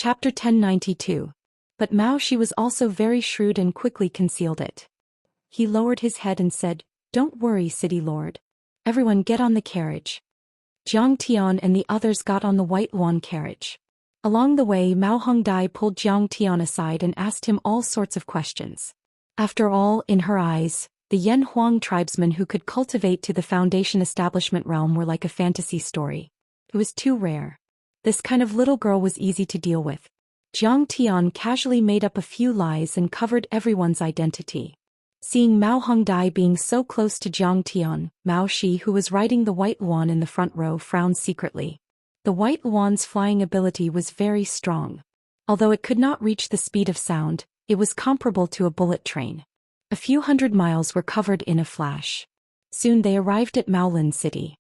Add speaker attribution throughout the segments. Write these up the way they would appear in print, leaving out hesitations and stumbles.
Speaker 1: Chapter 1092. But Mao Shi was also very shrewd and quickly concealed it. He lowered his head and said, "Don't worry, City Lord. Everyone get on the carriage." Jiang Tian and the others got on the white Luan carriage. Along the way, Mao Hongdai pulled Jiang Tian aside and asked him all sorts of questions. After all, in her eyes, the Yan Huang tribesmen who could cultivate to the Foundation establishment realm were like a fantasy story. It was too rare. This kind of little girl was easy to deal with. Jiang Tian casually made up a few lies and covered everyone's identity. Seeing Mao Hongdai being so close to Jiang Tian, Mao Shi, who was riding the white Luan in the front row, frowned secretly. The white Luan's flying ability was very strong. Although it could not reach the speed of sound, it was comparable to a bullet train. A few hundred miles were covered in a flash. Soon they arrived at Maolin City.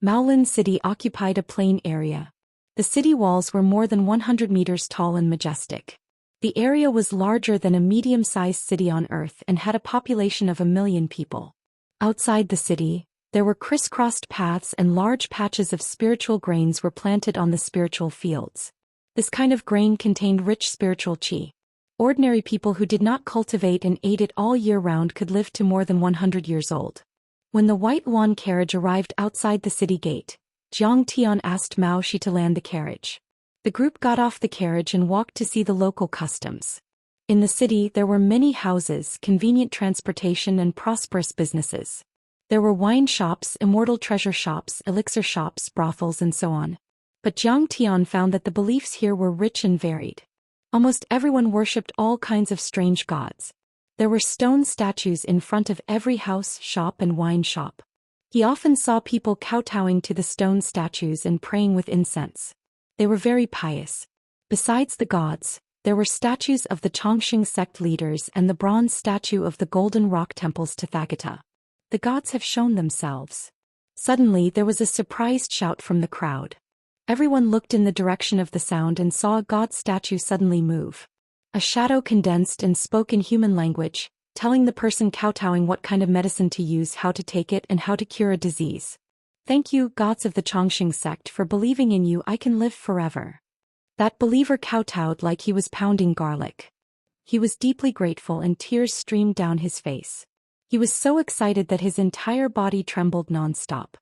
Speaker 1: Maolin City occupied a plain area. The city walls were more than 100 meters tall and majestic. The area was larger than a medium-sized city on Earth and had a population of 1 million people. Outside the city, there were crisscrossed paths and large patches of spiritual grains were planted on the spiritual fields. This kind of grain contained rich spiritual qi. Ordinary people who did not cultivate and ate it all year round could live to more than 100 years old. When the white Luan carriage arrived outside the city gate, Jiang Tian asked Mao Shi to land the carriage. The group got off the carriage and walked to see the local customs. In the city there were many houses, convenient transportation and prosperous businesses. There were wine shops, immortal treasure shops, elixir shops, brothels and so on. But Jiang Tian found that the beliefs here were rich and varied. Almost everyone worshipped all kinds of strange gods. There were stone statues in front of every house, shop and wine shop. He often saw people kowtowing to the stone statues and praying with incense. They were very pious. Besides the gods, there were statues of the Chongqing sect leaders and the bronze statue of the Golden Rock Temple's Tathagata. The gods have shown themselves. Suddenly there was a surprised shout from the crowd. Everyone looked in the direction of the sound and saw a god statue suddenly move. A shadow condensed and spoke in human language, telling the person kowtowing what kind of medicine to use, how to take it and how to cure a disease. "Thank you, gods of the Chongqing sect, for believing in you. I can live forever." That believer kowtowed like he was pounding garlic. He was deeply grateful and tears streamed down his face. He was so excited that his entire body trembled non-stop.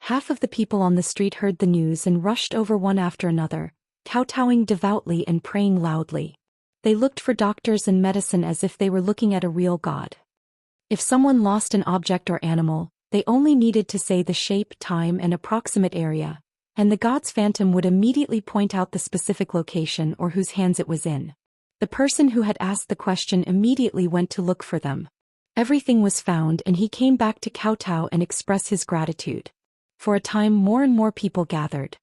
Speaker 1: Half of the people on the street heard the news and rushed over one after another, kowtowing devoutly and praying loudly. They looked for doctors and medicine as if they were looking at a real god. If someone lost an object or animal, they only needed to say the shape, time and approximate area, and the god's phantom would immediately point out the specific location or whose hands it was in. The person who had asked the question immediately went to look for them. Everything was found and he came back to kowtow and express his gratitude. For a time more and more people gathered.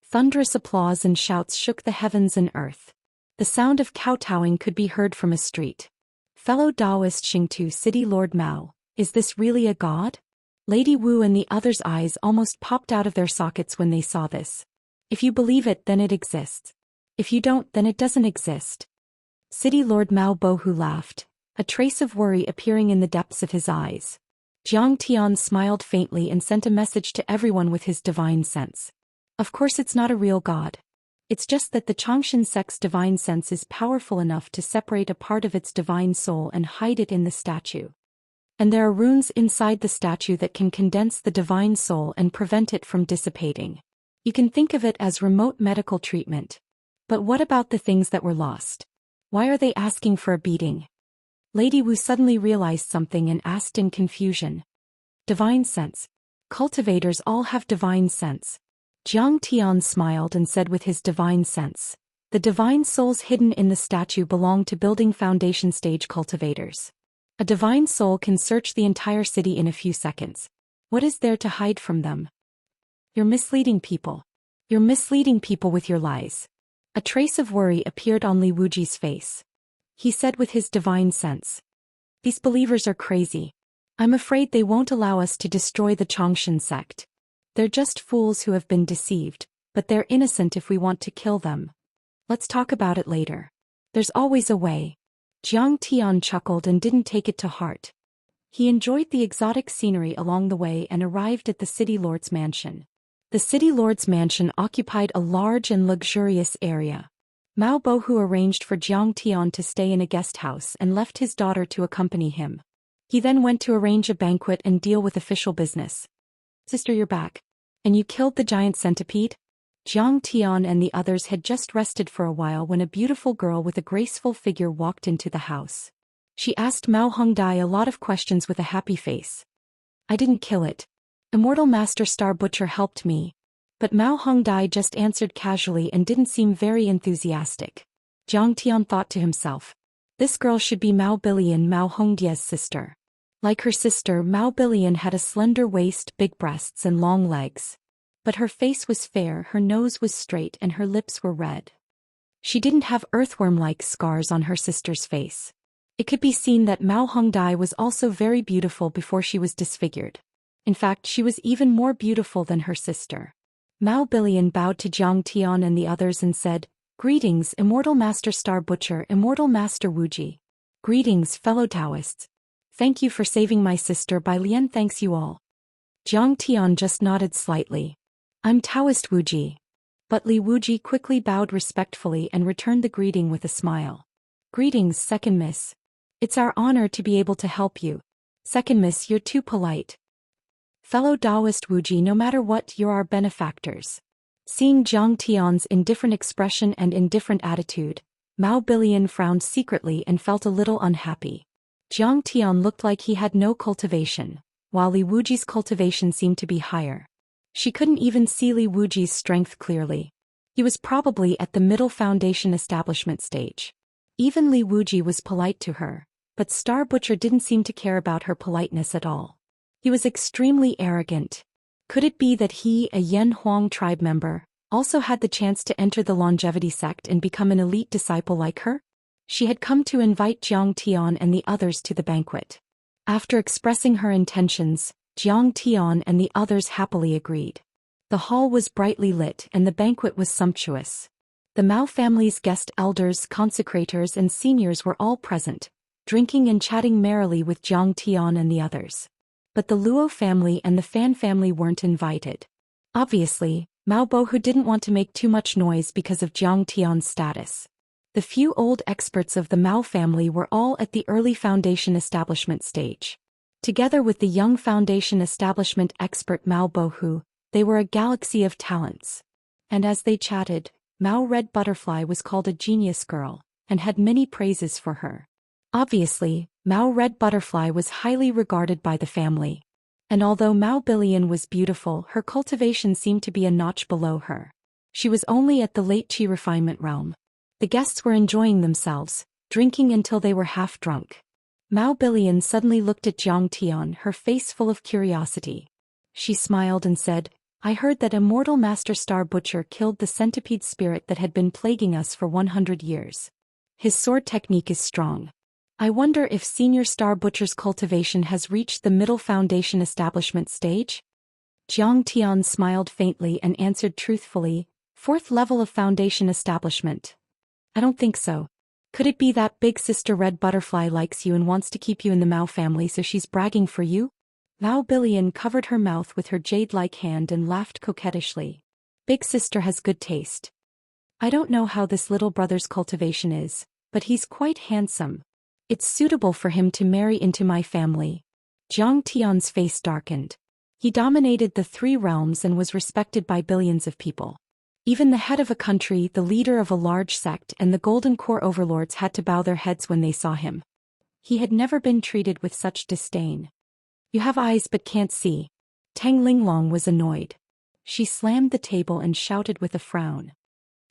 Speaker 1: Thunderous applause and shouts shook the heavens and earth. The sound of kowtowing could be heard from a street. "Fellow Taoist Xingtu City Lord Mao, is this really a god?" Lady Wu and the others' eyes almost popped out of their sockets when they saw this. "If you believe it, then it exists. If you don't, then it doesn't exist." City Lord Mao Bohu laughed, a trace of worry appearing in the depths of his eyes. Jiang Tian smiled faintly and sent a message to everyone with his divine sense. "Of course it's not a real god. It's just that the Chongqing sect's divine sense is powerful enough to separate a part of its divine soul and hide it in the statue. And there are runes inside the statue that can condense the divine soul and prevent it from dissipating. You can think of it as remote medical treatment. But what about the things that were lost? Why are they asking for a beating?" Lady Wu suddenly realized something and asked in confusion. "Divine sense. Cultivators all have divine sense." Jiang Tian smiled and said with his divine sense, "The divine souls hidden in the statue belong to building foundation stage cultivators. A divine soul can search the entire city in a few seconds. What is there to hide from them? You're misleading people. You're misleading people with your lies." A trace of worry appeared on Li Wuji's face. He said with his divine sense, "These believers are crazy. I'm afraid they won't allow us to destroy the Chongqing sect. They're just fools who have been deceived, but they're innocent if we want to kill them. Let's talk about it later. There's always a way." Jiang Tian chuckled and didn't take it to heart. He enjoyed the exotic scenery along the way and arrived at the city lord's mansion. The city lord's mansion occupied a large and luxurious area. Mao Bohu arranged for Jiang Tian to stay in a guest house and left his daughter to accompany him. He then went to arrange a banquet and deal with official business. Sister, you're back. And you killed the giant centipede? Jiang Tian and the others had just rested for a while when a beautiful girl with a graceful figure walked into the house. She asked Mao Hongdai a lot of questions with a happy face. I didn't kill it. Immortal Master Star Butcher helped me. But Mao Hongdai just answered casually and didn't seem very enthusiastic. Jiang Tian thought to himself. This girl should be Mao Bilian, Mao Hongdia's sister. Like her sister, Mao Bilian had a slender waist, big breasts and long legs. But her face was fair, her nose was straight and her lips were red. She didn't have earthworm-like scars on her sister's face. It could be seen that Mao Hongdai was also very beautiful before she was disfigured. In fact, she was even more beautiful than her sister. Mao Bilian bowed to Jiang Tian and the others and said, Greetings, Immortal Master Star Butcher, Immortal Master Wuji. Greetings, fellow Taoists. Thank you for saving my sister Bai Lian, thanks you all. Jiang Tian just nodded slightly. I'm Taoist Wuji. But Li Wuji quickly bowed respectfully and returned the greeting with a smile. Greetings, Second Miss. It's our honor to be able to help you. Second Miss, you're too polite. Fellow Taoist Wuji, no matter what, you're our benefactors. Seeing Jiang Tian's indifferent expression and indifferent attitude, Mao Bilian frowned secretly and felt a little unhappy. Jiang Tian looked like he had no cultivation, while Li Wuji's cultivation seemed to be higher. She couldn't even see Li Wuji's strength clearly. He was probably at the middle foundation establishment stage. Even Li Wuji was polite to her, but Star Butcher didn't seem to care about her politeness at all. He was extremely arrogant. Could it be that he, a Yan Huang tribe member, also had the chance to enter the longevity sect and become an elite disciple like her? She had come to invite Jiang Tian and the others to the banquet. After expressing her intentions, Jiang Tian and the others happily agreed. The hall was brightly lit and the banquet was sumptuous. The Mao family's guest elders, consecrators and seniors were all present, drinking and chatting merrily with Jiang Tian and the others. But the Luo family and the Fan family weren't invited. Obviously, Mao Bohu didn't want to make too much noise because of Jiang Tian's status. The few old experts of the Mao family were all at the early foundation establishment stage. Together with the young foundation establishment expert Mao Bohu, they were a galaxy of talents. And as they chatted, Mao Red Butterfly was called a genius girl, and had many praises for her. Obviously, Mao Red Butterfly was highly regarded by the family. And although Mao Bilian was beautiful, her cultivation seemed to be a notch below her. She was only at the late Qi refinement realm. The guests were enjoying themselves, drinking until they were half drunk. Mao Bilian suddenly looked at Jiang Tian, her face full of curiosity. She smiled and said, I heard that Immortal Master Star Butcher killed the centipede spirit that had been plaguing us for 100 years. His sword technique is strong. I wonder if Senior Star Butcher's cultivation has reached the middle foundation establishment stage? Jiang Tian smiled faintly and answered truthfully, 4th level of foundation establishment. I don't think so. Could it be that big sister Red Butterfly likes you and wants to keep you in the Mao family so she's bragging for you? Mao Bilian covered her mouth with her jade-like hand and laughed coquettishly. Big sister has good taste. I don't know how this little brother's cultivation is, but he's quite handsome. It's suitable for him to marry into my family. Jiang Tian's face darkened. He dominated the 3 realms and was respected by billions of people. Even the head of a country, the leader of a large sect and the Golden Core overlords had to bow their heads when they saw him. He had never been treated with such disdain. You have eyes but can't see. Tang Linglong was annoyed. She slammed the table and shouted with a frown.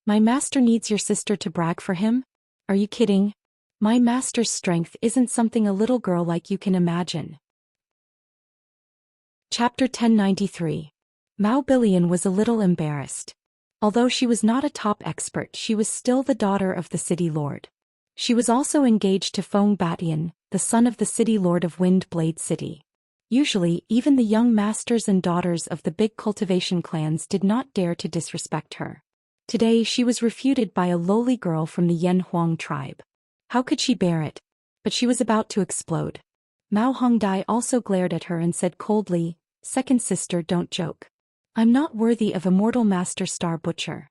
Speaker 1: My master needs your sister to brag for him? Are you kidding? My master's strength isn't something a little girl like you can imagine. Chapter 1093. Mao Bilian was a little embarrassed. Although she was not a top expert, she was still the daughter of the city lord. She was also engaged to Feng Batian, the son of the city lord of Wind Blade City. Usually, even the young masters and daughters of the big cultivation clans did not dare to disrespect her. Today she was refuted by a lowly girl from the Yan Huang tribe. How could she bear it? But she was about to explode. Mao Hongdai also glared at her and said coldly, Second sister, don't joke. I'm not worthy of Immortal Master Star Butcher.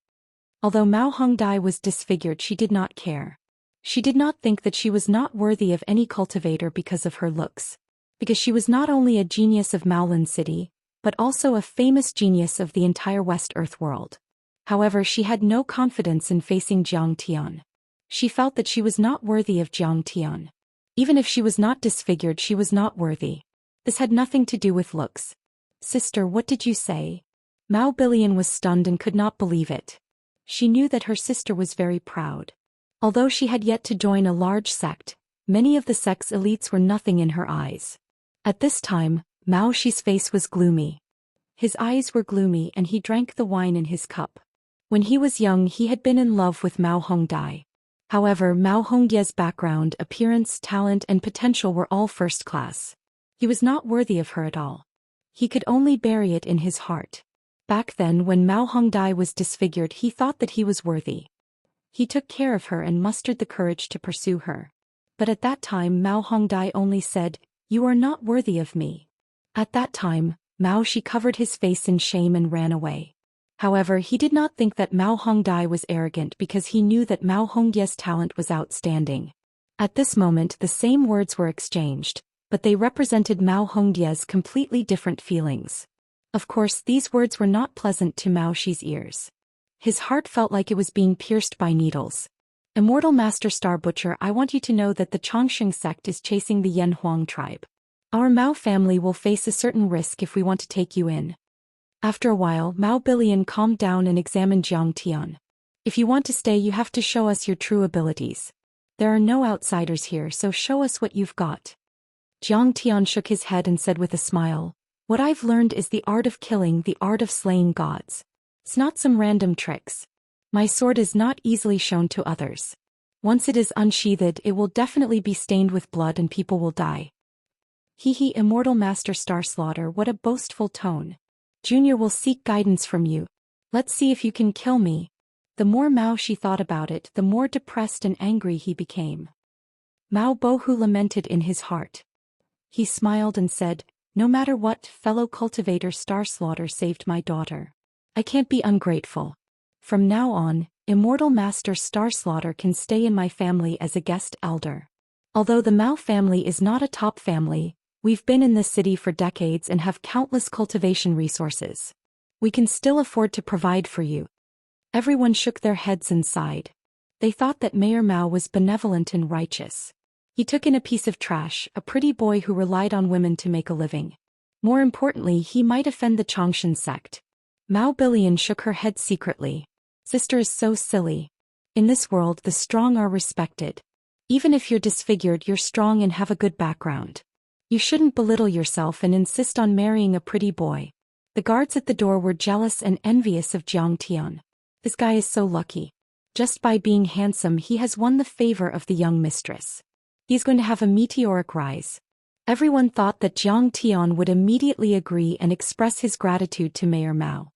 Speaker 1: Although Mao Hongdai was disfigured, she did not care. She did not think that she was not worthy of any cultivator because of her looks. Because she was not only a genius of Maolin City, but also a famous genius of the entire West Earth world. However, she had no confidence in facing Jiang Tian. She felt that she was not worthy of Jiang Tian. Even if she was not disfigured, she was not worthy. This had nothing to do with looks. Sister, what did you say? Mao Billion was stunned and could not believe it. She knew that her sister was very proud. Although she had yet to join a large sect, many of the sect's elites were nothing in her eyes. At this time, Mao Shi's face was gloomy. His eyes were gloomy and he drank the wine in his cup. When he was young, he had been in love with Mao Hongdai. However, Mao Hongdie's background, appearance, talent, and potential were all first class. He was not worthy of her at all. He could only bury it in his heart. Back then, when Mao Hongdai was disfigured, he thought that he was worthy. He took care of her and mustered the courage to pursue her. But at that time, Mao Hongdai only said, "You are not worthy of me." At that time, Mao Shi covered his face in shame and ran away. However, he did not think that Mao Hongdai was arrogant because he knew that Mao Hongdie's talent was outstanding. At this moment, the same words were exchanged, but they represented Mao Hongdie's completely different feelings. Of course, these words were not pleasant to Mao Shi's ears. His heart felt like it was being pierced by needles. Immortal Master Star Butcher, I want you to know that the Chongqing sect is chasing the Yan Huang tribe. Our Mao family will face a certain risk if we want to take you in. After a while, Mao Billion calmed down and examined Jiang Tian. If you want to stay, you have to show us your true abilities. There are no outsiders here, so show us what you've got. Jiang Tian shook his head and said with a smile, "What I've learned is the art of killing, the art of slaying gods. It's not some random tricks. My sword is not easily shown to others. Once it is unsheathed, it will definitely be stained with blood and people will die." Hee, Immortal Master Star Slaughter, what a boastful tone. Junior will seek guidance from you. Let's see if you can kill me. The more Mao Shi thought about it, the more depressed and angry he became. Mao Bohu lamented in his heart. He smiled and said, "No matter what, fellow cultivator Star Slaughter saved my daughter. I can't be ungrateful. From now on, Immortal Master Star Slaughter can stay in my family as a guest elder. Although the Mao family is not a top family, we've been in this city for decades and have countless cultivation resources. We can still afford to provide for you." Everyone shook their heads and sighed. They thought that Mayor Mao was benevolent and righteous. He took in a piece of trash, a pretty boy who relied on women to make a living. More importantly, he might offend the Chongqing sect. Mao Billion shook her head secretly. Sister is so silly. In this world, the strong are respected. Even if you're disfigured, you're strong and have a good background. You shouldn't belittle yourself and insist on marrying a pretty boy. The guards at the door were jealous and envious of Jiang Tian. This guy is so lucky. Just by being handsome, he has won the favor of the young mistress. He's going to have a meteoric rise. Everyone thought that Jiang Tian would immediately agree and express his gratitude to Mayor Mao.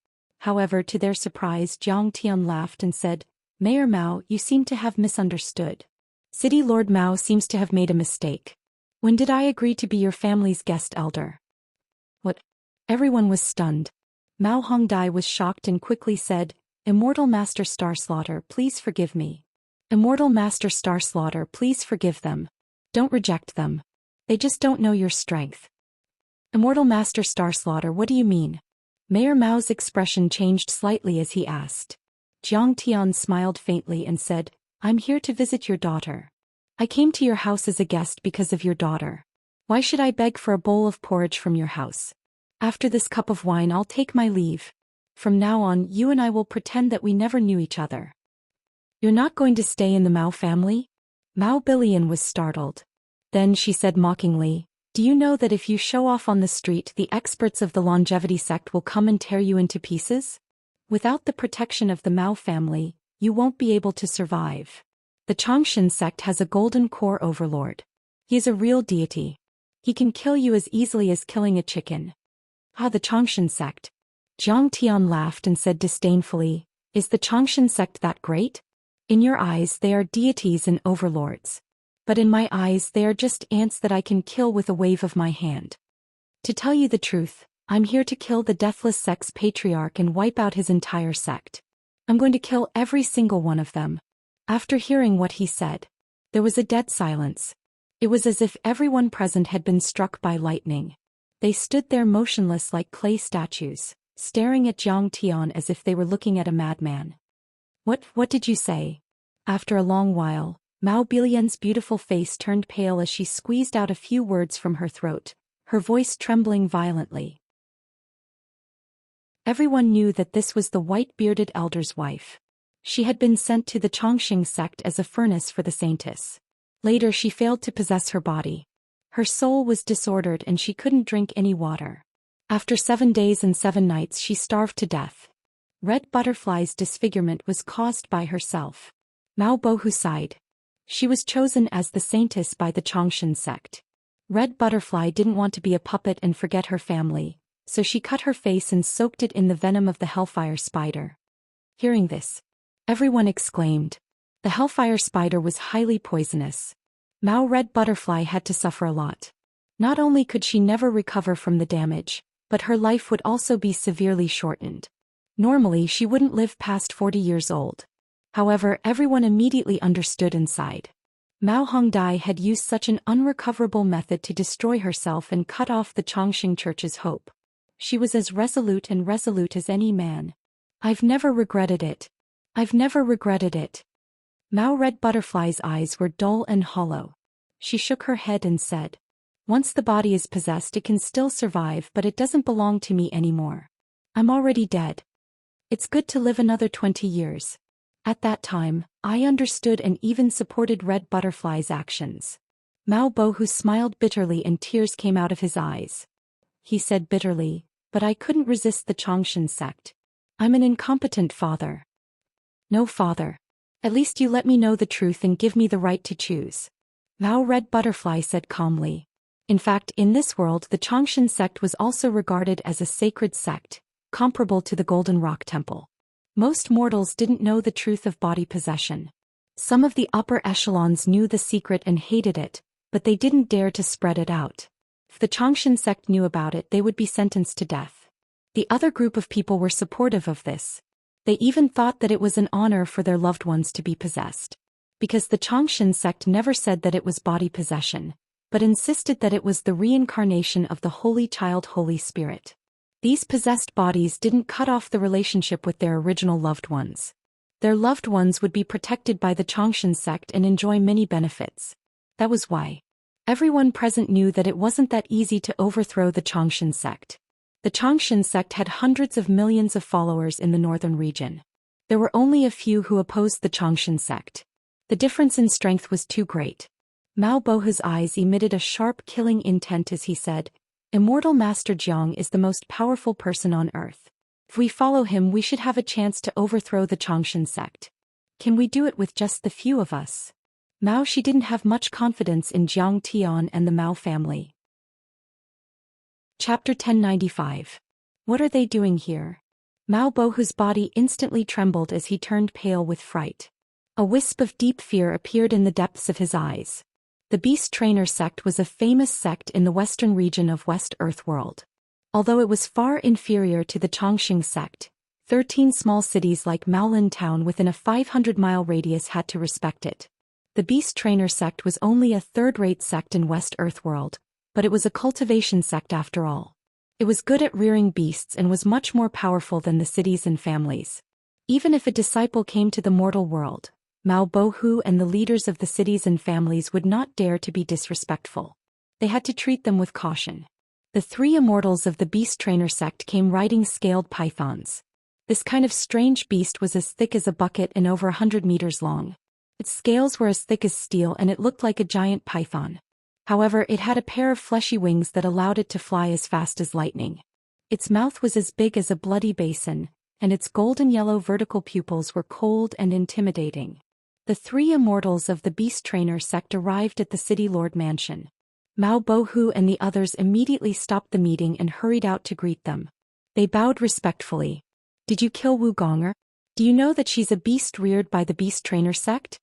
Speaker 1: However, to their surprise, Jiang Tian laughed and said, "Mayor Mao, you seem to have misunderstood. City Lord Mao seems to have made a mistake. When did I agree to be your family's guest elder?" What? Everyone was stunned. Mao Hongdai was shocked and quickly said, "Immortal Master Star Slaughter, please forgive me. Immortal Master Star Slaughter, please forgive them. Don't reject them. They just don't know your strength." "Immortal Master Star Slaughter, what do you mean?" Mayor Mao's expression changed slightly as he asked. Jiang Tian smiled faintly and said, "I'm here to visit your daughter. I came to your house as a guest because of your daughter. Why should I beg for a bowl of porridge from your house? After this cup of wine, I'll take my leave. From now on, you and I will pretend that we never knew each other." "You're not going to stay in the Mao family?" Mao Billion was startled. Then she said mockingly, "Do you know that if you show off on the street, the experts of the longevity sect will come and tear you into pieces? Without the protection of the Mao family, you won't be able to survive. The Chongqing sect has a golden core overlord. He is a real deity. He can kill you as easily as killing a chicken." "Ah, the Chongqing sect." Jiang Tian laughed and said disdainfully, "Is the Chongqing sect that great? In your eyes they are deities and overlords. But in my eyes they are just ants that I can kill with a wave of my hand. To tell you the truth, I'm here to kill the Deathless Sect's patriarch and wipe out his entire sect." I'm going to kill every single one of them." After hearing what he said, there was a dead silence. It was as if everyone present had been struck by lightning. They stood there motionless like clay statues, staring at Zhang Tian as if they were looking at a madman. What did you say?" After a long while, Mao Bilian's beautiful face turned pale as she squeezed out a few words from her throat, her voice trembling violently. Everyone knew that this was the white-bearded elder's wife. She had been sent to the Chongqing sect as a furnace for the saintess. Later she failed to possess her body. Her soul was disordered and she couldn't drink any water. After 7 days and 7 nights she starved to death. Red Butterfly's disfigurement was caused by herself. Mao Bohu sighed. She was chosen as the saintess by the Chongqing sect. Red Butterfly didn't want to be a puppet and forget her family, so she cut her face and soaked it in the venom of the hellfire spider. Hearing this, everyone exclaimed. The hellfire spider was highly poisonous. Mao Red Butterfly had to suffer a lot. Not only could she never recover from the damage, but her life would also be severely shortened. Normally she wouldn't live past 40 years old. However, everyone immediately understood and sighed. Mao Hongdai had used such an unrecoverable method to destroy herself and cut off the Chongqing Church's hope. She was as resolute as any man. I've never regretted it. I've never regretted it. Mao Red Butterfly's eyes were dull and hollow. She shook her head and said, "Once the body is possessed it can still survive, but it doesn't belong to me anymore. I'm already dead. It's good to live another 20 years. At that time, I understood and even supported Red Butterfly's actions." Mao Bohu smiled bitterly and tears came out of his eyes. He said bitterly, "But I couldn't resist the Chongqing sect. I'm an incompetent father." "No father. At least you let me know the truth and give me the right to choose," Mao Red Butterfly said calmly. In fact, in this world the Chongqing sect was also regarded as a sacred sect, comparable to the Golden Rock Temple. Most mortals didn't know the truth of body possession. Some of the upper echelons knew the secret and hated it, but they didn't dare to spread it out. If the Chongqing sect knew about it they would be sentenced to death. The other group of people were supportive of this. They even thought that it was an honor for their loved ones to be possessed. Because the Chongqing sect never said that it was body possession, but insisted that it was the reincarnation of the Holy Child Holy Spirit. These possessed bodies didn't cut off the relationship with their original loved ones. Their loved ones would be protected by the Chongqing sect and enjoy many benefits. That was why. Everyone present knew that it wasn't that easy to overthrow the Chongqing sect. The Chongqing sect had hundreds of millions of followers in the northern region. There were only a few who opposed the Chongqing sect. The difference in strength was too great. Mao Bohu's eyes emitted a sharp killing intent as he said, "Immortal Master Jiang is the most powerful person on earth. If we follow him we should have a chance to overthrow the Chongqing sect. Can we do it with just the few of us?" Mao she didn't have much confidence in Jiang Tian and the Mao family. Chapter 1095. What are they doing here? Mao Bohu's body instantly trembled as he turned pale with fright. A wisp of deep fear appeared in the depths of his eyes. The Beast Trainer sect was a famous sect in the western region of West Earth World. Although it was far inferior to the Chongqing sect, 13 small cities like Maolin Town within a 500-mile radius had to respect it. The Beast Trainer sect was only a third-rate sect in West Earth World, but it was a cultivation sect after all. It was good at rearing beasts and was much more powerful than the cities and families. Even if a disciple came to the mortal world, Mao Bohu and the leaders of the cities and families would not dare to be disrespectful. They had to treat them with caution. The 3 immortals of the Beast Trainer sect came riding scaled pythons. This kind of strange beast was as thick as a bucket and over 100 meters long. Its scales were as thick as steel and it looked like a giant python. However, it had a pair of fleshy wings that allowed it to fly as fast as lightning. Its mouth was as big as a bloody basin, and its golden yellow vertical pupils were cold and intimidating. The 3 immortals of the Beast Trainer sect arrived at the City Lord Mansion. Mao Bohu and the others immediately stopped the meeting and hurried out to greet them. They bowed respectfully. "Did you kill Wu Gonger? Do you know that she's a beast reared by the Beast Trainer sect?"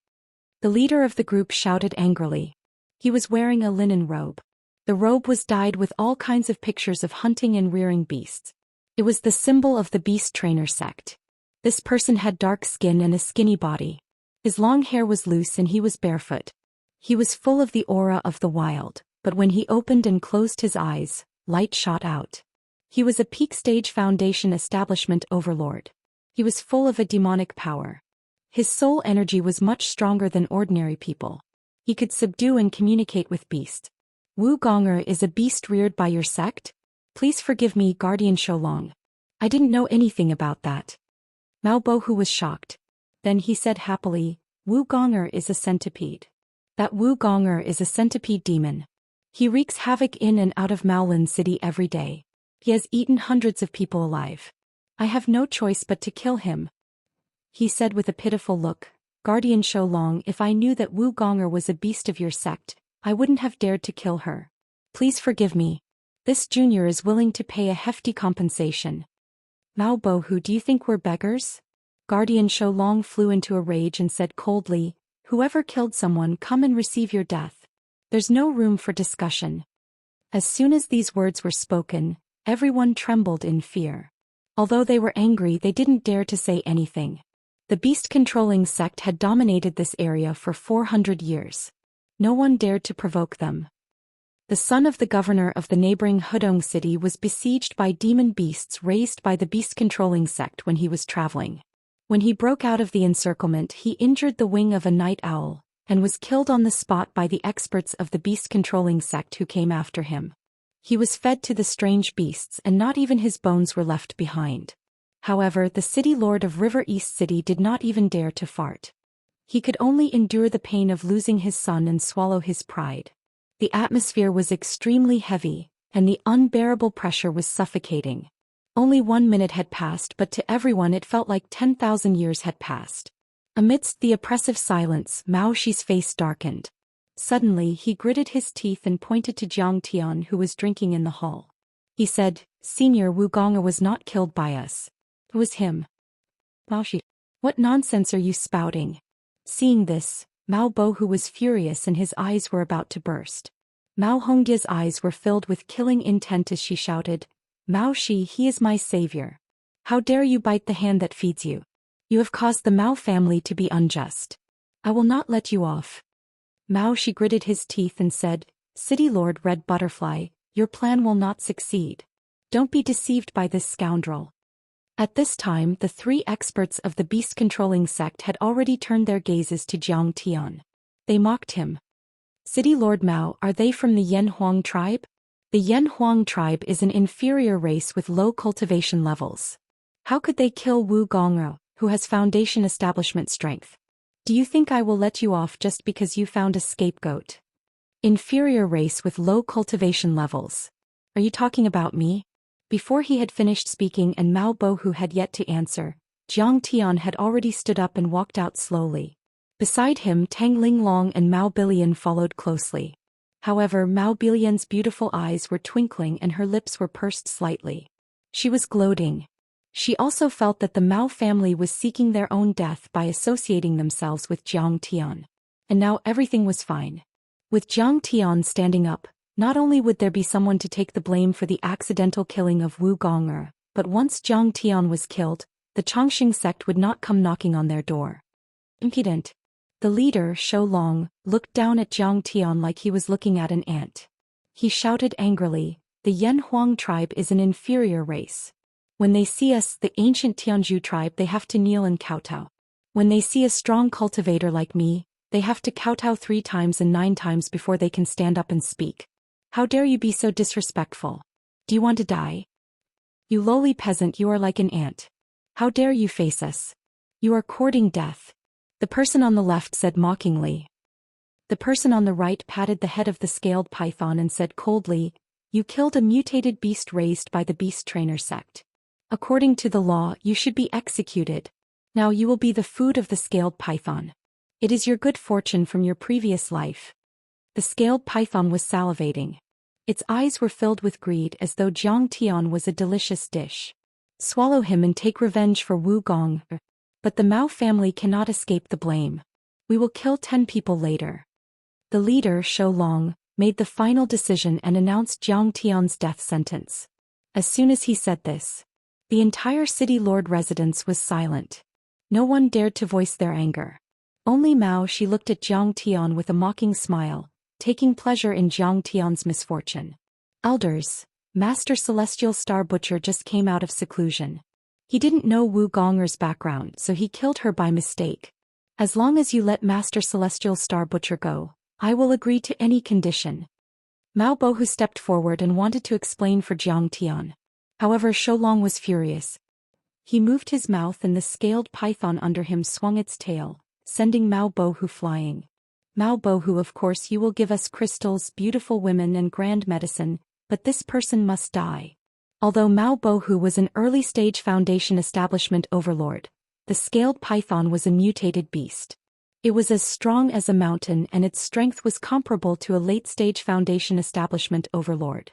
Speaker 1: The leader of the group shouted angrily. He was wearing a linen robe. The robe was dyed with all kinds of pictures of hunting and rearing beasts. It was the symbol of the Beast Trainer sect. This person had dark skin and a skinny body. His long hair was loose and he was barefoot. He was full of the aura of the wild, but when he opened and closed his eyes, light shot out. He was a peak stage foundation establishment overlord. He was full of a demonic power. His soul energy was much stronger than ordinary people. He could subdue and communicate with beasts. Wu Gonger is a beast reared by your sect? Please forgive me, Guardian Shoulong. I didn't know anything about that. Mao Bohu was shocked. Then he said happily, Wu Gonger is a centipede. That Wu Gonger is a centipede demon. He wreaks havoc in and out of Maolin City every day. He has eaten hundreds of people alive. I have no choice but to kill him. He said with a pitiful look, Guardian Shoulong, if I knew that Wu Gonger was a beast of your sect, I wouldn't have dared to kill her. Please forgive me. This junior is willing to pay a hefty compensation. Mao Bohu, do you think we're beggars? Guardian Shoulong flew into a rage and said coldly, whoever killed someone, come and receive your death. There's no room for discussion. As soon as these words were spoken, everyone trembled in fear. Although they were angry, they didn't dare to say anything. The beast-controlling sect had dominated this area for 400 years. No one dared to provoke them. The son of the governor of the neighboring Hudong city was besieged by demon beasts raised by the beast-controlling sect when he was traveling. When he broke out of the encirclement, he injured the wing of a night owl, and was killed on the spot by the experts of the beast-controlling sect who came after him. He was fed to the strange beasts and not even his bones were left behind. However, the city lord of River East City did not even dare to fart. He could only endure the pain of losing his son and swallow his pride. The atmosphere was extremely heavy, and the unbearable pressure was suffocating. Only 1 minute had passed, but to everyone it felt like 10,000 years had passed. Amidst the oppressive silence, Mao Shi's face darkened. Suddenly he gritted his teeth and pointed to Jiang Tian, who was drinking in the hall. He said, Senior, Wu Gonger was not killed by us. It was him. Mao Shi, what nonsense are you spouting? Seeing this, Mao Bohu was furious and his eyes were about to burst. Mao Hongdia's eyes were filled with killing intent as she shouted, Mao Shi, he is my savior. How dare you bite the hand that feeds you? You have caused the Mao family to be unjust. I will not let you off. Mao Shi gritted his teeth and said, City Lord Red Butterfly, your plan will not succeed. Don't be deceived by this scoundrel. At this time, the 3 experts of the beast-controlling sect had already turned their gazes to Jiang Tian. They mocked him. City Lord Mao, are they from the Yan Huang tribe? The Yan Huang tribe is an inferior race with low cultivation levels. How could they kill Wu Gonger, who has foundation establishment strength? Do you think I will let you off just because you found a scapegoat? Inferior race with low cultivation levels. Are you talking about me? Before he had finished speaking and Mao Bohu had yet to answer, Jiang Tian had already stood up and walked out slowly. Beside him, Tang Linglong and Mao Bilian followed closely. However, Mao Bilian's beautiful eyes were twinkling and her lips were pursed slightly. She was gloating. She also felt that the Mao family was seeking their own death by associating themselves with Jiang Tian. And now everything was fine. With Jiang Tian standing up, not only would there be someone to take the blame for the accidental killing of Wu Gonger, but once Jiang Tian was killed, the Chongqing sect would not come knocking on their door. Impudent. The leader, Shou Long, looked down at Jiang Tian like he was looking at an ant. He shouted angrily, the Yan Huang tribe is an inferior race. When they see us, the ancient Tianzhu tribe, they have to kneel and kowtow. When they see a strong cultivator like me, they have to kowtow 3 times and 9 times before they can stand up and speak. How dare you be so disrespectful? Do you want to die? You lowly peasant, you are like an ant. How dare you face us? You are courting death. The person on the left said mockingly. The person on the right patted the head of the scaled python and said coldly, you killed a mutated beast raised by the beast trainer sect. According to the law, you should be executed. Now you will be the food of the scaled python. It is your good fortune from your previous life. The scaled python was salivating. Its eyes were filled with greed as though Jiang Tian was a delicious dish. Swallow him and take revenge for Wu Gong. But the Mao family cannot escape the blame. We will kill 10 people later. The leader, Shou Long, made the final decision and announced Jiang Tian's death sentence. As soon as he said this, The entire city lord residence was silent. No one dared to voice their anger. Only Mao Shi looked at Zhang Tian with a mocking smile, taking pleasure in Zhang Tian's misfortune. Elders, Master Celestial Star Butcher just came out of seclusion. He didn't know Wu Gonger's background, so he killed her by mistake. As long as you let Master Celestial Star Butcher go, I will agree to any condition. Mao Bohu stepped forward and wanted to explain for Zhang Tian. However, Shoulong was furious. He moved his mouth and the scaled python under him swung its tail, sending Mao Bohu flying. Mao Bohu, of course you will give us crystals, beautiful women and grand medicine, but this person must die. Although Mao Bohu was an early-stage Foundation establishment overlord, the scaled python was a mutated beast. It was as strong as a mountain and its strength was comparable to a late-stage Foundation establishment overlord.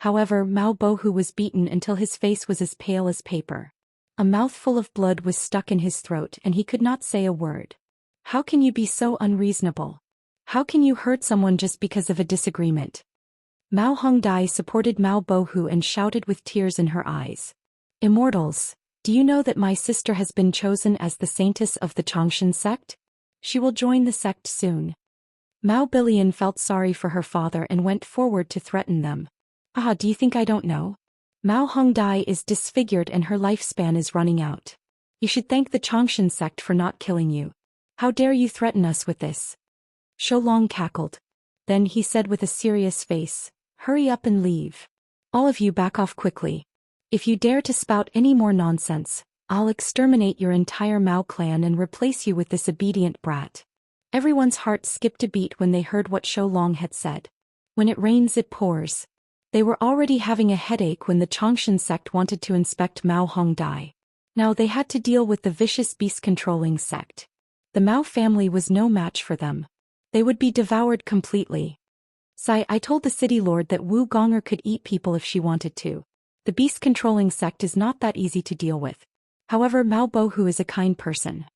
Speaker 1: However, Mao Bohu was beaten until his face was as pale as paper. A mouthful of blood was stuck in his throat and he could not say a word. How can you be so unreasonable? How can you hurt someone just because of a disagreement? Mao Hongdai supported Mao Bohu and shouted with tears in her eyes. Immortals, do you know that my sister has been chosen as the saintess of the Xianxia sect? She will join the sect soon. Mao Bilian felt sorry for her father and went forward to threaten them. Ah, do you think I don't know? Mao Hongdai is disfigured and her lifespan is running out. You should thank the Xianxia sect for not killing you. How dare you threaten us with this? Shoulong cackled. Then he said with a serious face, hurry up and leave. All of you back off quickly. If you dare to spout any more nonsense, I'll exterminate your entire Mao clan and replace you with this obedient brat. Everyone's heart skipped a beat when they heard what Shoulong had said. When it rains it pours. They were already having a headache when the Xianxia sect wanted to inspect Mao Hongdai. Now they had to deal with the vicious beast-controlling sect. The Mao family was no match for them. They would be devoured completely. I told the city lord that Wu Gonger could eat people if she wanted to. The beast-controlling sect is not that easy to deal with. However, Mao Bohu is a kind person.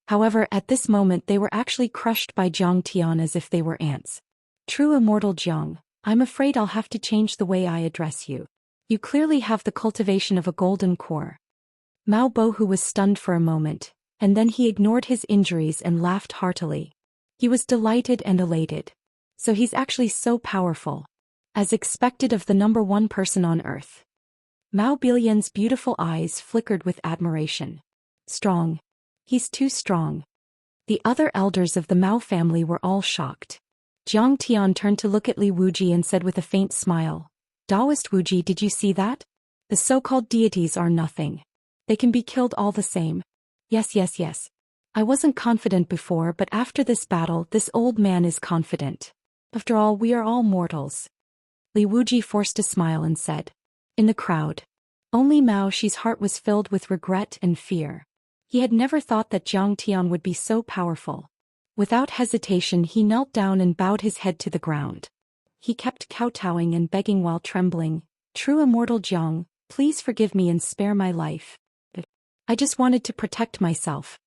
Speaker 1: However, at this moment they were actually crushed by Zhang Tian as if they were ants. True immortal Zhang, I'm afraid I'll have to change the way I address you. You clearly have the cultivation of a golden core. Mao Bohu was stunned for a moment, and then he ignored his injuries and laughed heartily. He was delighted and elated. So he's actually so powerful. As expected of the #1 person on earth. Mao Bilian's beautiful eyes flickered with admiration. Strong. He's too strong. The other elders of the Mao family were all shocked. Zhang Tian turned to look at Li Wuji and said with a faint smile, Taoist Wuji, did you see that? The so-called deities are nothing. They can be killed all the same. Yes. I wasn't confident before, but after this battle this old man is confident. After all, we are all mortals. Li Wuji forced a smile and said. In the crowd. Only Mao Shi's heart was filled with regret and fear. He had never thought that Zhang Tian would be so powerful. Without hesitation he knelt down and bowed his head to the ground. He kept kowtowing and begging while trembling, True immortal Zhang, please forgive me and spare my life. I just wanted to protect myself.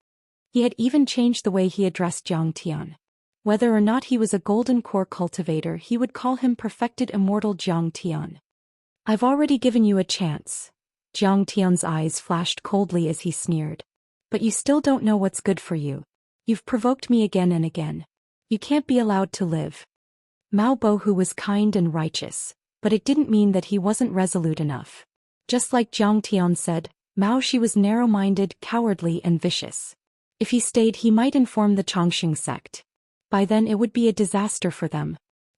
Speaker 1: He had even changed the way he addressed Zhang Tian. Whether or not he was a golden core cultivator, he would call him perfected immortal Zhang Tian. I've already given you a chance. Zhang Tian's eyes flashed coldly as he sneered. But you still don't know what's good for you. You've provoked me again and again. You can't be allowed to live. Mao Bohu was kind and righteous, but it didn't mean that he wasn't resolute enough. Just like Zhang Tian said, Mao Shi was narrow-minded, cowardly and vicious. If he stayed he might inform the Xianxia sect. By then it would be a disaster for them.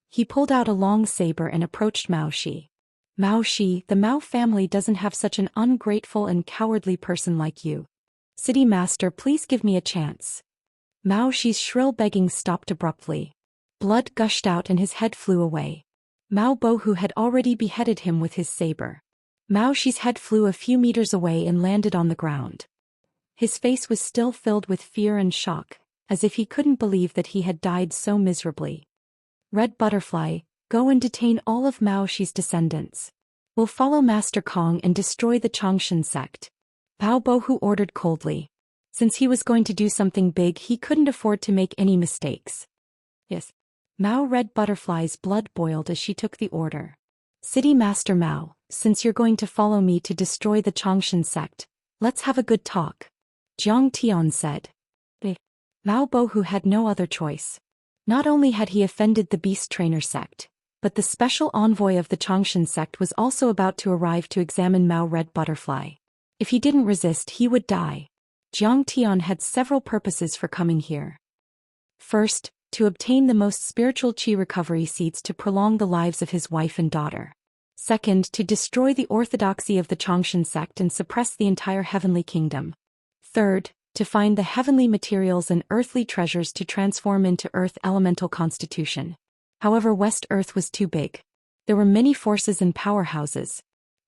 Speaker 1: He pulled out a long saber and approached Mao Shi. Mao Shi, the Mao family doesn't have such an ungrateful and cowardly person like you. City Master, please give me a chance. Mao Shi's shrill begging stopped abruptly. Blood gushed out and his head flew away. Mao Bohu had already beheaded him with his saber. Mao Shi's head flew a few meters away and landed on the ground. His face was still filled with fear and shock, as if he couldn't believe that he had died so miserably. Red Butterfly, go and detain all of Mao Shi's descendants. We'll follow Master Kong and destroy the Xianxia sect. Mao Bohu ordered coldly. Since he was going to do something big he couldn't afford to make any mistakes. Yes. Mao Red Butterfly's blood boiled as she took the order. City Master Mao, since you're going to follow me to destroy the Xianxia sect, let's have a good talk. Jiang Tian said. Mao Bohu had no other choice. Not only had he offended the Beast Trainer sect, but the special envoy of the Xianxia sect was also about to arrive to examine Mao Red Butterfly. If he didn't resist, he would die. Jiang Tian had several purposes for coming here. First, to obtain the most spiritual qi recovery seeds to prolong the lives of his wife and daughter. Second, to destroy the orthodoxy of the Xianxia sect and suppress the entire heavenly kingdom. Third, to find the heavenly materials and earthly treasures to transform into Earth elemental constitution. However, West Earth was too big. There were many forces and powerhouses.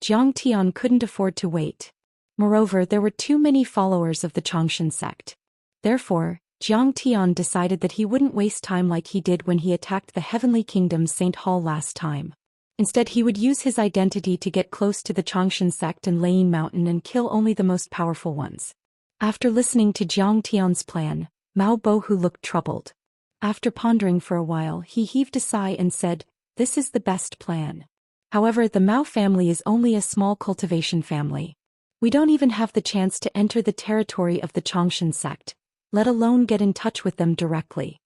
Speaker 1: Jiang Tian couldn't afford to wait. Moreover, there were too many followers of the Xianxia sect. Therefore, Jiang Tian decided that he wouldn't waste time like he did when he attacked the Heavenly Kingdom's Saint Hall last time. Instead, he would use his identity to get close to the Xianxia sect and Laying Mountain and kill only the most powerful ones. After listening to Jiang Tian's plan, Mao Bohu looked troubled. After pondering for a while, he heaved a sigh and said, "This is the best plan. However, the Mao family is only a small cultivation family. We don't even have the chance to enter the territory of the Xianxia sect, let alone get in touch with them directly."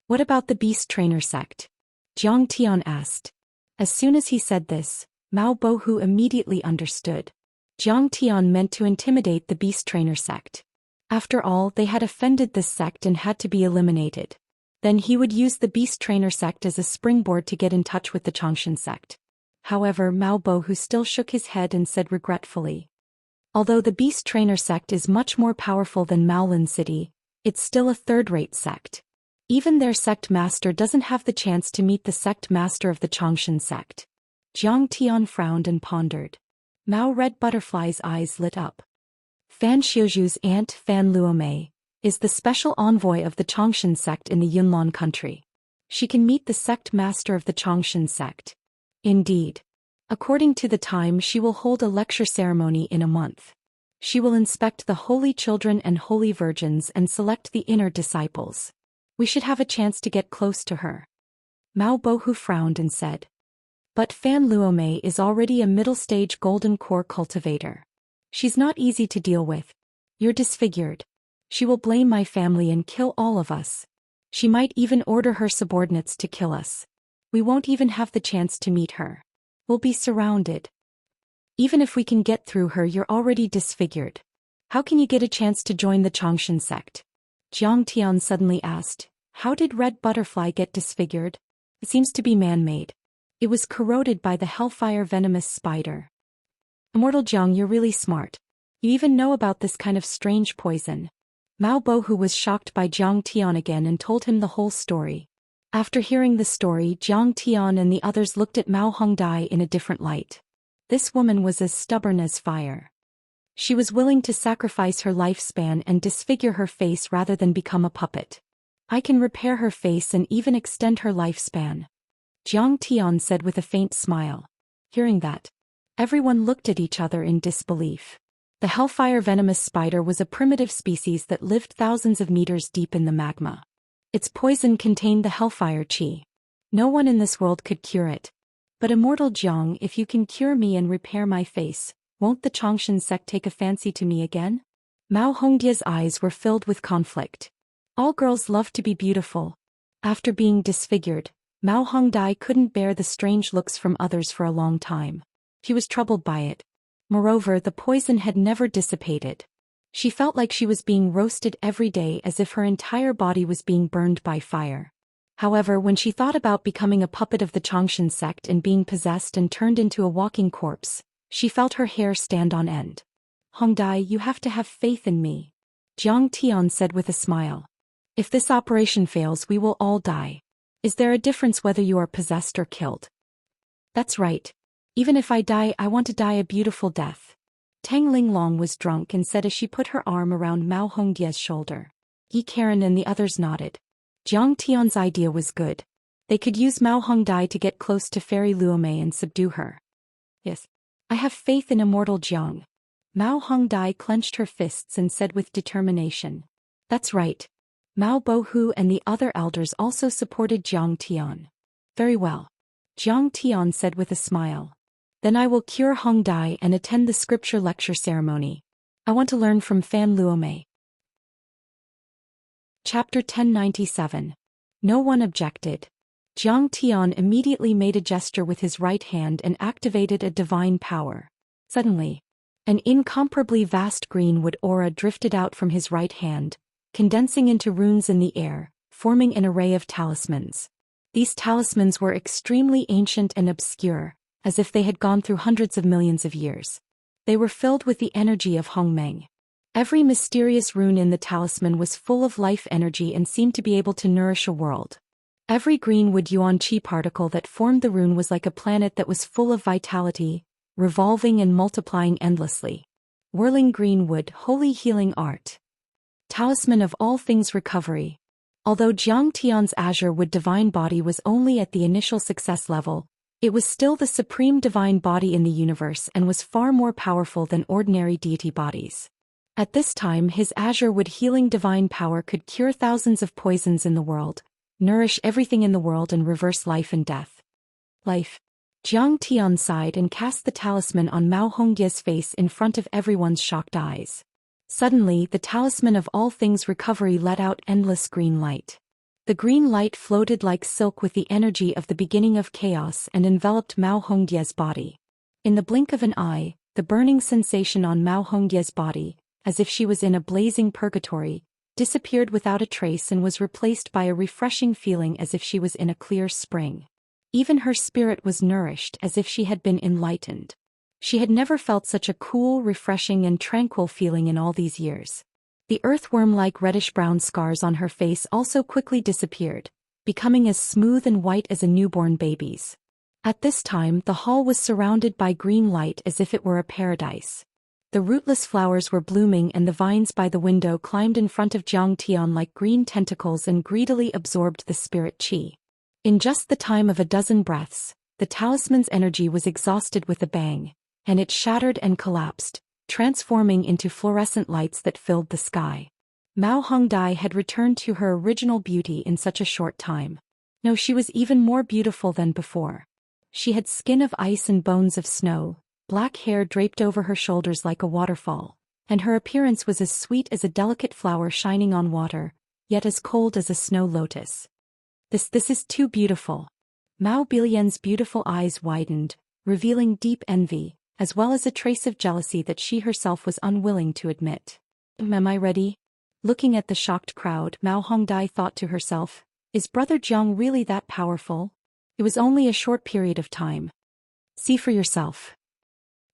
Speaker 1: "What about the Beast Trainer sect?" Jiang Tian asked. As soon as he said this, Mao Bohu immediately understood. Jiang Tian meant to intimidate the Beast Trainer sect. After all, they had offended this sect and had to be eliminated. Then he would use the Beast Trainer sect as a springboard to get in touch with the Xianxia sect. However, Mao Bohu still shook his head and said regretfully, "Although the Beast Trainer sect is much more powerful than Maolin City, it's still a third-rate sect. Even their sect master doesn't have the chance to meet the sect master of the Xianxia sect." Jiang Tian frowned and pondered. Mao Red Butterfly's eyes lit up. Fan Xiuzhu's aunt, Fan Luomei, is the special envoy of the Xianxia sect in the Yunnan country. She can meet the sect master of the Xianxia sect. Indeed. According to the time, she will hold a lecture ceremony in a month. She will inspect the holy children and holy virgins and select the inner disciples. We should have a chance to get close to her. Mao Bohu frowned and said, "But Fan Luomei is already a middle-stage golden core cultivator. She's not easy to deal with. You're disfigured. She will blame my family and kill all of us. She might even order her subordinates to kill us. We won't even have the chance to meet her. We'll be surrounded. Even if we can get through her, you're already disfigured. How can you get a chance to join the Xianxia sect?" Jiang Tian suddenly asked, "How did Red Butterfly get disfigured? It seems to be man-made. It was corroded by the hellfire venomous spider." "Immortal Jiang, you're really smart. You even know about this kind of strange poison." Mao Bohu was shocked by Jiang Tian again and told him the whole story. After hearing the story, Jiang Tian and the others looked at Mao Hongdai in a different light. This woman was as stubborn as fire. She was willing to sacrifice her lifespan and disfigure her face rather than become a puppet. "I can repair her face and even extend her lifespan," Jiang Tian said with a faint smile. Hearing that, everyone looked at each other in disbelief. The hellfire venomous spider was a primitive species that lived thousands of meters deep in the magma. Its poison contained the hellfire qi. No one in this world could cure it. "But Immortal Jiang, if you can cure me and repair my face, won't the Xianxia sect take a fancy to me again?" Mao Hongdia's eyes were filled with conflict. All girls love to be beautiful. After being disfigured, Mao Hongdai couldn't bear the strange looks from others for a long time. He was troubled by it. Moreover, the poison had never dissipated. She felt like she was being roasted every day, as if her entire body was being burned by fire. However, when she thought about becoming a puppet of the Xianxia sect and being possessed and turned into a walking corpse, she felt her hair stand on end. "Hongdai, you have to have faith in me," Jiang Tian said with a smile. "If this operation fails, we will all die. Is there a difference whether you are possessed or killed?" "That's right. Even if I die, I want to die a beautiful death." Tang Linglong was drunk and said as she put her arm around Mao Hongdia's shoulder. Yi Karen and the others nodded. Jiang Tian's idea was good. They could use Mao Hongdai to get close to Fairy Luomei and subdue her. "Yes. I have faith in Immortal Jiang." Mao Hongdai clenched her fists and said with determination. "That's right." Mao Bohu and the other elders also supported Jiang Tian. "Very well. Jiang Tian said with a smile. Then I will cure Hong Dai and attend the scripture lecture ceremony. I want to learn from Fan Luomei. Chapter 1097. No one objected. Jiang Tian immediately made a gesture with his right hand and activated a divine power. Suddenly, an incomparably vast greenwood aura drifted out from his right hand, condensing into runes in the air, forming an array of talismans. These talismans were extremely ancient and obscure, as if they had gone through hundreds of millions of years. They were filled with the energy of Hongmeng. Every mysterious rune in the talisman was full of life energy and seemed to be able to nourish a world. Every greenwood yuan qi particle that formed the rune was like a planet that was full of vitality, revolving and multiplying endlessly. Whirling greenwood, holy healing art. Talisman of all things recovery. Although Jiang Tian's azure wood divine body was only at the initial success level, it was still the supreme divine body in the universe and was far more powerful than ordinary deity bodies. At this time his azure wood healing divine power could cure thousands of poisons in the world, nourish everything in the world and reverse life and death. Life. Jiang Tian sighed and cast the talisman on Mao Hongye's face in front of everyone's shocked eyes. Suddenly the talisman of all things recovery let out endless green light. The green light floated like silk with the energy of the beginning of chaos and enveloped Mao Hongye's body. In the blink of an eye, the burning sensation on Mao Hongye's body, as if she was in a blazing purgatory, disappeared without a trace and was replaced by a refreshing feeling as if she was in a clear spring. Even her spirit was nourished as if she had been enlightened. She had never felt such a cool, refreshing and tranquil feeling in all these years. The earthworm-like reddish-brown scars on her face also quickly disappeared, becoming as smooth and white as a newborn baby's. At this time the hall was surrounded by green light as if it were a paradise. The rootless flowers were blooming and the vines by the window climbed in front of Jiang Tian like green tentacles and greedily absorbed the spirit qi. In just the time of a dozen breaths, the talisman's energy was exhausted with a bang, and it shattered and collapsed, transforming into fluorescent lights that filled the sky. Mao Hongdai had returned to her original beauty in such a short time. No, she was even more beautiful than before. She had skin of ice and bones of snow, black hair draped over her shoulders like a waterfall, and her appearance was as sweet as a delicate flower shining on water, yet as cold as a snow lotus. This is too beautiful. Mao Bilian's beautiful eyes widened, revealing deep envy, as well as a trace of jealousy that she herself was unwilling to admit. Am I ready? Looking at the shocked crowd, Mao Hongdai thought to herself, is Brother Jiang really that powerful? It was only a short period of time. See for yourself.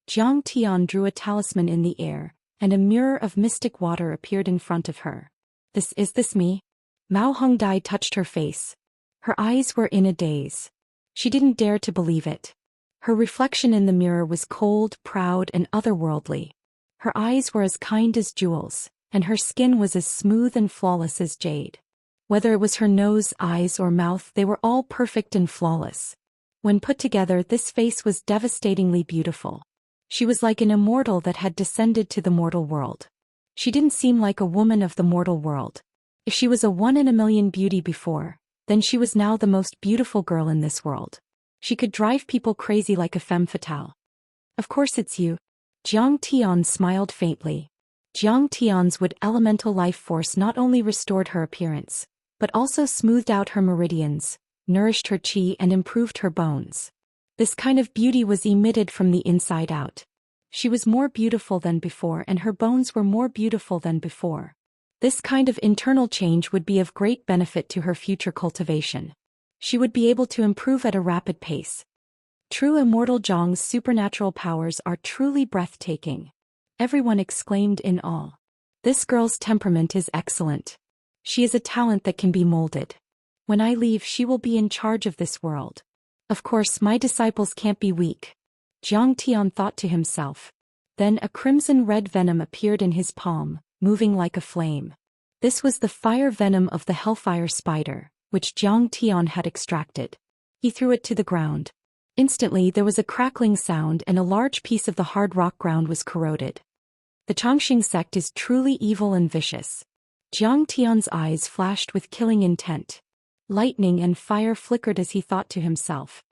Speaker 1: Jiang Tian drew a talisman in the air, and a mirror of mystic water appeared in front of her. Is this me? Mao Hongdai touched her face. Her eyes were in a daze. She didn't dare to believe it. Her reflection in the mirror was cold, proud, and otherworldly. Her eyes were as kind as jewels, and her skin was as smooth and flawless as jade. Whether it was her nose, eyes, or mouth, they were all perfect and flawless. When put together, this face was devastatingly beautiful. She was like an immortal that had descended to the mortal world. She didn't seem like a woman of the mortal world. If she was a 1 in a million beauty before, then she was now the most beautiful girl in this world. She could drive people crazy like a femme fatale. Of course it's you. Jiang Tian smiled faintly. Jiang Tian's wood elemental life force not only restored her appearance, but also smoothed out her meridians, nourished her qi and improved her bones. This kind of beauty was emitted from the inside out. She was more beautiful than before and her bones were more beautiful than before. This kind of internal change would be of great benefit to her future cultivation. She would be able to improve at a rapid pace. True immortal Zhang's supernatural powers are truly breathtaking. Everyone exclaimed in awe. This girl's temperament is excellent. She is a talent that can be molded. When I leave, she will be in charge of this world. Of course, my disciples can't be weak. Jiang Tian thought to himself. Then a crimson-red venom appeared in his palm, moving like a flame. This was the fire venom of the hellfire spider, which Jiang Tian had extracted. He threw it to the ground. Instantly there was a crackling sound and a large piece of the hard rock ground was corroded. The Changxing sect is truly evil and vicious. Jiang Tian's eyes flashed with killing intent. Lightning and fire flickered as he thought to himself.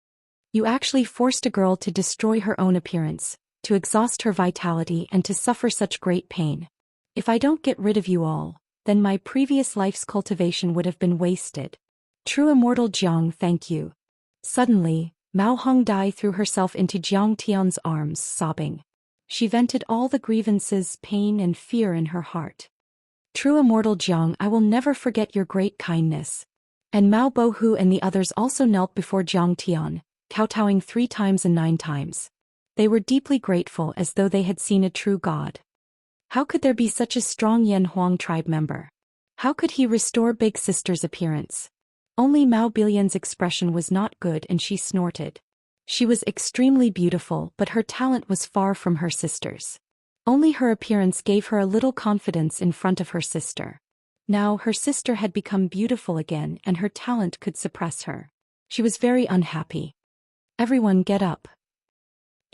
Speaker 1: You actually forced a girl to destroy her own appearance, to exhaust her vitality and to suffer such great pain. If I don't get rid of you all, then my previous life's cultivation would have been wasted. True immortal Jiang, thank you. Suddenly, Mao Hongdai threw herself into Jiang Tian's arms, sobbing. She vented all the grievances, pain and fear in her heart. True immortal Jiang, I will never forget your great kindness. And Mao Bohu and the others also knelt before Jiang Tian, kowtowing 3 times and 9 times. They were deeply grateful as though they had seen a true god. How could there be such a strong Yan Huang tribe member? How could he restore Big Sister's appearance? Only Mao Bilian's expression was not good and she snorted. She was extremely beautiful, but her talent was far from her sister's. Only her appearance gave her a little confidence in front of her sister. Now her sister had become beautiful again and her talent could suppress her. She was very unhappy. Everyone get up.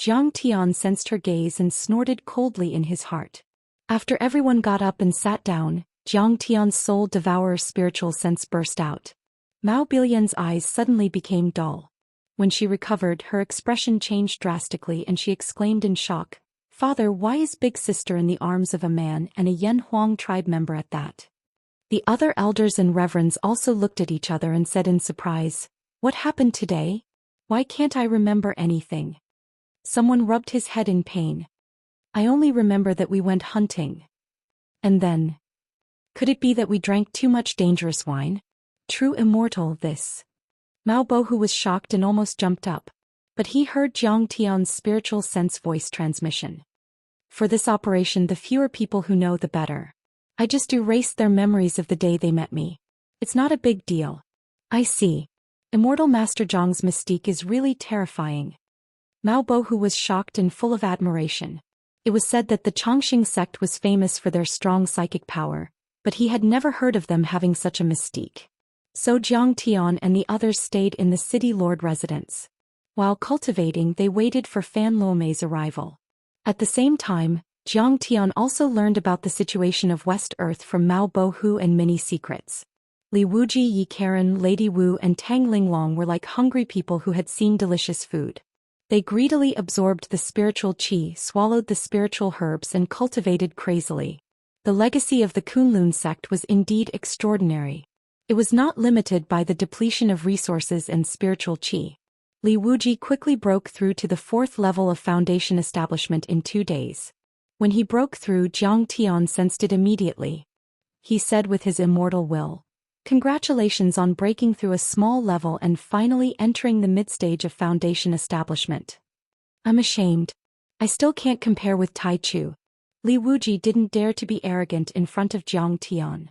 Speaker 1: Jiang Tian sensed her gaze and snorted coldly in his heart. After everyone got up and sat down, Jiang Tian's soul devourer spiritual sense burst out. Mao Bilian's eyes suddenly became dull. When she recovered, her expression changed drastically and she exclaimed in shock, "Father, why is Big Sister in the arms of a man and a Yan Huang tribe member at that?" The other elders and reverends also looked at each other and said in surprise, "What happened today? Why can't I remember anything?" Someone rubbed his head in pain. "I only remember that we went hunting. And then. Could it be that we drank too much dangerous wine? True immortal, this." Mao Bohu was shocked and almost jumped up. But he heard Jiang Tian's spiritual sense voice transmission. "For this operation, the fewer people who know, the better. I just erased their memories of the day they met me. It's not a big deal." "I see. Immortal Master Zhang's mystique is really terrifying." Mao Bohu was shocked and full of admiration. It was said that the Chongqing sect was famous for their strong psychic power, but he had never heard of them having such a mystique. So Jiang Tian and the others stayed in the city lord residence. While cultivating, they waited for Fan Luomei's arrival. At the same time, Jiang Tian also learned about the situation of West Earth from Mao Bohu and many secrets. Li Wuji, Yi Karen, Lady Wu and Tang Linglong were like hungry people who had seen delicious food. They greedily absorbed the spiritual qi, swallowed the spiritual herbs and cultivated crazily. The legacy of the Kunlun sect was indeed extraordinary. It was not limited by the depletion of resources and spiritual qi. Li Wuji quickly broke through to the 4th level of foundation establishment in 2 days. When he broke through, Jiang Tian sensed it immediately. He said with his immortal will, "Congratulations on breaking through a small level and finally entering the mid-stage of foundation establishment." "I'm ashamed. I still can't compare with Tai Chu." Li Wuji didn't dare to be arrogant in front of Jiang Tian.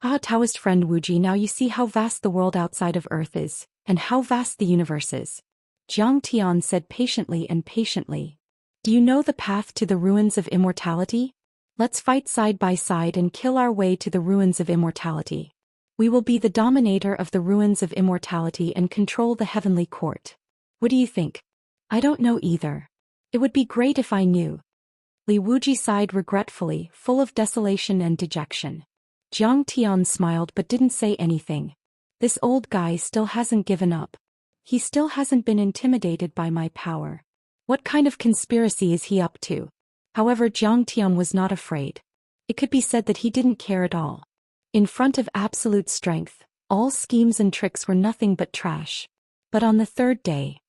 Speaker 1: "Ah, Taoist friend Wuji, now you see how vast the world outside of Earth is, and how vast the universe is." Jiang Tian said patiently and patiently. "Do you know the path to the ruins of immortality? Let's fight side by side and kill our way to the ruins of immortality. We will be the dominator of the ruins of immortality and control the heavenly court. What do you think?" "I don't know either. It would be great if I knew." Li Wuji sighed regretfully, full of desolation and dejection. Jiang Tian smiled but didn't say anything. This old guy still hasn't given up. He still hasn't been intimidated by my power. What kind of conspiracy is he up to? However, Jiang Tian was not afraid. It could be said that he didn't care at all. In front of absolute strength, all schemes and tricks were nothing but trash. But on the 3rd day,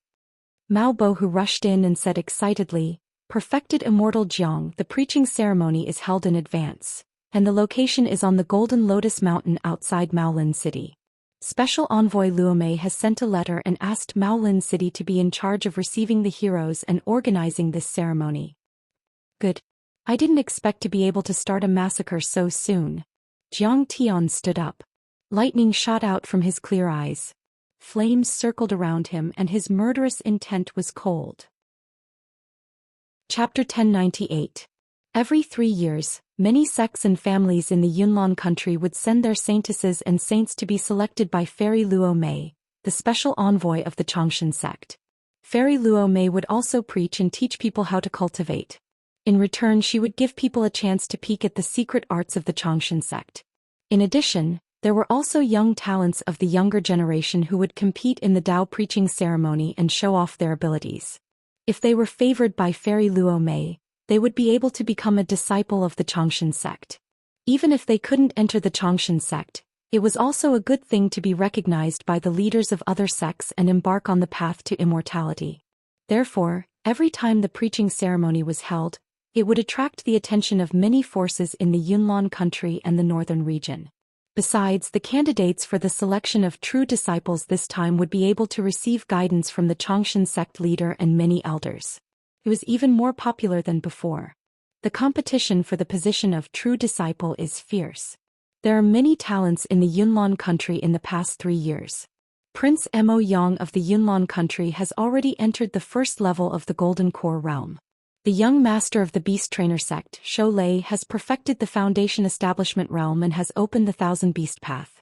Speaker 1: Mao Bohu rushed in and said excitedly, "Perfected immortal Jiang, the preaching ceremony is held in advance, and the location is on the Golden Lotus Mountain outside Maolin City. Special Envoy Luomei has sent a letter and asked Maolin City to be in charge of receiving the heroes and organizing this ceremony." "Good. I didn't expect to be able to start a massacre so soon." Jiang Tian stood up. Lightning shot out from his clear eyes. Flames circled around him and his murderous intent was cold. Chapter 1098. Every 3 years, many sects and families in the Yunnan country would send their saintesses and saints to be selected by Fairy Luo Mei, the special envoy of the Chongqing sect. Fairy Luo Mei would also preach and teach people how to cultivate. In return, she would give people a chance to peek at the secret arts of the Chongqing sect. In addition, There were also young talents of the younger generation who would compete in the Tao preaching ceremony and show off their abilities. If they were favored by Fairy Luo Mei, they would be able to become a disciple of the Xianxia sect. Even if they couldn't enter the Xianxia sect, it was also a good thing to be recognized by the leaders of other sects and embark on the path to immortality. Therefore, every time the preaching ceremony was held, it would attract the attention of many forces in the Yunnan country and the northern region. Besides, the candidates for the selection of true disciples this time would be able to receive guidance from the Xianxia sect leader and many elders. It was even more popular than before. The competition for the position of true disciple is fierce. There are many talents in the Yunnan country in the past 3 years. Prince Mo Yang of the Yunnan country has already entered the first level of the Golden Core realm. The young master of the Beast Trainer sect, Shou Lei, has perfected the Foundation Establishment realm and has opened the Thousand Beast Path.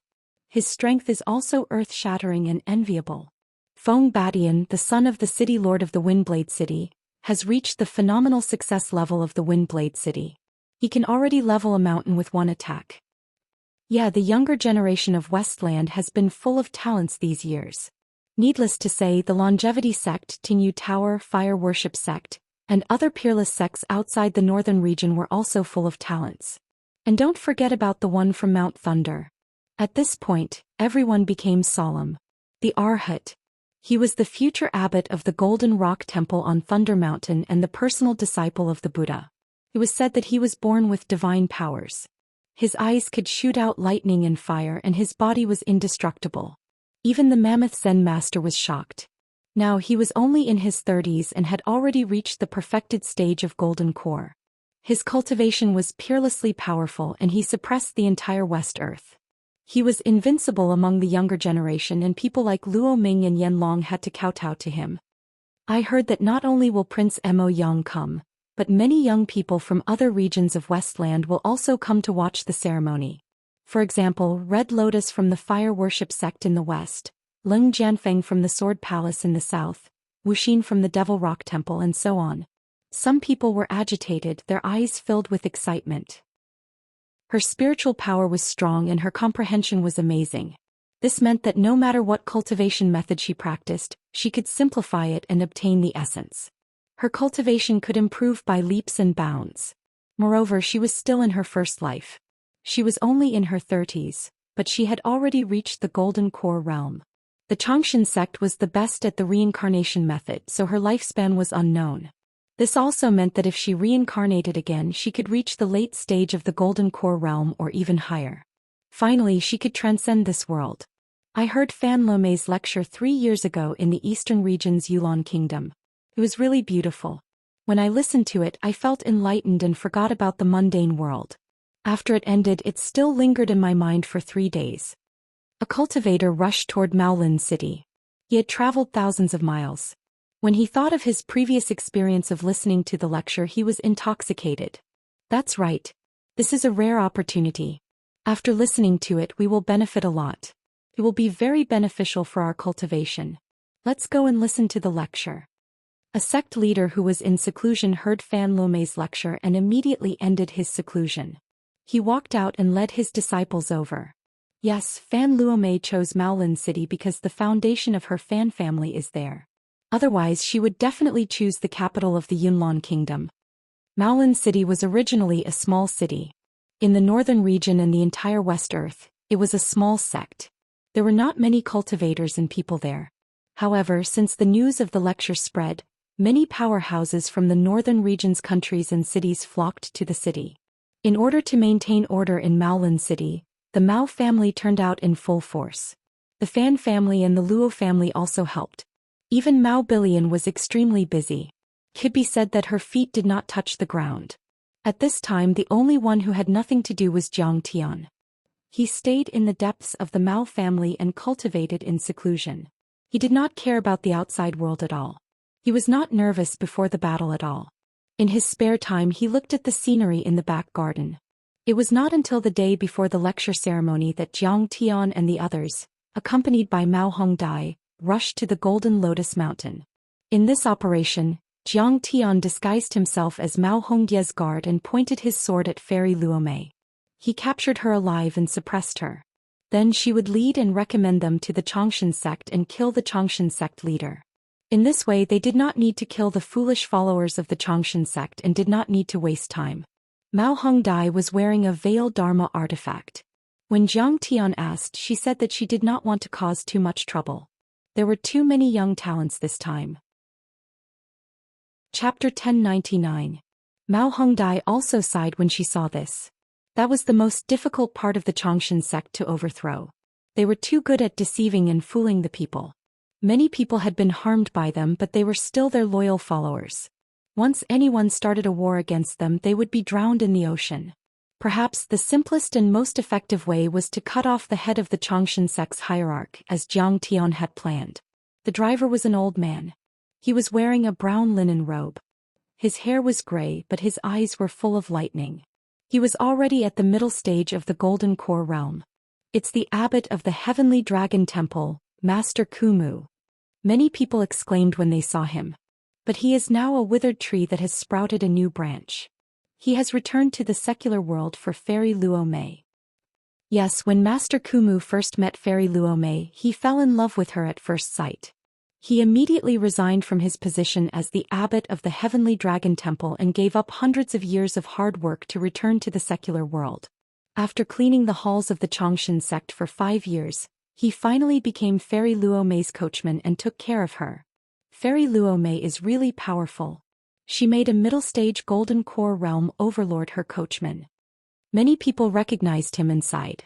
Speaker 1: His strength is also earth-shattering and enviable. Feng Badian, the son of the city lord of the Windblade City, has reached the phenomenal success level of the Windblade City. He can already level a mountain with one attack. Yeah, the younger generation of Westland has been full of talents these years. Needless to say, the Longevity Sect, Tingyu Tower, Fire Worship Sect, and other peerless sects outside the northern region were also full of talents. And don't forget about the one from Mount Thunder. At this point, everyone became solemn. The Arhat. He was the future abbot of the Golden Rock Temple on Thunder Mountain and the personal disciple of the Buddha. It was said that he was born with divine powers. His eyes could shoot out lightning and fire, and his body was indestructible. Even the Mammoth Zen master was shocked. Now he was only in his 30s and had already reached the perfected stage of Golden Core. His cultivation was peerlessly powerful and he suppressed the entire West Earth. He was invincible among the younger generation, and people like Luo Ming and Yen Long had to kowtow to him. I heard that not only will Prince Mo Yang come, but many young people from other regions of Westland will also come to watch the ceremony. For example, Red Lotus from the Fire Worship Sect in the west, Leng Jianfeng from the Sword Palace in the south, Wuxia from the Devil Rock Temple, and so on. Some people were agitated, their eyes filled with excitement. Her spiritual power was strong and her comprehension was amazing. This meant that no matter what cultivation method she practiced, she could simplify it and obtain the essence. Her cultivation could improve by leaps and bounds. Moreover, she was still in her first life. She was only in her 30s, but she had already reached the Golden Core realm. The Xianxia sect was the best at the reincarnation method, so her lifespan was unknown. This also meant that if she reincarnated again, she could reach the late stage of the Golden Core realm or even higher. Finally, she could transcend this world. I heard Fan Lomei's lecture 3 years ago in the eastern region's Yulon Kingdom. It was really beautiful. When I listened to it, I felt enlightened and forgot about the mundane world. After it ended, it still lingered in my mind for 3 days. A cultivator rushed toward Maolin City. He had traveled thousands of miles. When he thought of his previous experience of listening to the lecture, he was intoxicated. That's right. This is a rare opportunity. After listening to it, we will benefit a lot. It will be very beneficial for our cultivation. Let's go and listen to the lecture. A sect leader who was in seclusion heard Fan Lomei's lecture and immediately ended his seclusion. He walked out and led his disciples over. Yes, Fan Luomei chose Maolin City because the foundation of her Fan family is there. Otherwise, she would definitely choose the capital of the Yunnan Kingdom. Maolin City was originally a small city. In the northern region and the entire West Earth, it was a small sect. There were not many cultivators and people there. However, since the news of the lecture spread, many powerhouses from the northern region's countries and cities flocked to the city. In order to maintain order in Maolin City, the Mao family turned out in full force. The Fan family and the Luo family also helped. Even Mao Billion was extremely busy. It could be said that her feet did not touch the ground. At this time, the only one who had nothing to do was Jiang Tian. He stayed in the depths of the Mao family and cultivated in seclusion. He did not care about the outside world at all. He was not nervous before the battle at all. In his spare time, he looked at the scenery in the back garden. It was not until the day before the lecture ceremony that Jiang Tian and the others, accompanied by Mao Hongdai, rushed to the Golden Lotus Mountain. In this operation, Jiang Tian disguised himself as Mao Hongdie's guard and pointed his sword at Fairy Luomei. He captured her alive and suppressed her. Then she would lead and recommend them to the Xianxia sect and kill the Xianxia sect leader. In this way they did not need to kill the foolish followers of the Xianxia sect and did not need to waste time. Mao Hongdai was wearing a veil Dharma artifact. When Jiang Tian asked, she said that she did not want to cause too much trouble. There were too many young talents this time. Chapter 1099. Mao Hongdai also sighed when she saw this. That was the most difficult part of the Xianxia sect to overthrow. They were too good at deceiving and fooling the people. Many people had been harmed by them, but they were still their loyal followers. Once anyone started a war against them, they would be drowned in the ocean. Perhaps the simplest and most effective way was to cut off the head of the Xianxia sect's hierarch, as Jiang Tian had planned. The driver was an old man. He was wearing a brown linen robe. His hair was gray, but his eyes were full of lightning. He was already at the middle stage of the Golden Core realm. It's the abbot of the Heavenly Dragon Temple, Master Kumu. Many people exclaimed when they saw him. But he is now a withered tree that has sprouted a new branch. He has returned to the secular world for Fairy Luo Mei. Yes, when Master Kumu first met Fairy Luo Mei, he fell in love with her at first sight. He immediately resigned from his position as the abbot of the Heavenly Dragon Temple and gave up hundreds of years of hard work to return to the secular world. After cleaning the halls of the Xianxia sect for 5 years, he finally became Fairy Luo Mei's coachman and took care of her. Fairy Luo Mei is really powerful. She made a middle-stage Golden Core realm overlord her coachman. Many people recognized him and sighed.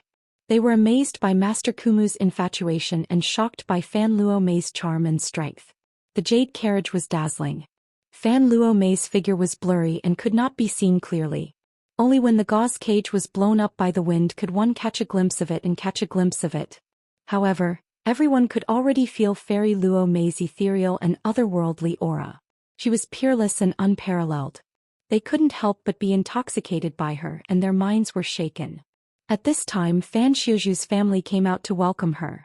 Speaker 1: They were amazed by Master Kumu's infatuation and shocked by Fan Luo Mei's charm and strength. The jade carriage was dazzling. Fan Luo Mei's figure was blurry and could not be seen clearly. Only when the gauze cage was blown up by the wind could one catch a glimpse of it. However, everyone could already feel Fairy Luo Mei's ethereal and otherworldly aura. She was peerless and unparalleled. They couldn't help but be intoxicated by her, and their minds were shaken. At this time, Fan Xiuzhu's family came out to welcome her.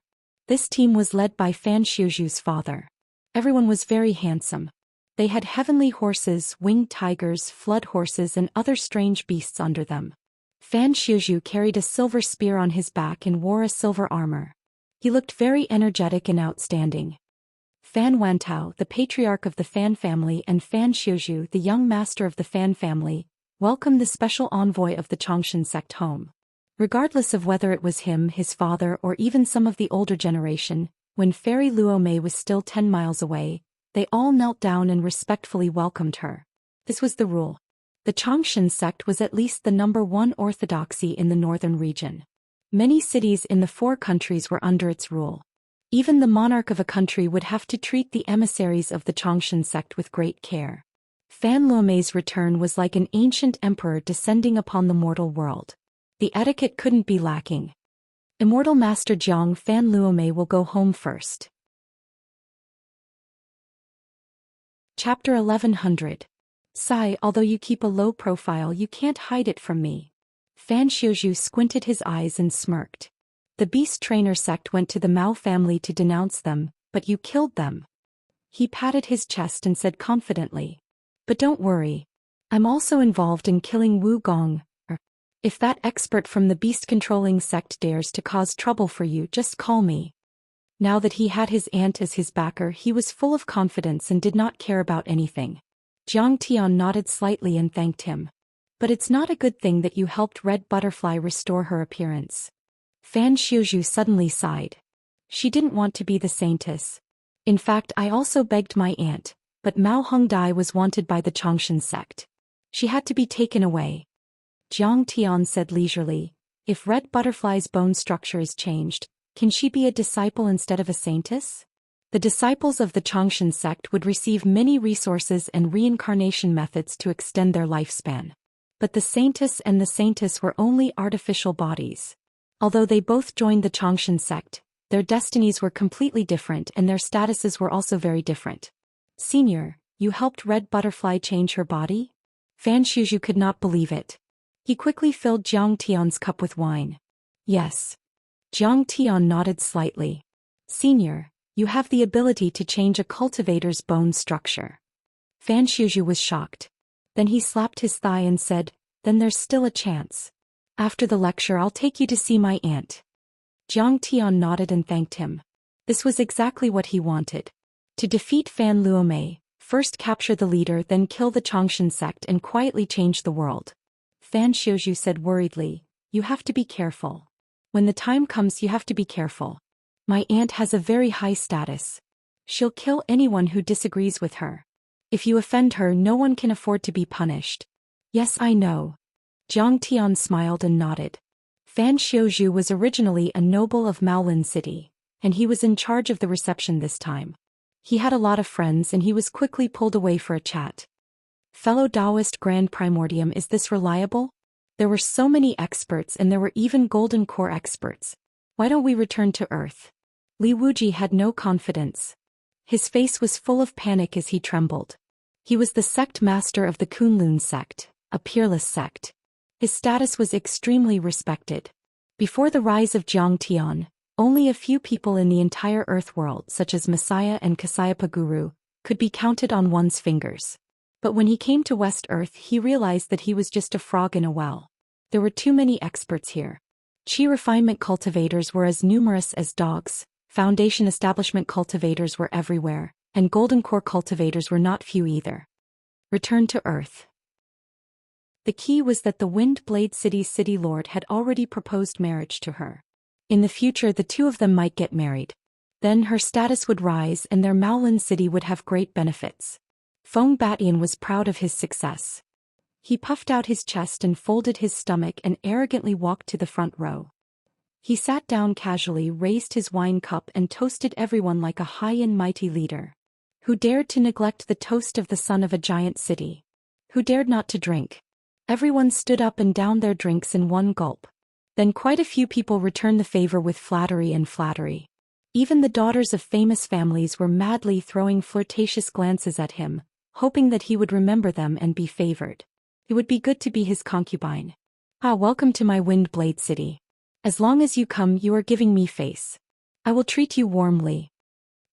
Speaker 1: This team was led by Fan Xiuzhu's father. Everyone was very handsome. They had heavenly horses, winged tigers, flood horses and other strange beasts under them. Fan Xiuzhu carried a silver spear on his back and wore a silver armor. He looked very energetic and outstanding. Fan Wantao, the patriarch of the Fan family, and Fan Xiuzhu, the young master of the Fan family, welcomed the special envoy of the Xianxia sect home. Regardless of whether it was him, his father, or even some of the older generation, when Fairy Luo Mei was still 10 miles away, they all knelt down and respectfully welcomed her. This was the rule. The Xianxia sect was at least the #1 orthodoxy in the northern region. Many cities in the 4 countries were under its rule. Even the monarch of a country would have to treat the emissaries of the Xianxia sect with great care. Fan Luo Mei's return was like an ancient emperor descending upon the mortal world. The etiquette couldn't be lacking. Immortal Master Jiang Fan Luo Mei will go home first. Chapter 1100. Sigh, although you keep a low profile, you can't hide it from me. Fan Xiuzhu squinted his eyes and smirked. The beast trainer sect went to the Mao family to denounce them, but you killed them. He patted his chest and said confidently. But don't worry. I'm also involved in killing Wu Gong. If that expert from the beast-controlling sect dares to cause trouble for you, just call me. Now that he had his aunt as his backer, he was full of confidence and did not care about anything. Jiang Tian nodded slightly and thanked him. But it's not a good thing that you helped Red Butterfly restore her appearance. Fan Xiuzhu suddenly sighed. She didn't want to be the saintess. In fact, I also begged my aunt, but Mao Hongdai was wanted by the Xianxia sect. She had to be taken away. Jiang Tian said leisurely, if Red Butterfly's bone structure is changed, can she be a disciple instead of a saintess? The disciples of the Xianxia sect would receive many resources and reincarnation methods to extend their lifespan. But the saintess and the saintess were only artificial bodies. Although they both joined the Xianxia sect, their destinies were completely different and their statuses were also very different. Senior, you helped Red Butterfly change her body? Fan Xiuzhu could not believe it. He quickly filled Jiang Tian's cup with wine. Yes. Jiang Tian nodded slightly. Senior, you have the ability to change a cultivator's bone structure. Fan Xiuzhu was shocked. Then he slapped his thigh and said, then there's still a chance. After the lecture I'll take you to see my aunt. Zhang Tian nodded and thanked him. This was exactly what he wanted. To defeat Fan Luomei, first capture the leader, then kill the Changshan sect and quietly change the world. Fan Xiuzhu said worriedly, "You have to be careful. When the time comes, you have to be careful. My aunt has a very high status. She'll kill anyone who disagrees with her. If you offend her, no one can afford to be punished." "Yes, I know." Zhang Tian smiled and nodded. Fan Xiuzhu was originally a noble of Maolin City, and he was in charge of the reception this time. He had a lot of friends and he was quickly pulled away for a chat. "Fellow Taoist Grand Primordium, is this reliable? There were so many experts and there were even Golden Core experts. Why don't we return to Earth?" Li Wuji had no confidence. His face was full of panic as he trembled. He was the sect master of the Kunlun sect, a peerless sect. His status was extremely respected. Before the rise of Zhang Tian, only a few people in the entire Earth world, such as Messiah and Kasayapa Guru, could be counted on one's fingers. But when he came to West Earth, he realized that he was just a frog in a well. There were too many experts here. Qi refinement cultivators were as numerous as dogs, Foundation establishment cultivators were everywhere, and Golden Core cultivators were not few either. Return to Earth. The key was that the Wind Blade City's city lord had already proposed marriage to her. In the future, the two of them might get married. Then her status would rise and their Maolin city would have great benefits. Feng Batian was proud of his success. He puffed out his chest and folded his stomach and arrogantly walked to the front row. He sat down casually, raised his wine cup and toasted everyone like a high and mighty leader. Who dared to neglect the toast of the son of a giant city? Who dared not to drink? Everyone stood up and downed their drinks in one gulp. Then quite a few people returned the favor with flattery and flattery. Even the daughters of famous families were madly throwing flirtatious glances at him, hoping that he would remember them and be favored. It would be good to be his concubine. "Ah, welcome to my Wind Blade City. As long as you come, you are giving me face. I will treat you warmly."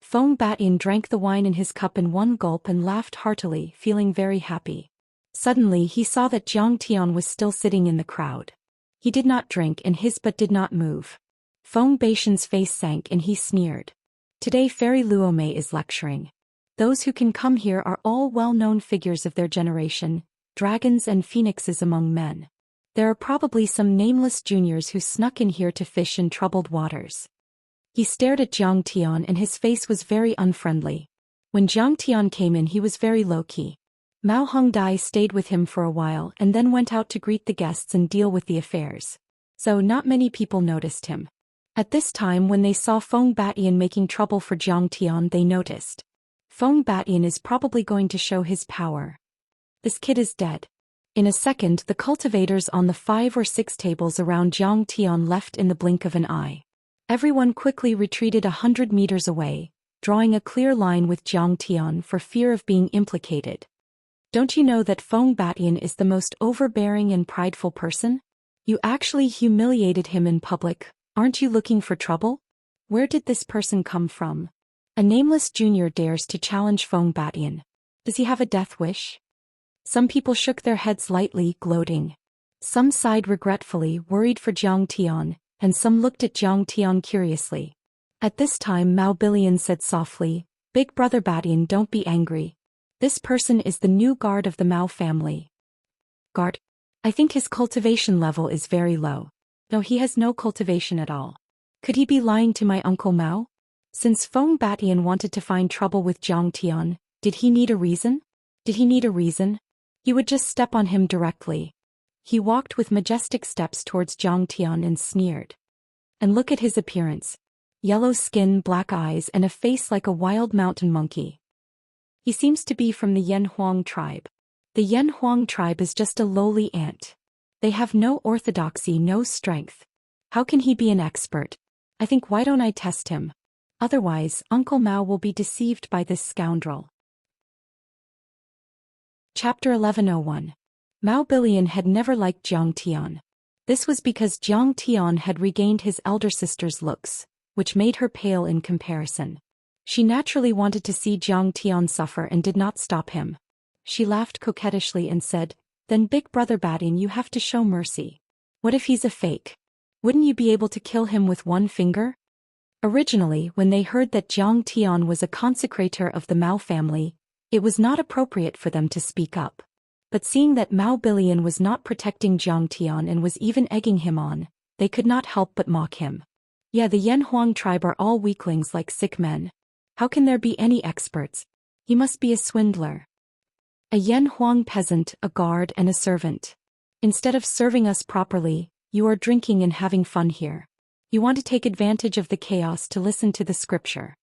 Speaker 1: Feng Batian drank the wine in his cup in one gulp and laughed heartily, feeling very happy. Suddenly he saw that Zhang Tian was still sitting in the crowd. He did not drink and his butt did not move. Feng Batian's face sank and he sneered. "Today Fairy Luomei is lecturing. Those who can come here are all well-known figures of their generation, dragons and phoenixes among men. There are probably some nameless juniors who snuck in here to fish in troubled waters." He stared at Zhang Tian and his face was very unfriendly. When Zhang Tian came in, he was very low-key. Mao Hongdai stayed with him for a while and then went out to greet the guests and deal with the affairs. So not many people noticed him. At this time, when they saw Feng Batian making trouble for Zhang Tian, they noticed. Feng Batian is probably going to show his power. This kid is dead. In a second, the cultivators on the 5 or 6 tables around Zhang Tian left in the blink of an eye. Everyone quickly retreated 100 meters away, drawing a clear line with Zhang Tian for fear of being implicated. "Don't you know that Feng Batian is the most overbearing and prideful person? You actually humiliated him in public. Aren't you looking for trouble? Where did this person come from? A nameless junior dares to challenge Feng Batian. Does he have a death wish?" Some people shook their heads lightly, gloating. Some sighed regretfully, worried for Zhang Tian, and some looked at Zhang Tian curiously. At this time Mao Bilian said softly, "Big brother Batian, don't be angry. This person is the new guard of the Mao family." "Guard? I think his cultivation level is very low." "No, he has no cultivation at all. Could he be lying to my Uncle Mao?" Since Feng Batian wanted to find trouble with Zhang Tian, did he need a reason? Did he need a reason? He would just step on him directly. He walked with majestic steps towards Zhang Tian and sneered. "And look at his appearance. Yellow skin, black eyes, and a face like a wild mountain monkey. He seems to be from the Yanhuang tribe. The Yanhuang tribe is just a lowly ant. They have no orthodoxy, no strength. How can he be an expert? I think, why don't I test him? Otherwise, Uncle Mao will be deceived by this scoundrel." Chapter 1101. Mao Bilian had never liked Zhang Tian. This was because Zhang Tian had regained his elder sister's looks, which made her pale in comparison. She naturally wanted to see Zhang Tian suffer and did not stop him. She laughed coquettishly and said, "Then Big Brother Batian, you have to show mercy. What if he's a fake? Wouldn't you be able to kill him with one finger? Originally, when they heard that Zhang Tian was a consecrator of the Mao family, it was not appropriate for them to speak up. But seeing that Mao Bilian was not protecting Zhang Tian and was even egging him on, they could not help but mock him. Yeah, the Yan Huang tribe are all weaklings like sick men. How can there be any experts? He must be a swindler. A Yan Huang peasant, a guard and a servant. Instead of serving us properly, you are drinking and having fun here. You want to take advantage of the chaos to listen to the scripture.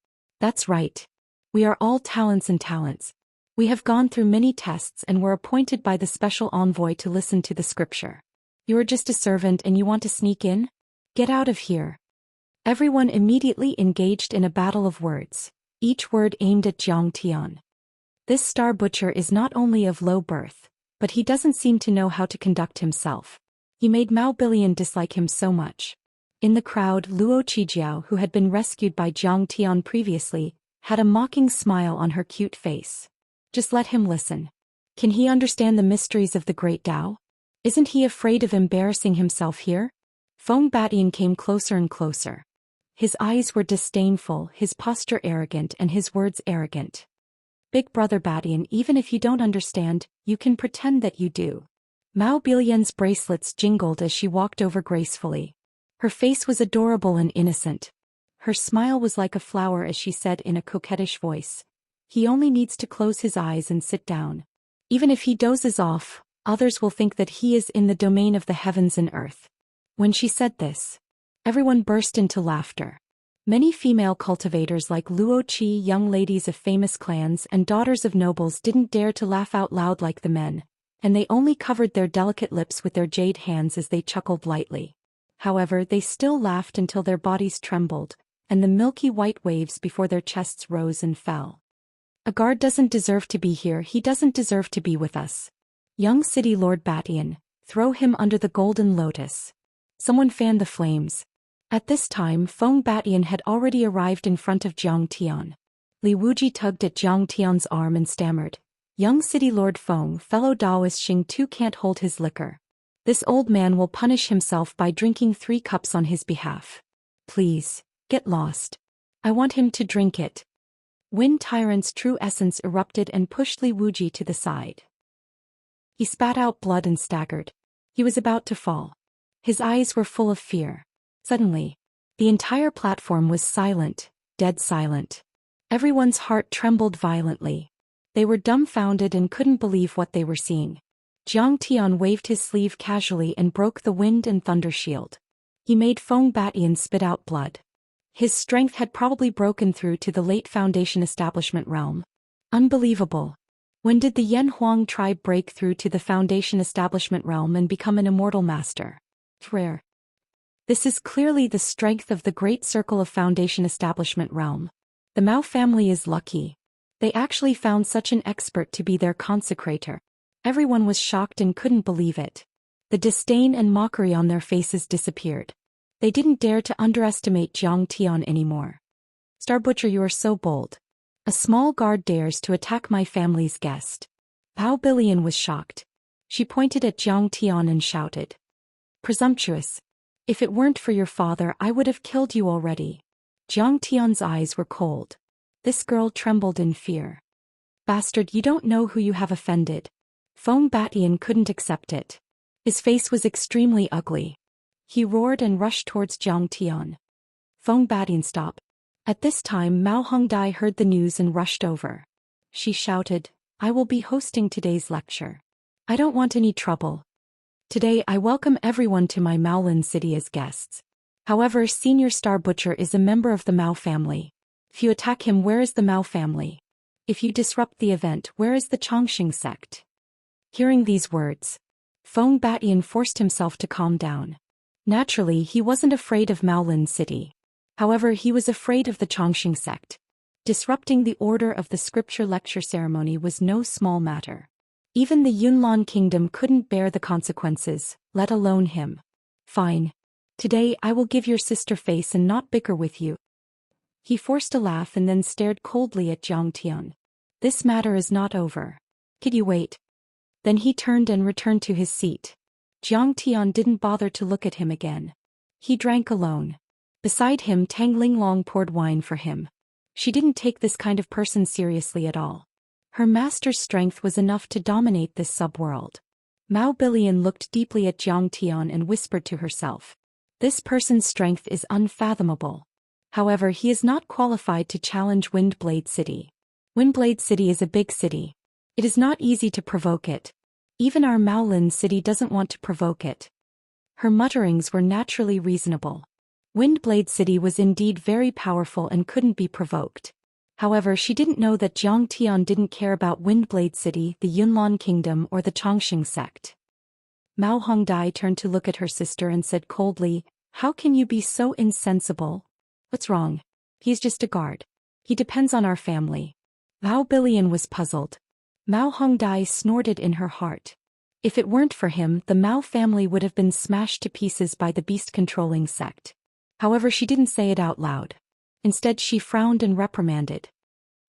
Speaker 1: That's right. We are all talents and talents. We have gone through many tests and were appointed by the special envoy to listen to the scripture. You are just a servant and you want to sneak in? Get out of here. Everyone immediately engaged in a battle of words, each word aimed at Zhang Tian. This star butcher is not only of low birth, but he doesn't seem to know how to conduct himself. He made Mao Bilian dislike him so much. In the crowd, Luo Qijiao, who had been rescued by Zhang Tian previously, had a mocking smile on her cute face. Just let him listen. Can he understand the mysteries of the great Tao? Isn't he afraid of embarrassing himself here? Feng Batian came closer and closer. His eyes were disdainful, his posture arrogant and his words arrogant. Big brother Batian, even if you don't understand, you can pretend that you do. Mao Bilian's bracelets jingled as she walked over gracefully. Her face was adorable and innocent. Her smile was like a flower as she said in a coquettish voice. He only needs to close his eyes and sit down. Even if he dozes off, others will think that he is in the domain of the heavens and earth. When she said this, everyone burst into laughter. Many female cultivators like Luo Qi, young ladies of famous clans and daughters of nobles, didn't dare to laugh out loud like the men, and they only covered their delicate lips with their jade hands as they chuckled lightly. However, they still laughed until their bodies trembled, and the milky white waves before their chests rose and fell. A guard doesn't deserve to be here, he doesn't deserve to be with us. Young City Lord Batian, throw him under the golden lotus. Someone fan the flames. At this time Feng Batian had already arrived in front of Zhang Tian. Li Wuji tugged at Zhang Tian's arm and stammered. Young City Lord Feng, fellow Taoist Xing Tu can't hold his liquor. This old man will punish himself by drinking 3 cups on his behalf. Please, get lost. I want him to drink it. Wind Tyrant's true essence erupted and pushed Li Wuji to the side. He spat out blood and staggered. He was about to fall. His eyes were full of fear. Suddenly, the entire platform was silent, dead silent. Everyone's heart trembled violently. They were dumbfounded and couldn't believe what they were seeing. Zhang Tian waved his sleeve casually and broke the wind and thunder shield. He made Feng Batian spit out blood. His strength had probably broken through to the late Foundation establishment realm. Unbelievable. When did the Yan Huang tribe break through to the Foundation establishment realm and become an immortal master? Rare. This is clearly the strength of the great circle of Foundation establishment realm. The Mao family is lucky. They actually found such an expert to be their consecrator. Everyone was shocked and couldn't believe it. The disdain and mockery on their faces disappeared. They didn't dare to underestimate Zhang Tian anymore. Star Butcher, you are so bold. A small guard dares to attack my family's guest. Mao Bilian was shocked. She pointed at Zhang Tian and shouted. Presumptuous. If it weren't for your father, I would have killed you already. Zhang Tian's eyes were cold. This girl trembled in fear. Bastard, you don't know who you have offended. Feng Batian couldn't accept it. His face was extremely ugly. He roared and rushed towards Zhang Tian. Feng Batian, stop. At this time Mao Hongdai heard the news and rushed over. She shouted, I will be hosting today's lecture. I don't want any trouble. Today I welcome everyone to my Maolin city as guests. However, Senior Star Butcher is a member of the Mao family. If you attack him, where is the Mao family? If you disrupt the event, where is the Chongqing sect? Hearing these words, Feng Batian forced himself to calm down. Naturally, he wasn't afraid of Maolin city. However, he was afraid of the Chongqing sect. Disrupting the order of the scripture lecture ceremony was no small matter. Even the Yunlan kingdom couldn't bear the consequences, let alone him. Fine. Today I will give your sister face and not bicker with you. He forced a laugh and then stared coldly at Zhang Tian. This matter is not over. Could you wait? Then he turned and returned to his seat. Zhang Tian didn't bother to look at him again. He drank alone. Beside him, Tang Linglong poured wine for him. She didn't take this kind of person seriously at all. Her master's strength was enough to dominate this subworld. Mao Bilian looked deeply at Jiang Tian and whispered to herself. This person's strength is unfathomable. However, he is not qualified to challenge Windblade City. Windblade City is a big city. It is not easy to provoke it. Even our Maolin city doesn't want to provoke it. Her mutterings were naturally reasonable. Windblade City was indeed very powerful and couldn't be provoked. However, she didn't know that Jiang Tian didn't care about Windblade City, the Yunlan Kingdom, or the Chongqing sect. Mao Hongdai turned to look at her sister and said coldly, "How can you be so insensible? What's wrong? He's just a guard. He depends on our family." Mao Bilian was puzzled. Mao Hongdai snorted in her heart. If it weren't for him, the Mao family would have been smashed to pieces by the beast-controlling sect. However, she didn't say it out loud. Instead, she frowned and reprimanded.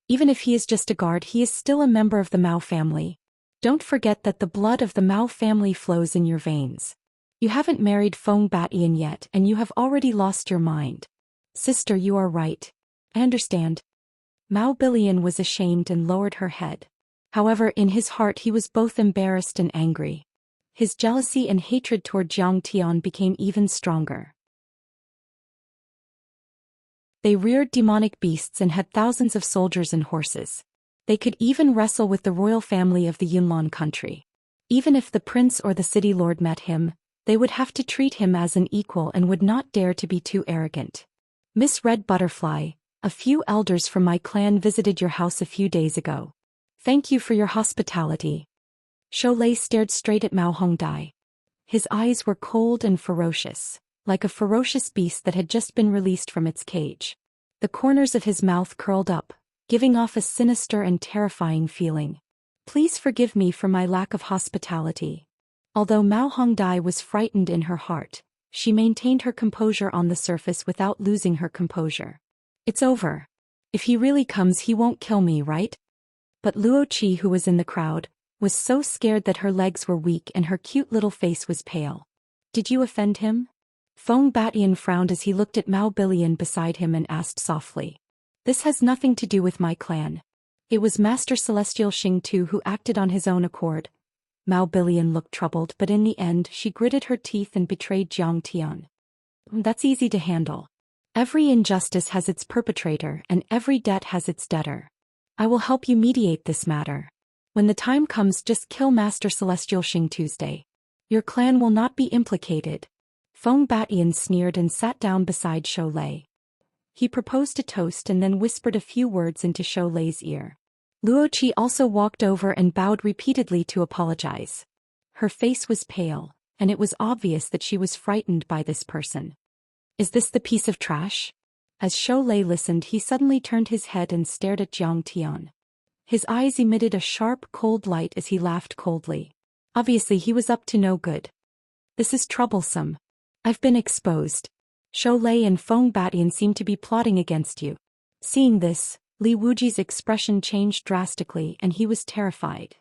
Speaker 1: Even if he is just a guard, he is still a member of the Mao family. Don't forget that the blood of the Mao family flows in your veins. You haven't married Feng Batian yet and you have already lost your mind. Sister, you are right. I understand. Mao Bilian was ashamed and lowered her head. However, in his heart he was both embarrassed and angry. His jealousy and hatred toward Jiang Tian became even stronger. They reared demonic beasts and had thousands of soldiers and horses. They could even wrestle with the royal family of the Yunlan country. Even if the prince or the city lord met him, they would have to treat him as an equal and would not dare to be too arrogant. Miss Red Butterfly, a few elders from my clan visited your house a few days ago. Thank you for your hospitality. Sholei stared straight at Mao Hongdai. His eyes were cold and ferocious, like a ferocious beast that had just been released from its cage. The corners of his mouth curled up, giving off a sinister and terrifying feeling. Please forgive me for my lack of hospitality. Although Mao Hongdai was frightened in her heart, she maintained her composure on the surface without losing her composure. It's over. If he really comes, he won't kill me, right? But Luo Qi, who was in the crowd, was so scared that her legs were weak and her cute little face was pale. Did you offend him? Feng Batian frowned as he looked at Mao Bilian beside him and asked softly. This has nothing to do with my clan. It was Master Celestial Xing Tu who acted on his own accord. Mao Bilian looked troubled, but in the end she gritted her teeth and betrayed Jiang Tian. That's easy to handle. Every injustice has its perpetrator and every debt has its debtor. I will help you mediate this matter. When the time comes, just kill Master Celestial Xing Tuesday. Your clan will not be implicated. Feng Batian sneered and sat down beside Sholei. He proposed a toast and then whispered a few words into Sholei's ear. Luo Qi also walked over and bowed repeatedly to apologize. Her face was pale, and it was obvious that she was frightened by this person. Is this the piece of trash? As Sholei listened, he suddenly turned his head and stared at Jiang Tian. His eyes emitted a sharp, cold light as he laughed coldly. Obviously, he was up to no good. This is troublesome. I've been exposed. Sholei and Feng Batian seem to be plotting against you. Seeing this, Li Wuji's expression changed drastically and he was terrified.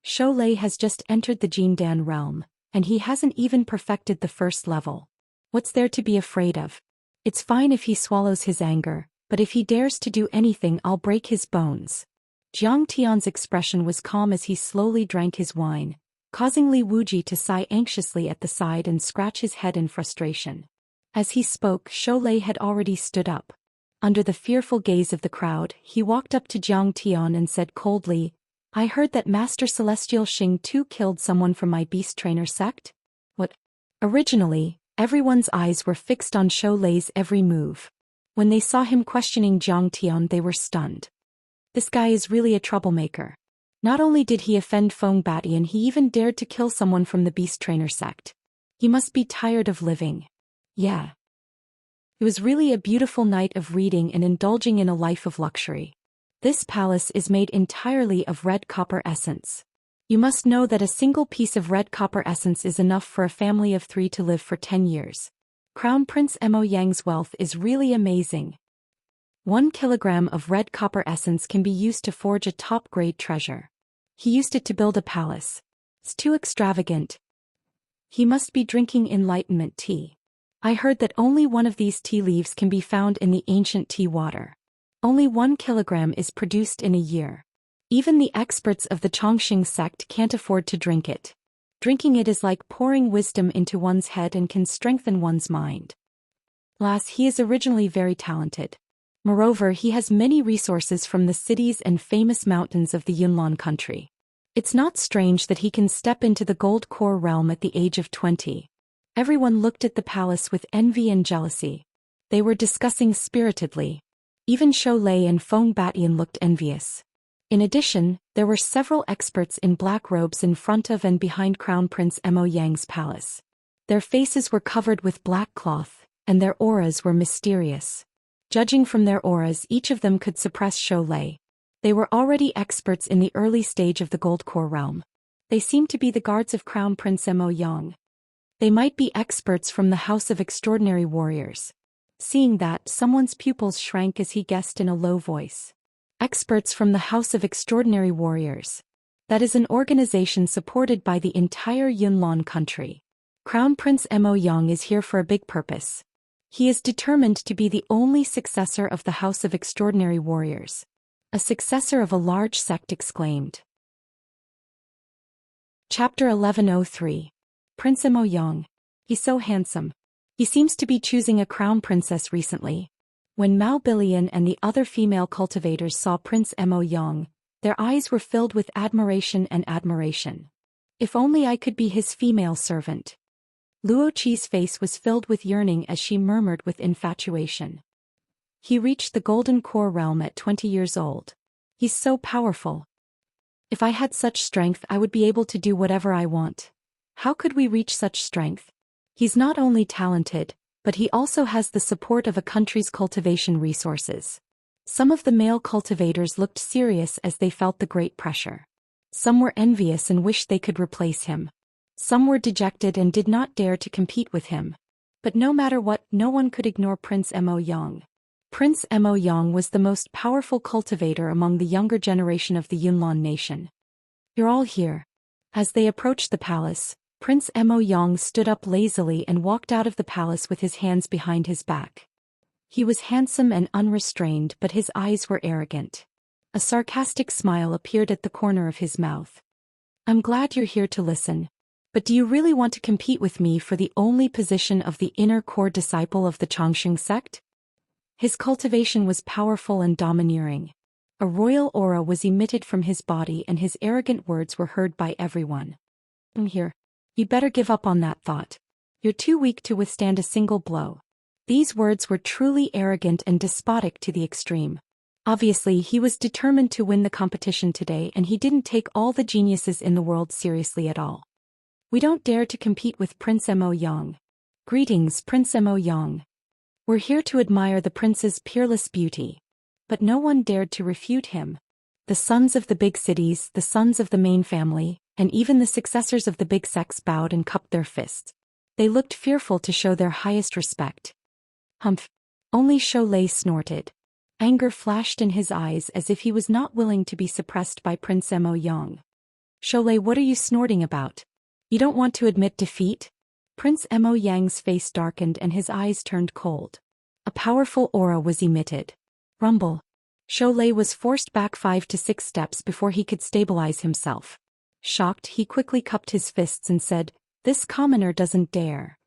Speaker 1: Sholei has just entered the Jindan realm, and he hasn't even perfected the first level. What's there to be afraid of? It's fine if he swallows his anger, but if he dares to do anything, I'll break his bones. Jiang Tian's expression was calm as he slowly drank his wine, causing Li Wuji to sigh anxiously at the side and scratch his head in frustration. As he spoke, Sholei had already stood up. Under the fearful gaze of the crowd, he walked up to Jiang Tian and said coldly, I heard that Master Celestial Xing Tu killed someone from my beast trainer sect? What? Originally, everyone's eyes were fixed on Sholei's every move. When they saw him questioning Jiang Tian, they were stunned. This guy is really a troublemaker. Not only did he offend Feng Batian, he even dared to kill someone from the beast trainer sect. He must be tired of living. Yeah. It was really a beautiful night of reading and indulging in a life of luxury. This palace is made entirely of red copper essence. You must know that a single piece of red copper essence is enough for a family of 3 to live for 10 years. Crown Prince Mo Yang's wealth is really amazing. 1 kilogram of red copper essence can be used to forge a top-grade treasure. He used it to build a palace. It's too extravagant. He must be drinking enlightenment tea. I heard that only one of these tea leaves can be found in the ancient tea water. Only 1 kilogram is produced in a year. Even the experts of the Xianxia sect can't afford to drink it. Drinking it is like pouring wisdom into one's head and can strengthen one's mind. Alas, he is originally very talented. Moreover, he has many resources from the cities and famous mountains of the Yunnan country. It's not strange that he can step into the gold core realm at the age of 20. Everyone looked at the palace with envy and jealousy. They were discussing spiritedly. Even Zhou Lei and Feng Batian looked envious. In addition, there were several experts in black robes in front of and behind Crown Prince Mo Yang's palace. Their faces were covered with black cloth, and their auras were mysterious. Judging from their auras, each of them could suppress Zhou Lei. They were already experts in the early stage of the Gold Core realm. They seemed to be the guards of Crown Prince Mo Yang. They might be experts from the House of Extraordinary Warriors. Seeing that, someone's pupils shrank as he guessed in a low voice. Experts from the House of Extraordinary Warriors. That is an organization supported by the entire Yunnan country. Crown Prince Mo Yang is here for a big purpose. He is determined to be the only successor of the House of Extraordinary Warriors. A successor of a large sect exclaimed. Chapter 1103. Prince Mo Yang. He's so handsome. He seems to be choosing a crown princess recently. When Mao Bilian and the other female cultivators saw Prince Mo Yang, their eyes were filled with admiration and admiration. If only I could be his female servant. Luo Qi's face was filled with yearning as she murmured with infatuation. He reached the Golden Core realm at 20 years old. He's so powerful. If I had such strength, I would be able to do whatever I want. How could we reach such strength? He's not only talented, but he also has the support of a country's cultivation resources. Some of the male cultivators looked serious as they felt the great pressure. Some were envious and wished they could replace him. Some were dejected and did not dare to compete with him. But no matter what, no one could ignore Prince Mo Yang. Prince Mo Yang was the most powerful cultivator among the younger generation of the Yunnan nation. You're all here. As they approached the palace, Prince Mo Yang stood up lazily and walked out of the palace with his hands behind his back. He was handsome and unrestrained, but his eyes were arrogant. A sarcastic smile appeared at the corner of his mouth. I'm glad you're here to listen. But do you really want to compete with me for the only position of the inner core disciple of the Xianxia sect? His cultivation was powerful and domineering. A royal aura was emitted from his body and his arrogant words were heard by everyone. I'm here. You better give up on that thought. You're too weak to withstand a single blow. These words were truly arrogant and despotic to the extreme. Obviously, he was determined to win the competition today and he didn't take all the geniuses in the world seriously at all. We don't dare to compete with Prince Mo Yang. Greetings, Prince Mo Yang. We're here to admire the prince's peerless beauty. But no one dared to refute him. The sons of the big cities, the sons of the main family, and even the successors of the big sects bowed and cupped their fists. They looked fearful to show their highest respect. Humph! Only Zhou Lei snorted. Anger flashed in his eyes as if he was not willing to be suppressed by Prince Mo Yang. Zhou Lei, what are you snorting about? You don't want to admit defeat? Prince Mo Yang's face darkened and his eyes turned cold. A powerful aura was emitted. Rumble. Zhou Lei was forced back 5 to 6 steps before he could stabilize himself. Shocked, he quickly cupped his fists and said, "This commoner doesn't dare."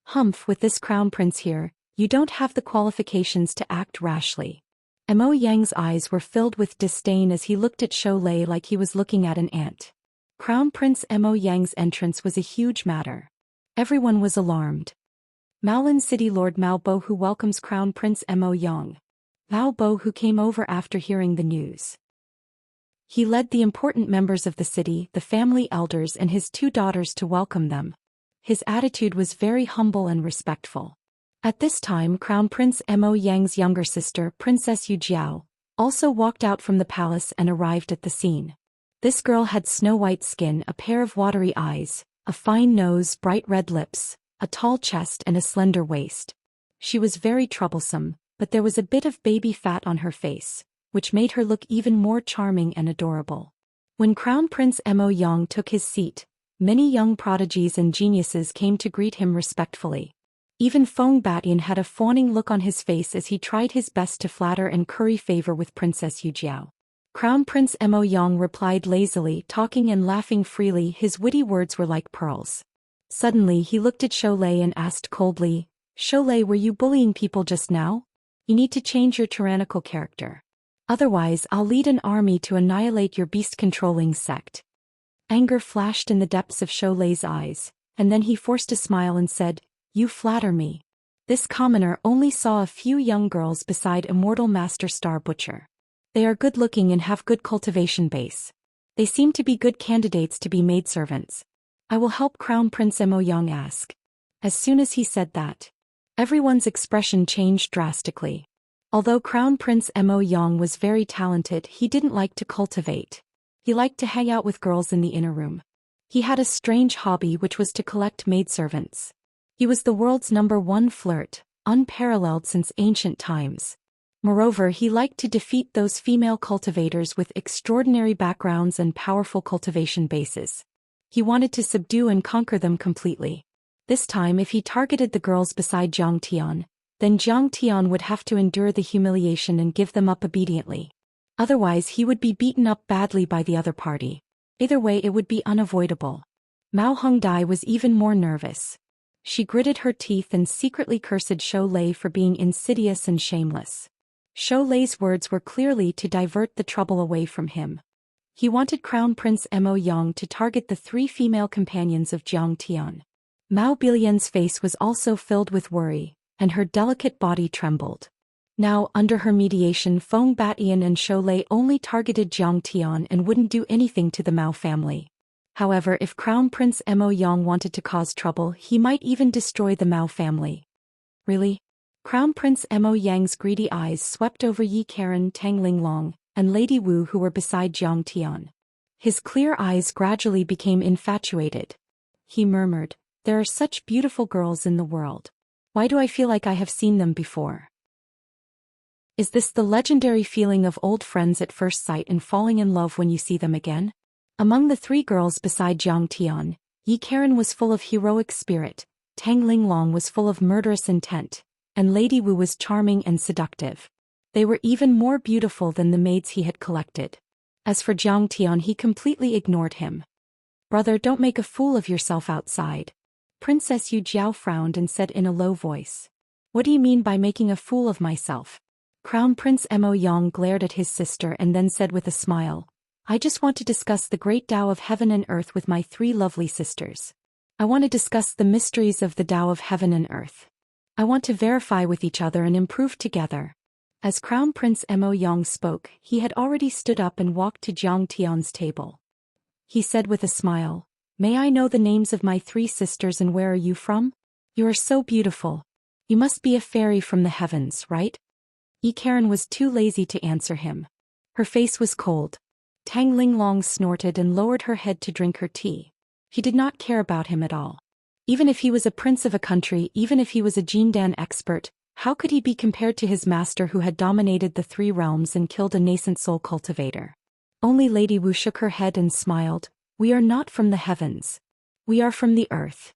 Speaker 1: Humph, with this crown prince here, you don't have the qualifications to act rashly. Mo Yang's eyes were filled with disdain as he looked at Zhou Lei like he was looking at an ant. Crown Prince Mo Yang's entrance was a huge matter. Everyone was alarmed. Maolin City Lord Mao Bo who welcomes Crown Prince Mo Yang. Mao Bo who came over after hearing the news. He led the important members of the city, the family elders and his 2 daughters to welcome them. His attitude was very humble and respectful. At this time, Crown Prince Mo Yang's younger sister, Princess Yu Jiao, also walked out from the palace and arrived at the scene. This girl had snow-white skin, a pair of watery eyes, a fine nose, bright red lips, a tall chest and a slender waist. She was very troublesome, but there was a bit of baby fat on her face, which made her look even more charming and adorable. When Crown Prince Mo Yang took his seat, many young prodigies and geniuses came to greet him respectfully. Even Feng Batian had a fawning look on his face as he tried his best to flatter and curry favor with Princess Yujiao. Crown Prince Mo Yang replied lazily, talking and laughing freely. His witty words were like pearls. Suddenly he looked at Shoulei and asked coldly, "Shoulei, were you bullying people just now? You need to change your tyrannical character. Otherwise I'll lead an army to annihilate your beast-controlling sect." Anger flashed in the depths of Shoulei's eyes, and then he forced a smile and said, "You flatter me." This commoner only saw a few young girls beside immortal Master Star Butcher. They are good-looking and have good cultivation base. They seem to be good candidates to be maidservants. I will help Crown Prince Mo Yang ask. As soon as he said that, everyone's expression changed drastically. Although Crown Prince Mo Yang was very talented, he didn't like to cultivate. He liked to hang out with girls in the inner room. He had a strange hobby, which was to collect maidservants. He was the world's #1 flirt, unparalleled since ancient times. Moreover, he liked to defeat those female cultivators with extraordinary backgrounds and powerful cultivation bases. He wanted to subdue and conquer them completely. This time, if he targeted the girls beside Zhang Tian, then Zhang Tian would have to endure the humiliation and give them up obediently. Otherwise, he would be beaten up badly by the other party. Either way, it would be unavoidable. Mao Hongdai was even more nervous. She gritted her teeth and secretly cursed Shoulei for being insidious and shameless. Shoulei's words were clearly to divert the trouble away from him. He wanted Crown Prince Mo Yang to target the 3 female companions of Zhang Tian. Mao Bilian's face was also filled with worry, and her delicate body trembled. Now, under her mediation, Feng Batian and Shoulei only targeted Zhang Tian and wouldn't do anything to the Mao family. However, if Crown Prince Mo Yang wanted to cause trouble, he might even destroy the Mao family. Really? Crown Prince Mo Yang's greedy eyes swept over Yi Karen, Tang Linglong, and Lady Wu, who were beside Zhang Tian. His clear eyes gradually became infatuated. He murmured, "There are such beautiful girls in the world. Why do I feel like I have seen them before?" Is this the legendary feeling of old friends at first sight and falling in love when you see them again? Among the 3 girls beside Zhang Tian, Yi Karen was full of heroic spirit, Tang Linglong was full of murderous intent, and Lady Wu was charming and seductive. They were even more beautiful than the maids he had collected. As for Zhang Tian, he completely ignored him. "Brother, don't make a fool of yourself outside." Princess Yu Jiao frowned and said in a low voice. "What do you mean by making a fool of myself?" Crown Prince Mo Yang glared at his sister and then said with a smile, "I just want to discuss the great Tao of heaven and earth with my 3 lovely sisters. I want to discuss the mysteries of the Tao of heaven and earth. I want to verify with each other and improve together." As Crown Prince Mo Yang spoke, he had already stood up and walked to Zhang Tian's table. He said with a smile, "May I know the names of my 3 sisters and where are you from? You are so beautiful. You must be a fairy from the heavens, right?" Yi Karen was too lazy to answer him. Her face was cold. Tang Linglong snorted and lowered her head to drink her tea. She did not care about him at all. Even if he was a prince of a country, even if he was a Jindan expert, how could he be compared to his master who had dominated the 3 realms and killed a nascent soul cultivator? Only Lady Wu shook her head and smiled. "We are not from the heavens. We are from the earth."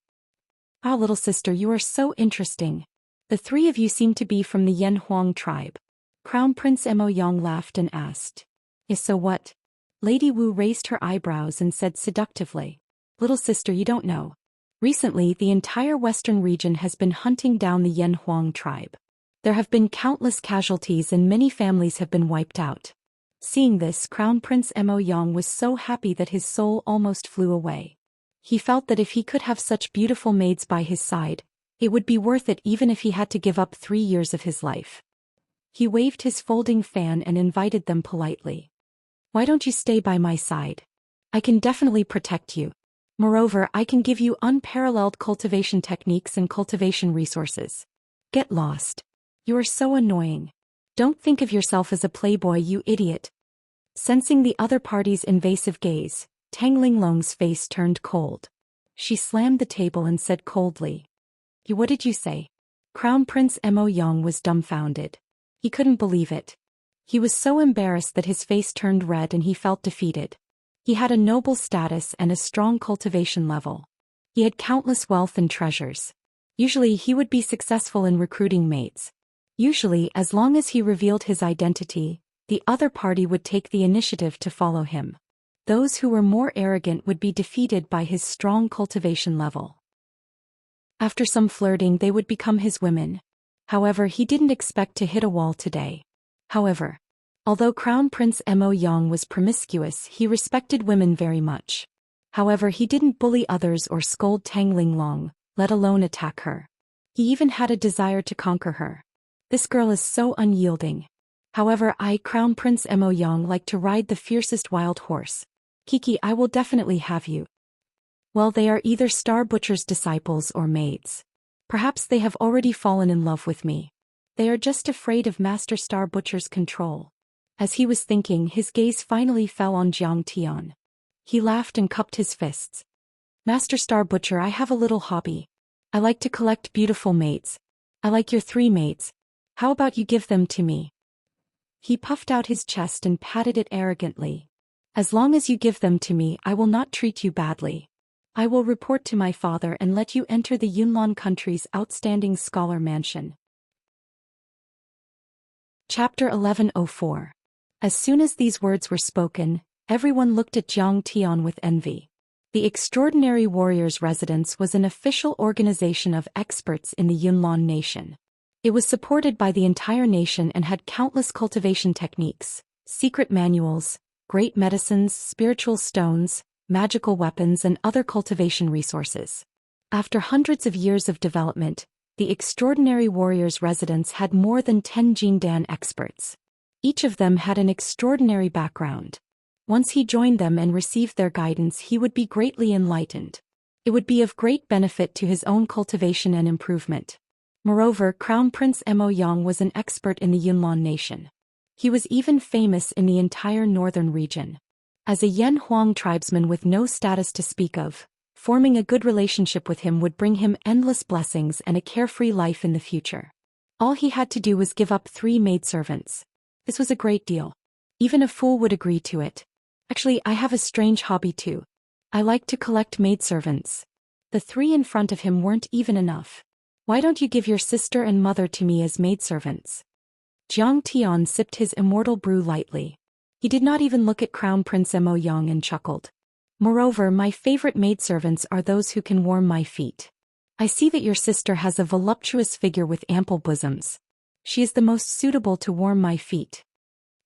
Speaker 1: "Ah, little sister, you are so interesting. The 3 of you seem to be from the Yan Huang tribe." Crown Prince Mo Yang laughed and asked. "Yes, so what?" Lady Wu raised her eyebrows and said seductively, "Little sister, you don't know. Recently, the entire western region has been hunting down the Yan Huang tribe. There have been countless casualties and many families have been wiped out." Seeing this, Crown Prince Mo Yang was so happy that his soul almost flew away. He felt that if he could have such beautiful maids by his side, it would be worth it even if he had to give up 3 years of his life. He waved his folding fan and invited them politely. "Why don't you stay by my side? I can definitely protect you. Moreover, I can give you unparalleled cultivation techniques and cultivation resources. Get lost. You are so annoying. Don't think of yourself as a playboy, you idiot." Sensing the other party's invasive gaze, Tang Linglong's face turned cold. She slammed the table and said coldly, "What did you say?" Crown Prince Mo Yang was dumbfounded. He couldn't believe it. He was so embarrassed that his face turned red and he felt defeated. He had a noble status and a strong cultivation level. He had countless wealth and treasures. Usually he would be successful in recruiting mates. Usually, as long as he revealed his identity, the other party would take the initiative to follow him. Those who were more arrogant would be defeated by his strong cultivation level. After some flirting, they would become his women. However, he didn't expect to hit a wall today. However, although Crown Prince Mo Yang was promiscuous, he respected women very much. However, he didn't bully others or scold Tang Linglong, let alone attack her. He even had a desire to conquer her. This girl is so unyielding. However, I, Crown Prince Mo Yang, like to ride the fiercest wild horse. Kiki, I will definitely have you. Well, they are either Star Butcher's disciples or maids. Perhaps they have already fallen in love with me. They are just afraid of Master Star Butcher's control. As he was thinking, his gaze finally fell on Jiang Tian. He laughed and cupped his fists. Master Star Butcher, I have a little hobby. I like to collect beautiful mates. I like your 3 mates. How about you give them to me? He puffed out his chest and patted it arrogantly. As long as you give them to me, I will not treat you badly. I will report to my father and let you enter the Yunnan country's outstanding scholar mansion. Chapter 1104. As soon as these words were spoken, everyone looked at Jiang Tian with envy. The Extraordinary Warriors Residence was an official organization of experts in the Yunnan nation. It was supported by the entire nation and had countless cultivation techniques, secret manuals, great medicines, spiritual stones, magical weapons, and other cultivation resources. After hundreds of years of development, the Extraordinary Warriors Residence had more than 10 Jindan experts. Each of them had an extraordinary background. Once he joined them and received their guidance, he would be greatly enlightened. It would be of great benefit to his own cultivation and improvement. Moreover, Crown Prince Mo Yang was an expert in the Yunnan nation. He was even famous in the entire northern region. As a Yan Huang tribesman with no status to speak of, forming a good relationship with him would bring him endless blessings and a carefree life in the future. All he had to do was give up 3 maidservants. This was a great deal. Even a fool would agree to it. Actually, I have a strange hobby too. I like to collect maidservants. The 3 in front of him weren't even enough. Why don't you give your sister and mother to me as maidservants? Jiang Tian sipped his immortal brew lightly. He did not even look at Crown Prince Mo Yang and chuckled. Moreover, my favorite maidservants are those who can warm my feet. I see that your sister has a voluptuous figure with ample bosoms. She is the most suitable to warm my feet.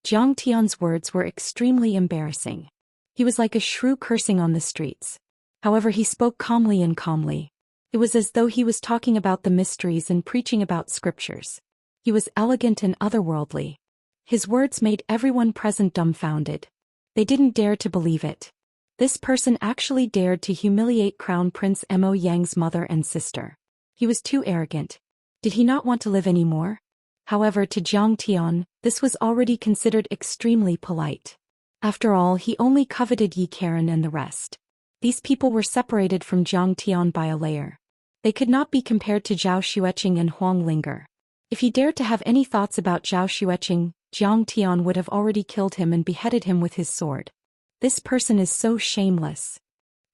Speaker 1: Jiang Tian's words were extremely embarrassing. He was like a shrew cursing on the streets. However, he spoke calmly and calmly. It was as though he was talking about the mysteries and preaching about scriptures. He was elegant and otherworldly. His words made everyone present dumbfounded. They didn't dare to believe it. This person actually dared to humiliate Crown Prince Mo Yang's mother and sister. He was too arrogant. Did he not want to live anymore? However, to Jiang Tian, this was already considered extremely polite. After all, he only coveted Yi Karen and the rest. These people were separated from Jiang Tian by a layer. They could not be compared to Zhao Xueqing and Huang Linger. If he dared to have any thoughts about Zhao Xueqing, Jiang Tian would have already killed him and beheaded him with his sword. This person is so shameless.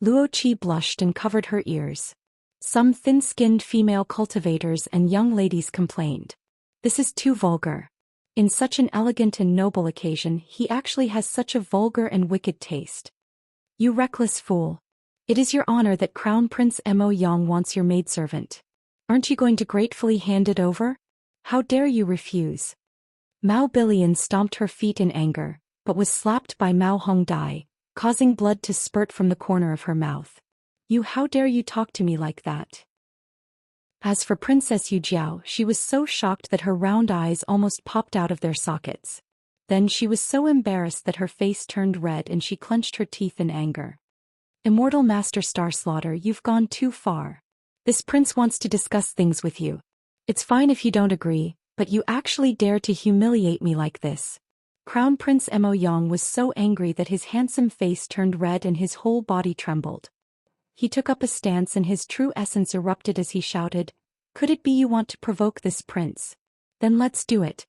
Speaker 1: Luo Qi blushed and covered her ears. Some thin-skinned female cultivators and young ladies complained. This is too vulgar. In such an elegant and noble occasion, he actually has such a vulgar and wicked taste. You reckless fool. It is your honor that Crown Prince Mo Yang wants your maidservant. Aren't you going to gratefully hand it over? How dare you refuse? Mao Billion stomped her feet in anger, but was slapped by Mao Hongdai, causing blood to spurt from the corner of her mouth. How dare you talk to me like that? As for Princess Yu Jiao, she was so shocked that her round eyes almost popped out of their sockets. Then she was so embarrassed that her face turned red and she clenched her teeth in anger. Immortal Master Star Slaughter, you've gone too far. This prince wants to discuss things with you. It's fine if you don't agree, but you actually dare to humiliate me like this. Crown Prince Mo Yang was so angry that his handsome face turned red and his whole body trembled. He took up a stance and his true essence erupted as he shouted, "Could it be you want to provoke this prince? Then let's do it."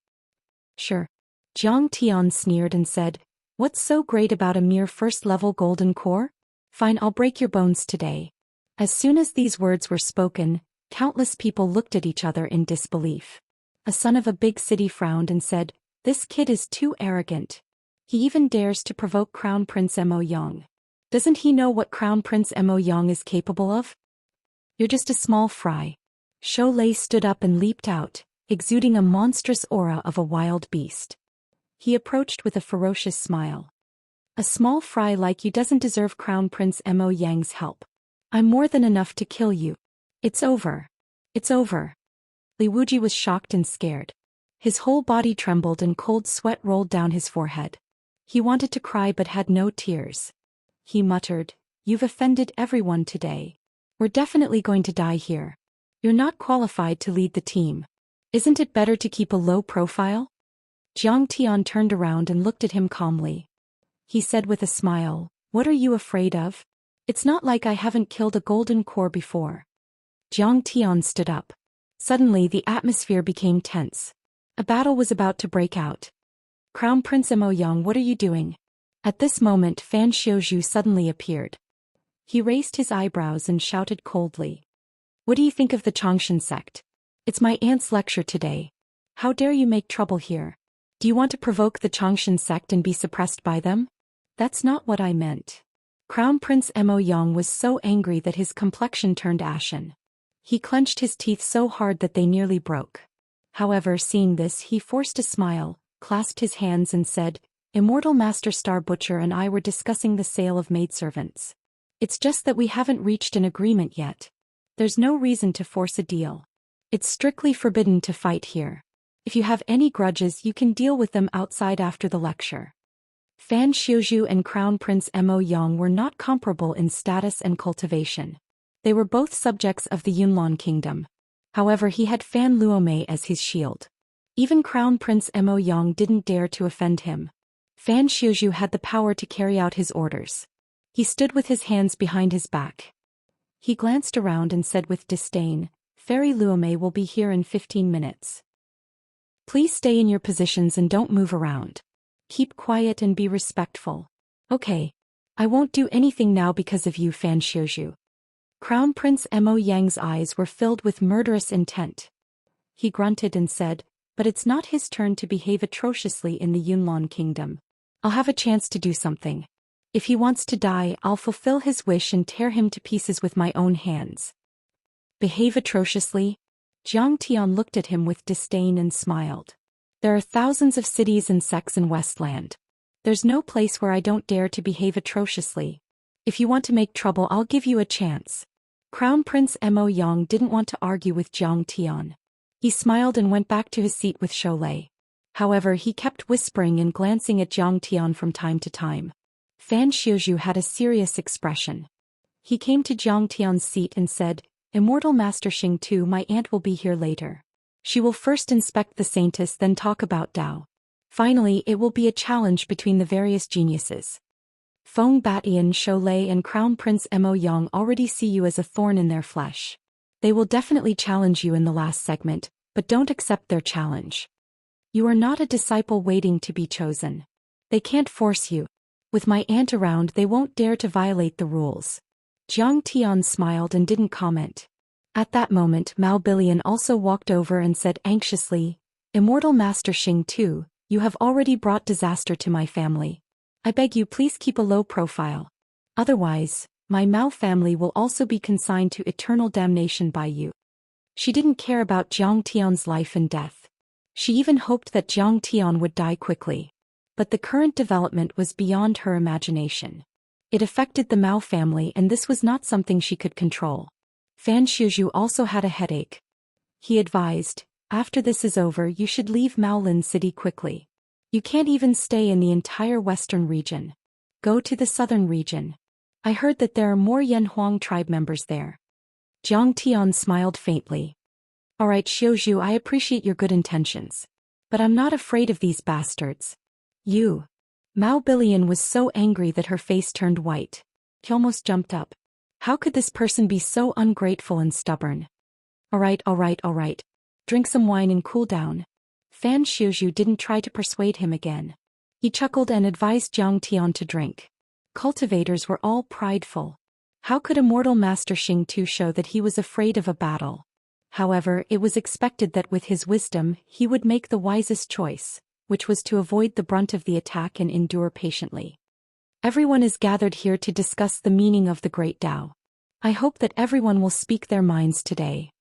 Speaker 1: Sure. Jiang Tian sneered and said, "What's so great about a mere first-level golden core? Fine, I'll break your bones today." As soon as these words were spoken, Countless people looked at each other in disbelief. A son of a big city frowned and said, "This kid is too arrogant. He even dares to provoke Crown Prince Mo Yang. Doesn't he know what Crown Prince Mo Yang is capable of? You're just a small fry." Zhou Lei stood up and leaped out, exuding a monstrous aura of a wild beast. He approached with a ferocious smile. "A small fry like you doesn't deserve Crown Prince Mo Yang's help. I'm more than enough to kill you. It's over. It's over." Li Wuji was shocked and scared. His whole body trembled and cold sweat rolled down his forehead. He wanted to cry but had no tears. He muttered, "You've offended everyone today. We're definitely going to die here. You're not qualified to lead the team. Isn't it better to keep a low profile?" Jiang Tian turned around and looked at him calmly. He said with a smile, "What are you afraid of? It's not like I haven't killed a golden core before." Jiang Tian stood up. Suddenly the atmosphere became tense. A battle was about to break out. "Crown Prince Mo Yang, what are you doing?" At this moment Fan Xiuzhu suddenly appeared. He raised his eyebrows and shouted coldly, "What do you think of the Xianxia sect? It's my aunt's lecture today. How dare you make trouble here? Do you want to provoke the Xianxia sect and be suppressed by them?" "That's not what I meant." Crown Prince Mo Yang was so angry that his complexion turned ashen. He clenched his teeth so hard that they nearly broke. However, seeing this, he forced a smile, clasped his hands and said, "Immortal Master Star Butcher and I were discussing the sale of maidservants. It's just that we haven't reached an agreement yet. There's no reason to force a deal. It's strictly forbidden to fight here. If you have any grudges, you can deal with them outside after the lecture." Fan Xiuzhu and Crown Prince Mo Yang were not comparable in status and cultivation. They were both subjects of the Yunlong kingdom. However, he had Fan Luomei as his shield. Even Crown Prince Mo Yang didn't dare to offend him. Fan Xiuzhu had the power to carry out his orders. He stood with his hands behind his back. He glanced around and said with disdain, "Fairy Luomei will be here in 15 minutes. Please stay in your positions and don't move around. Keep quiet and be respectful." "Okay. I won't do anything now because of you, Fan Xiuzhu." Crown Prince Mo Yang's eyes were filled with murderous intent. He grunted and said, "But it's not his turn to behave atrociously in the Yunlong kingdom. I'll have a chance to do something. If he wants to die, I'll fulfill his wish and tear him to pieces with my own hands." "Behave atrociously?" Jiang Tian looked at him with disdain and smiled. "There are thousands of cities and sects in Westland. There's no place where I don't dare to behave atrociously. If you want to make trouble, I'll give you a chance." Crown Prince Mo Yang didn't want to argue with Jiang Tian. He smiled and went back to his seat with Zhou Lei. However, he kept whispering and glancing at Jiang Tian from time to time. Fan Xiuzhu had a serious expression. He came to Jiang Tian's seat and said, "Immortal Master Xing Tu, my aunt will be here later. She will first inspect the Saintess, then talk about Dao. Finally, it will be a challenge between the various geniuses. Feng Batian, Zhou Lei and Crown Prince Mo Yang already see you as a thorn in their flesh. They will definitely challenge you in the last segment, but don't accept their challenge. You are not a disciple waiting to be chosen. They can't force you. With my aunt around, they won't dare to violate the rules." Jiang Tian smiled and didn't comment. At that moment, Mao Billion also walked over and said anxiously, "Immortal Master Xing Tu, you have already brought disaster to my family. I beg you, please keep a low profile. Otherwise, my Mao family will also be consigned to eternal damnation by you." She didn't care about Jiang Tian's life and death. She even hoped that Jiang Tian would die quickly. But the current development was beyond her imagination. It affected the Mao family, and this was not something she could control. Fan Xiuzhu also had a headache. He advised, "After this is over, you should leave Maolin City quickly. You can't even stay in the entire western region. Go to the southern region. I heard that there are more Yanhuang tribe members there." Jiang Tian smiled faintly. "All right, Xiuzhu, I appreciate your good intentions. But I'm not afraid of these bastards. You." Mao Billion was so angry that her face turned white. He almost jumped up. How could this person be so ungrateful and stubborn? All right. Drink some wine and cool down." Fan Xiuzhu didn't try to persuade him again. He chuckled and advised Jiang Tian to drink. Cultivators were all prideful. How could Immortal Master Xing Tu show that he was afraid of a battle? However, it was expected that with his wisdom he would make the wisest choice, which was to avoid the brunt of the attack and endure patiently. Everyone is gathered here to discuss the meaning of the Great Tao. I hope that everyone will speak their minds today.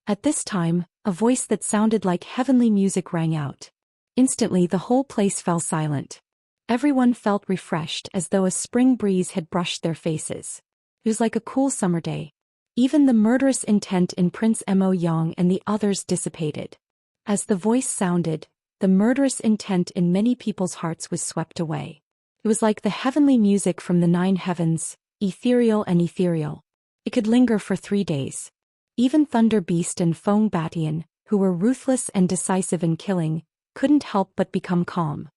Speaker 1: At this time, a voice that sounded like heavenly music rang out. Instantly the whole place fell silent. Everyone felt refreshed as though a spring breeze had brushed their faces. It was like a cool summer day. Even the murderous intent in Prince Mo Yang and the others dissipated. As the voice sounded, the murderous intent in many people's hearts was swept away. It was like the heavenly music from the 9 heavens, ethereal and ethereal. It could linger for 3 days. Even Thunder Beast and Feng Batian, who were ruthless and decisive in killing, couldn't help but become calm.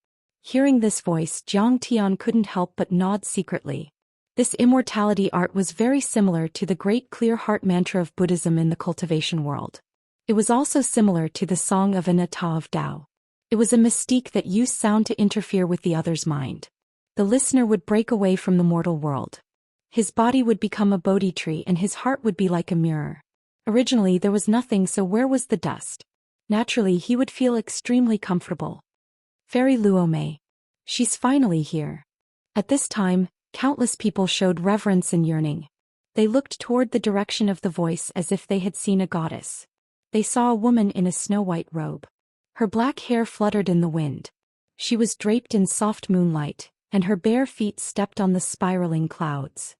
Speaker 1: Hearing this voice, Jiang Tian couldn't help but nod secretly. This immortality art was very similar to the great clear heart mantra of Buddhism in the cultivation world. It was also similar to the song of Anatta of Tao. It was a mystique that used sound to interfere with the other's mind. The listener would break away from the mortal world. His body would become a Bodhi tree and his heart would be like a mirror. Originally there was nothing, so where was the dust? Naturally he would feel extremely comfortable. Fairy Luo Mei. She's finally here. At this time, countless people showed reverence and yearning. They looked toward the direction of the voice as if they had seen a goddess. They saw a woman in a snow-white robe. Her black hair fluttered in the wind. She was draped in soft moonlight, and her bare feet stepped on the spiraling clouds.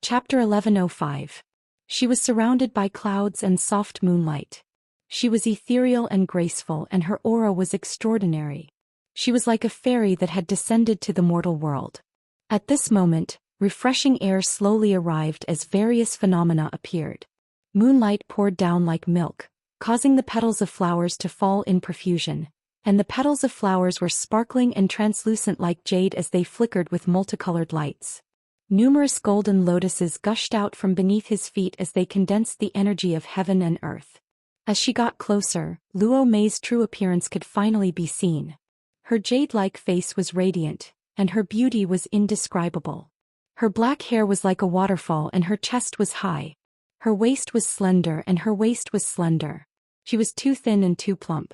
Speaker 1: Chapter 1105. She was surrounded by clouds and soft moonlight. She was ethereal and graceful, and her aura was extraordinary. She was like a fairy that had descended to the mortal world. At this moment, refreshing air slowly arrived as various phenomena appeared. Moonlight poured down like milk, causing the petals of flowers to fall in profusion, and the petals of flowers were sparkling and translucent like jade as they flickered with multicolored lights. Numerous golden lotuses gushed out from beneath his feet as they condensed the energy of heaven and earth. As she got closer, Luo Mei's true appearance could finally be seen. Her jade-like face was radiant, and her beauty was indescribable. Her black hair was like a waterfall and her chest was high. Her waist was slender and her waist was slender. She was too thin and too plump.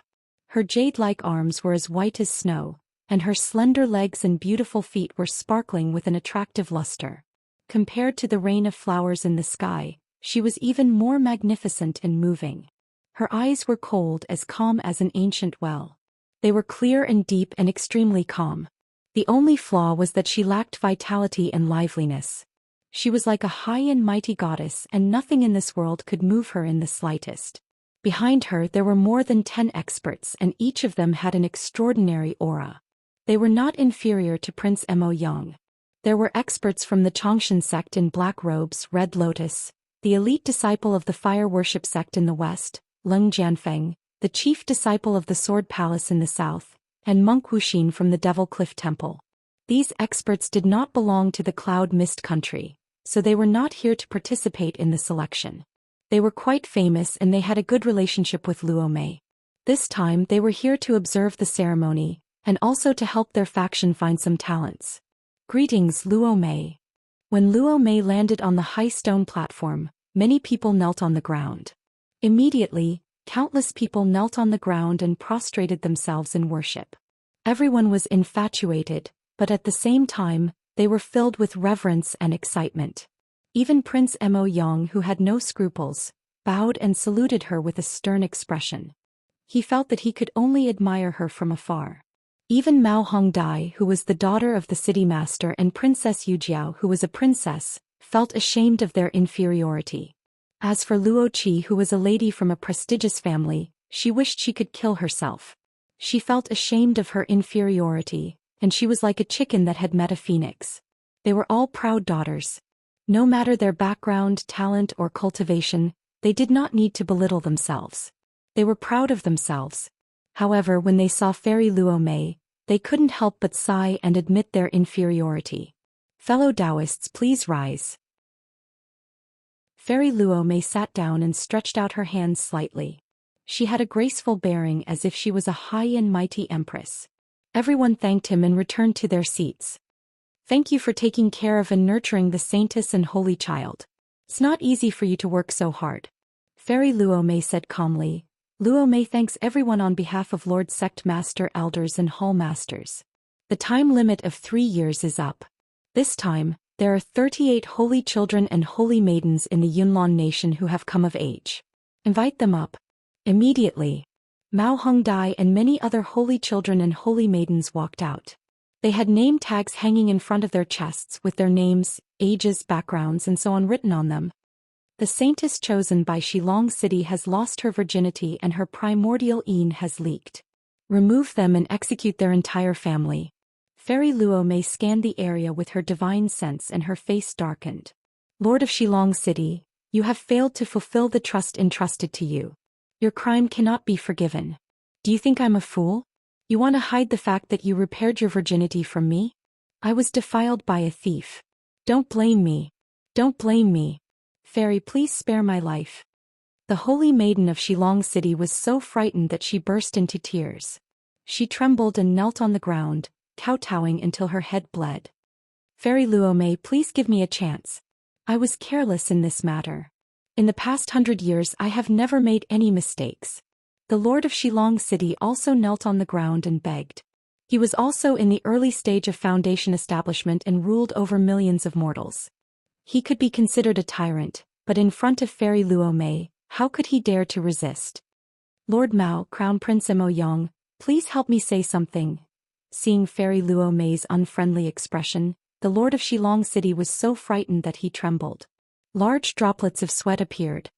Speaker 1: Her jade-like arms were as white as snow, and her slender legs and beautiful feet were sparkling with an attractive luster. Compared to the rain of flowers in the sky, she was even more magnificent and moving. Her eyes were cold, as calm as an ancient well. They were clear and deep and extremely calm. The only flaw was that she lacked vitality and liveliness. She was like a high and mighty goddess, and nothing in this world could move her in the slightest. Behind her there were more than 10 experts, and each of them had an extraordinary aura. They were not inferior to Prince Mo Yang. There were experts from the Xianxia sect in black robes, red lotus, the elite disciple of the fire worship sect in the west, Leng Jianfeng, the chief disciple of the Sword Palace in the south, and monk Wuxia from the Devil Cliff Temple. These experts did not belong to the Cloud Mist country, so they were not here to participate in the selection. They were quite famous and they had a good relationship with Luo Mei. This time they were here to observe the ceremony, and also to help their faction find some talents. Greetings, Luo Mei. When Luo Mei landed on the high stone platform, many people knelt on the ground. Immediately, countless people knelt on the ground and prostrated themselves in worship. Everyone was infatuated, but at the same time, they were filled with reverence and excitement. Even Prince Mo Yang, who had no scruples, bowed and saluted her with a stern expression. He felt that he could only admire her from afar. Even Mao Hongdai, who was the daughter of the city master, and Princess Yujiao, who was a princess, felt ashamed of their inferiority. As for Luo Qi, who was a lady from a prestigious family, she wished she could kill herself. She felt ashamed of her inferiority, and she was like a chicken that had met a phoenix. They were all proud daughters. No matter their background, talent, or cultivation, they did not need to belittle themselves. They were proud of themselves. However, when they saw Fairy Luo Mei, they couldn't help but sigh and admit their inferiority. Fellow Taoists, please rise. Fairy Luo Mei sat down and stretched out her hands slightly. She had a graceful bearing as if she was a high and mighty empress. Everyone thanked him and returned to their seats. Thank you for taking care of and nurturing the saintess and holy child. It's not easy for you to work so hard. Fairy Luo Mei said calmly. Luo Mei thanks everyone on behalf of Lord Sect Master Elders and Hall Masters. The time limit of 3 years is up. This time, there are 38 holy children and holy maidens in the Yunlan nation who have come of age. Invite them up. Immediately, Mao Hongdai and many other holy children and holy maidens walked out. They had name tags hanging in front of their chests with their names, ages, backgrounds and so on written on them. The saintess chosen by Shilong City has lost her virginity and her primordial yin has leaked. Remove them and execute their entire family. Fairy Luo Mei scanned the area with her divine sense and her face darkened. Lord of Shilong City, you have failed to fulfill the trust entrusted to you. Your crime cannot be forgiven. Do you think I'm a fool? You want to hide the fact that you repaired your virginity from me? I was defiled by a thief. Don't blame me. Don't blame me. Fairy, please spare my life. The holy maiden of Shilong City was so frightened that she burst into tears. She trembled and knelt on the ground, kowtowing until her head bled. Fairy Luo Mei, please give me a chance. I was careless in this matter. In the past 100 years I have never made any mistakes. The Lord of Shilong City also knelt on the ground and begged. He was also in the early stage of foundation establishment and ruled over millions of mortals. He could be considered a tyrant, but in front of Fairy Luo Mei, how could he dare to resist? Lord Mao, Crown Prince Mo Yang, please help me say something. Seeing Fairy Luo Mei's unfriendly expression, the Lord of Shilong City was so frightened that he trembled. Large droplets of sweat appeared.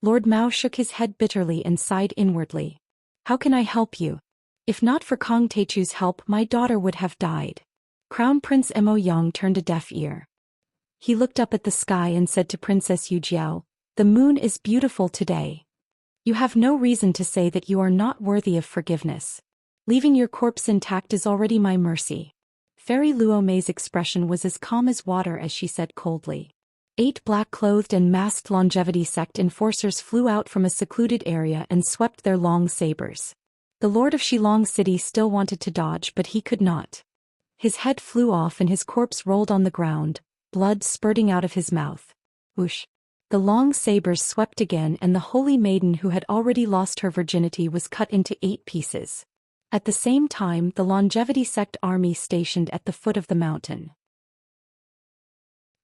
Speaker 1: Lord Mao shook his head bitterly and sighed inwardly. How can I help you? If not for Kong Teichu's help, my daughter would have died. Crown Prince Mo Yang turned a deaf ear. He looked up at the sky and said to Princess Yu Jiao, the moon is beautiful today. You have no reason to say that you are not worthy of forgiveness. Leaving your corpse intact is already my mercy. Fairy Luo Mei's expression was as calm as water as she said coldly. 8 black-clothed and masked longevity sect enforcers flew out from a secluded area and swept their long sabers. The Lord of Shilong City still wanted to dodge, but he could not. His head flew off and his corpse rolled on the ground, blood spurting out of his mouth. Whoosh! The long sabers swept again and the holy maiden who had already lost her virginity was cut into 8 pieces. At the same time, the longevity sect army stationed at the foot of the mountain.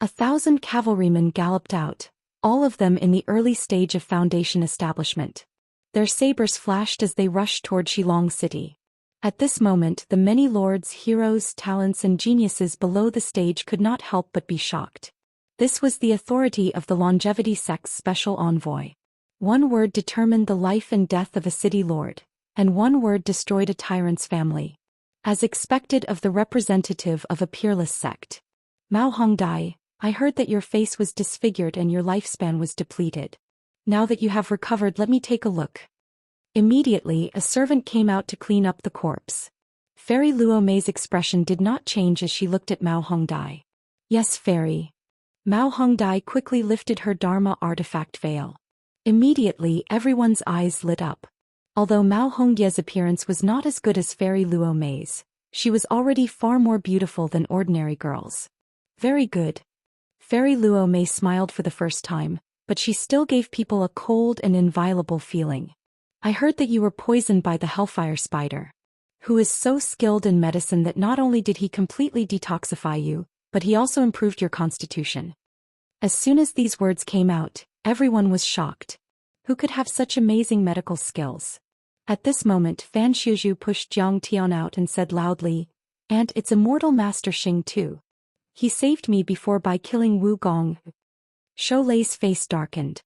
Speaker 1: 1,000 cavalrymen galloped out, all of them in the early stage of foundation establishment. Their sabers flashed as they rushed toward Shilong City. At this moment, the many lords, heroes, talents and geniuses below the stage could not help but be shocked. This was the authority of the longevity sect's special envoy. One word determined the life and death of a city lord, and one word destroyed a tyrant's family. As expected of the representative of a peerless sect. Mao Hongdai, I heard that your face was disfigured and your lifespan was depleted. Now that you have recovered, let me take a look. Immediately, a servant came out to clean up the corpse. Fairy Luo Mei's expression did not change as she looked at Mao Hongdai. Yes, Fairy. Mao Hongdai quickly lifted her Dharma artifact veil. Immediately, everyone's eyes lit up. Although Mao Hongye's appearance was not as good as Fairy Luo Mei's, she was already far more beautiful than ordinary girls. Very good. Fairy Luo Mei smiled for the first time, but she still gave people a cold and inviolable feeling. I heard that you were poisoned by the Hellfire Spider, who is so skilled in medicine that not only did he completely detoxify you, but he also improved your constitution. As soon as these words came out, everyone was shocked. Who could have such amazing medical skills? At this moment, Fan Xiuzhu pushed Jiang Tian out and said loudly, "And it's immortal Master Xing too. He saved me before by killing Wu Gong." Shou Lei's face darkened.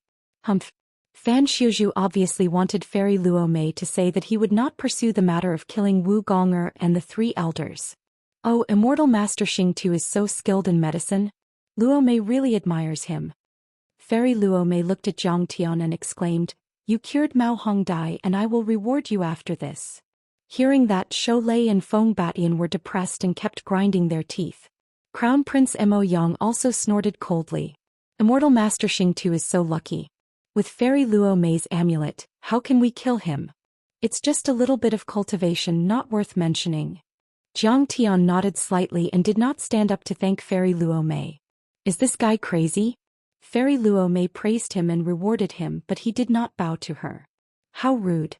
Speaker 1: Humph. Fan Xiuzhu obviously wanted Fairy Luo Mei to say that he would not pursue the matter of killing Wu Gonger and the 3 elders. Oh, immortal Master Xing too is so skilled in medicine. Luo Mei really admires him. Fairy Luo Mei looked at Jiang Tian and exclaimed, "You cured Mao Hongdai and I will reward you after this." Hearing that, Shou Lei and Feng Batian were depressed and kept grinding their teeth. Crown Prince Mo Yang also snorted coldly. Immortal Master Xing too is so lucky. With Fairy Luo Mei's amulet, how can we kill him? It's just a little bit of cultivation, not worth mentioning. Jiang Tian nodded slightly and did not stand up to thank Fairy Luo Mei. Is this guy crazy? Fairy Luo Mei praised him and rewarded him, but he did not bow to her. How rude.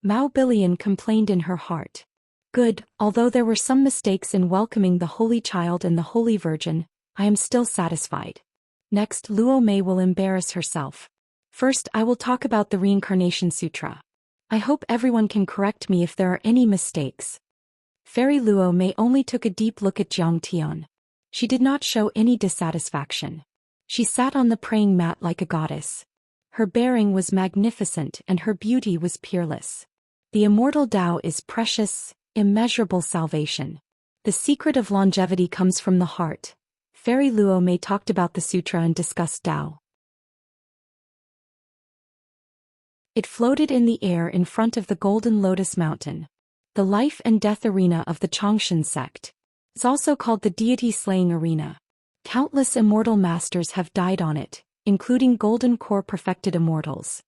Speaker 1: Mao Bilian complained in her heart. Good, although there were some mistakes in welcoming the Holy Child and the Holy Virgin, I am still satisfied. Next, Luo Mei will embarrass herself. First, I will talk about the Reincarnation Sutra. I hope everyone can correct me if there are any mistakes. Fairy Luo Mei only took a deep look at Jiang Tian. She did not show any dissatisfaction. She sat on the praying mat like a goddess. Her bearing was magnificent and her beauty was peerless. The immortal Tao is precious, immeasurable salvation. The secret of longevity comes from the heart. Fairy Luo Mei talked about the sutra and discussed Tao. It floated in the air in front of the Golden Lotus Mountain. The life and death arena of the Xianxia sect. It's also called the deity-slaying arena. Countless immortal masters have died on it, including Golden Core perfected immortals.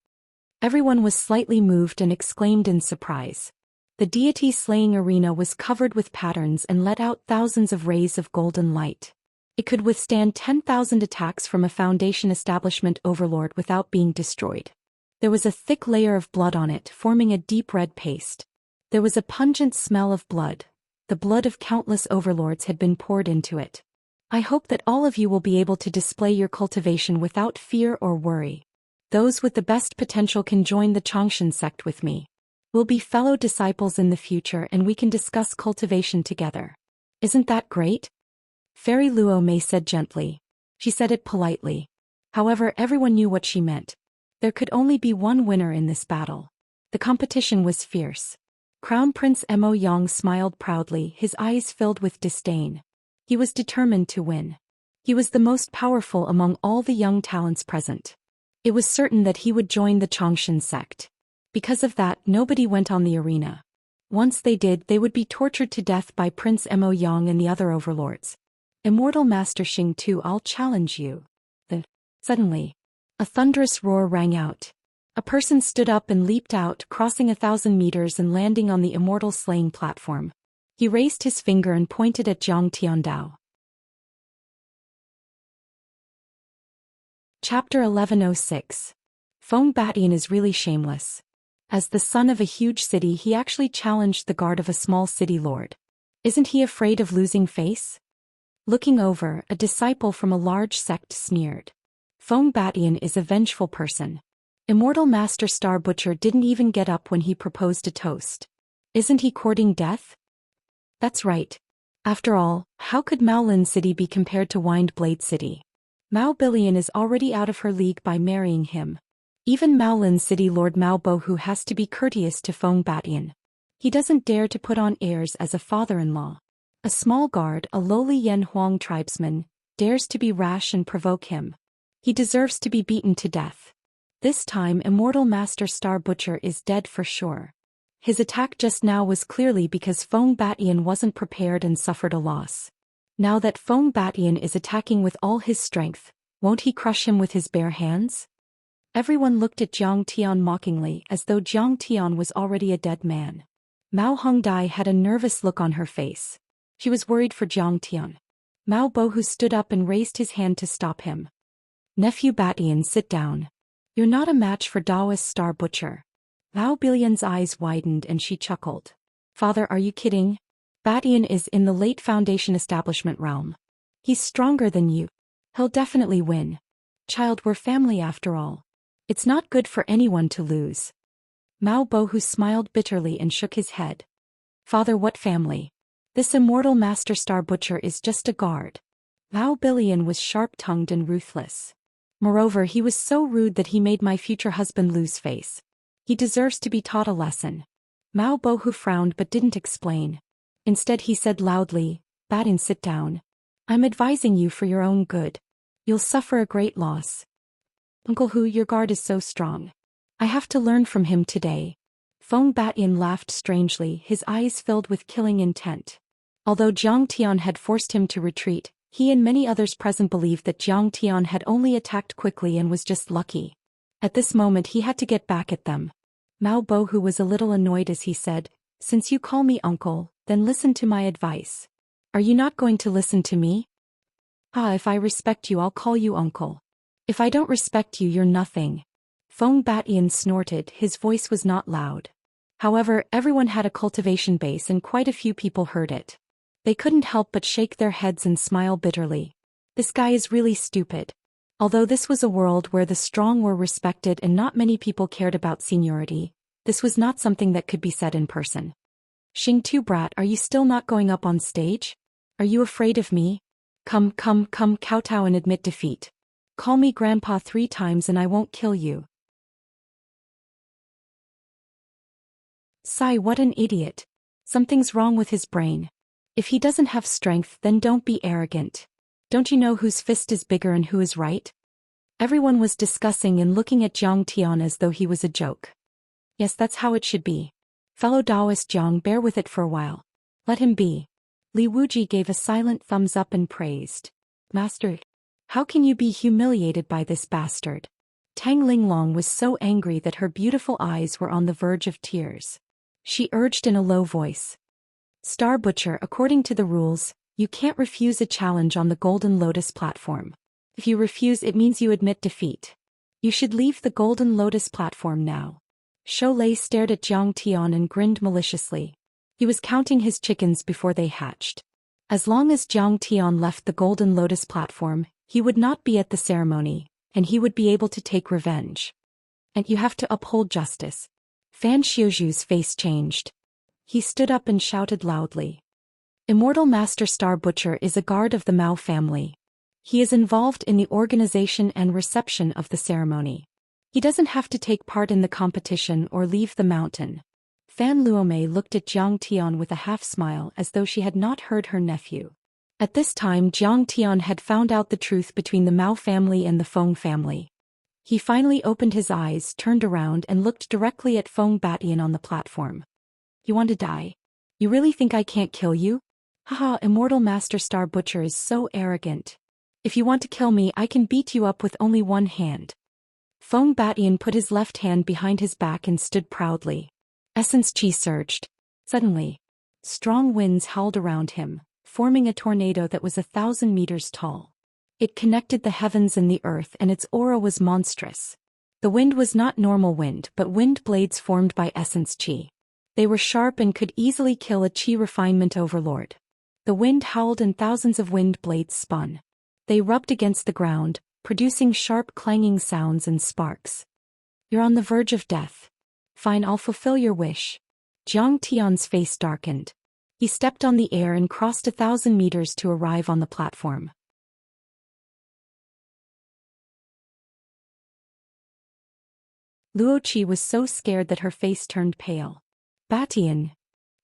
Speaker 1: Everyone was slightly moved and exclaimed in surprise. The deity-slaying arena was covered with patterns and let out thousands of rays of golden light. It could withstand 10,000 attacks from a Foundation establishment overlord without being destroyed. There was a thick layer of blood on it, forming a deep red paste. There was a pungent smell of blood. The blood of countless overlords had been poured into it. I hope that all of you will be able to display your cultivation without fear or worry. Those with the best potential can join the Xianxia sect with me. We'll be fellow disciples in the future and we can discuss cultivation together. Isn't that great? Fairy Luo Mei said gently. She said it politely. However, everyone knew what she meant. There could only be one winner in this battle. The competition was fierce. Crown Prince Mo Yang smiled proudly, his eyes filled with disdain. He was determined to win. He was the most powerful among all the young talents present. It was certain that he would join the Xianxia sect. Because of that, nobody went on the arena. Once they did, they would be tortured to death by Prince Mo Yang and the other overlords. Immortal Master Xing Tu, I'll challenge you. Suddenly, a thunderous roar rang out. A person stood up and leaped out, crossing 1,000 meters and landing on the immortal slaying platform. He raised his finger and pointed at Jiang Tiandao. Chapter 1106. Feng Batian is really shameless. As the son of a huge city, he actually challenged the guard of a small city lord. Isn't he afraid of losing face? Looking over, a disciple from a large sect sneered. Feng Batian is a vengeful person. Immortal Master Star Butcher didn't even get up when he proposed a toast. Isn't he courting death? That's right. After all, how could Maolin City be compared to Wind Blade City? Mao Bilian is already out of her league by marrying him. Even Maolin City Lord Mao Bohu has to be courteous to Feng Batian. He doesn't dare to put on airs as a father-in-law. A small guard, a lowly Yan Huang tribesman, dares to be rash and provoke him. He deserves to be beaten to death. This time Immortal Master Star Butcher is dead for sure. His attack just now was clearly because Feng Batian wasn't prepared and suffered a loss. Now that Feng Batian is attacking with all his strength, won't he crush him with his bare hands? Everyone looked at Jiang Tian mockingly as though Jiang Tian was already a dead man. Mao Hongdai had a nervous look on her face. She was worried for Jiang Tian. Mao Bohu stood up and raised his hand to stop him. Nephew Batian, sit down. You're not a match for Taoist Star Butcher. Mao Bilian's eyes widened and she chuckled. Father, are you kidding? Batian is in the late Foundation establishment realm. He's stronger than you. He'll definitely win. Child, we're family after all. It's not good for anyone to lose. Mao Bohu smiled bitterly and shook his head. Father, what family? This immortal Master Star Butcher is just a guard. Mao Bilian was sharp-tongued and ruthless. Moreover, he was so rude that he made my future husband lose face. He deserves to be taught a lesson. Mao Bohu frowned but didn't explain. Instead he said loudly, Batian, sit down. I'm advising you for your own good. You'll suffer a great loss. Uncle Hu, your guard is so strong. I have to learn from him today. Feng Batian laughed strangely, his eyes filled with killing intent. Although Jiang Tian had forced him to retreat, he and many others present believed that Jiang Tian had only attacked quickly and was just lucky. At this moment he had to get back at them. Mao Bohu was a little annoyed as he said, Since you call me uncle, then listen to my advice. Are you not going to listen to me? If I respect you I'll call you uncle. If I don't respect you, you're nothing. Feng Batian snorted, his voice was not loud. However, everyone had a cultivation base and quite a few people heard it. They couldn't help but shake their heads and smile bitterly. This guy is really stupid. Although this was a world where the strong were respected and not many people cared about seniority, this was not something that could be said in person. Xing brat, are you still not going up on stage? Are you afraid of me? Come, kowtow and admit defeat. Call me grandpa 3 times and I won't kill you. Sigh, what an idiot. Something's wrong with his brain. If he doesn't have strength, then don't be arrogant. Don't you know whose fist is bigger and who is right? Everyone was discussing and looking at Zhang Tian as though he was a joke. Yes, that's how it should be. Fellow Taoist Zhang, bear with it for a while. Let him be. Li Wuji gave a silent thumbs up and praised. Master, how can you be humiliated by this bastard? Tang Linglong was so angry that her beautiful eyes were on the verge of tears. She urged in a low voice. Star Butcher, according to the rules, you can't refuse a challenge on the Golden Lotus platform. If you refuse, it means you admit defeat. You should leave the Golden Lotus platform now. Sholei stared at Zhang Tian and grinned maliciously. He was counting his chickens before they hatched. As long as Zhang Tian left the Golden Lotus platform, he would not be at the ceremony, and he would be able to take revenge. And you have to uphold justice. Fan Xiuzhu's face changed. He stood up and shouted loudly. Immortal Master Star Butcher is a guard of the Mao family. He is involved in the organization and reception of the ceremony. He doesn't have to take part in the competition or leave the mountain. Fan Luomei looked at Zhang Tian with a half-smile as though she had not heard her nephew. At this time Zhang Tian had found out the truth between the Mao family and the Feng family. He finally opened his eyes, turned around and looked directly at Feng Batian on the platform. You want to die? You really think I can't kill you? Haha, Immortal Master Star Butcher is so arrogant. If you want to kill me, I can beat you up with only one hand. Feng Batian put his left hand behind his back and stood proudly. Essence Qi surged. Suddenly, strong winds howled around him, forming a tornado that was 1,000 meters tall. It connected the heavens and the earth, and its aura was monstrous. The wind was not normal wind, but wind blades formed by Essence Qi. They were sharp and could easily kill a Qi refinement overlord. The wind howled and thousands of wind blades spun. They rubbed against the ground, producing sharp clanging sounds and sparks. You're on the verge of death. Fine, I'll fulfill your wish. Zhang Tian's face darkened. He stepped on the air and crossed 1,000 meters to arrive on the platform. Luo Qi was so scared that her face turned pale. Batian.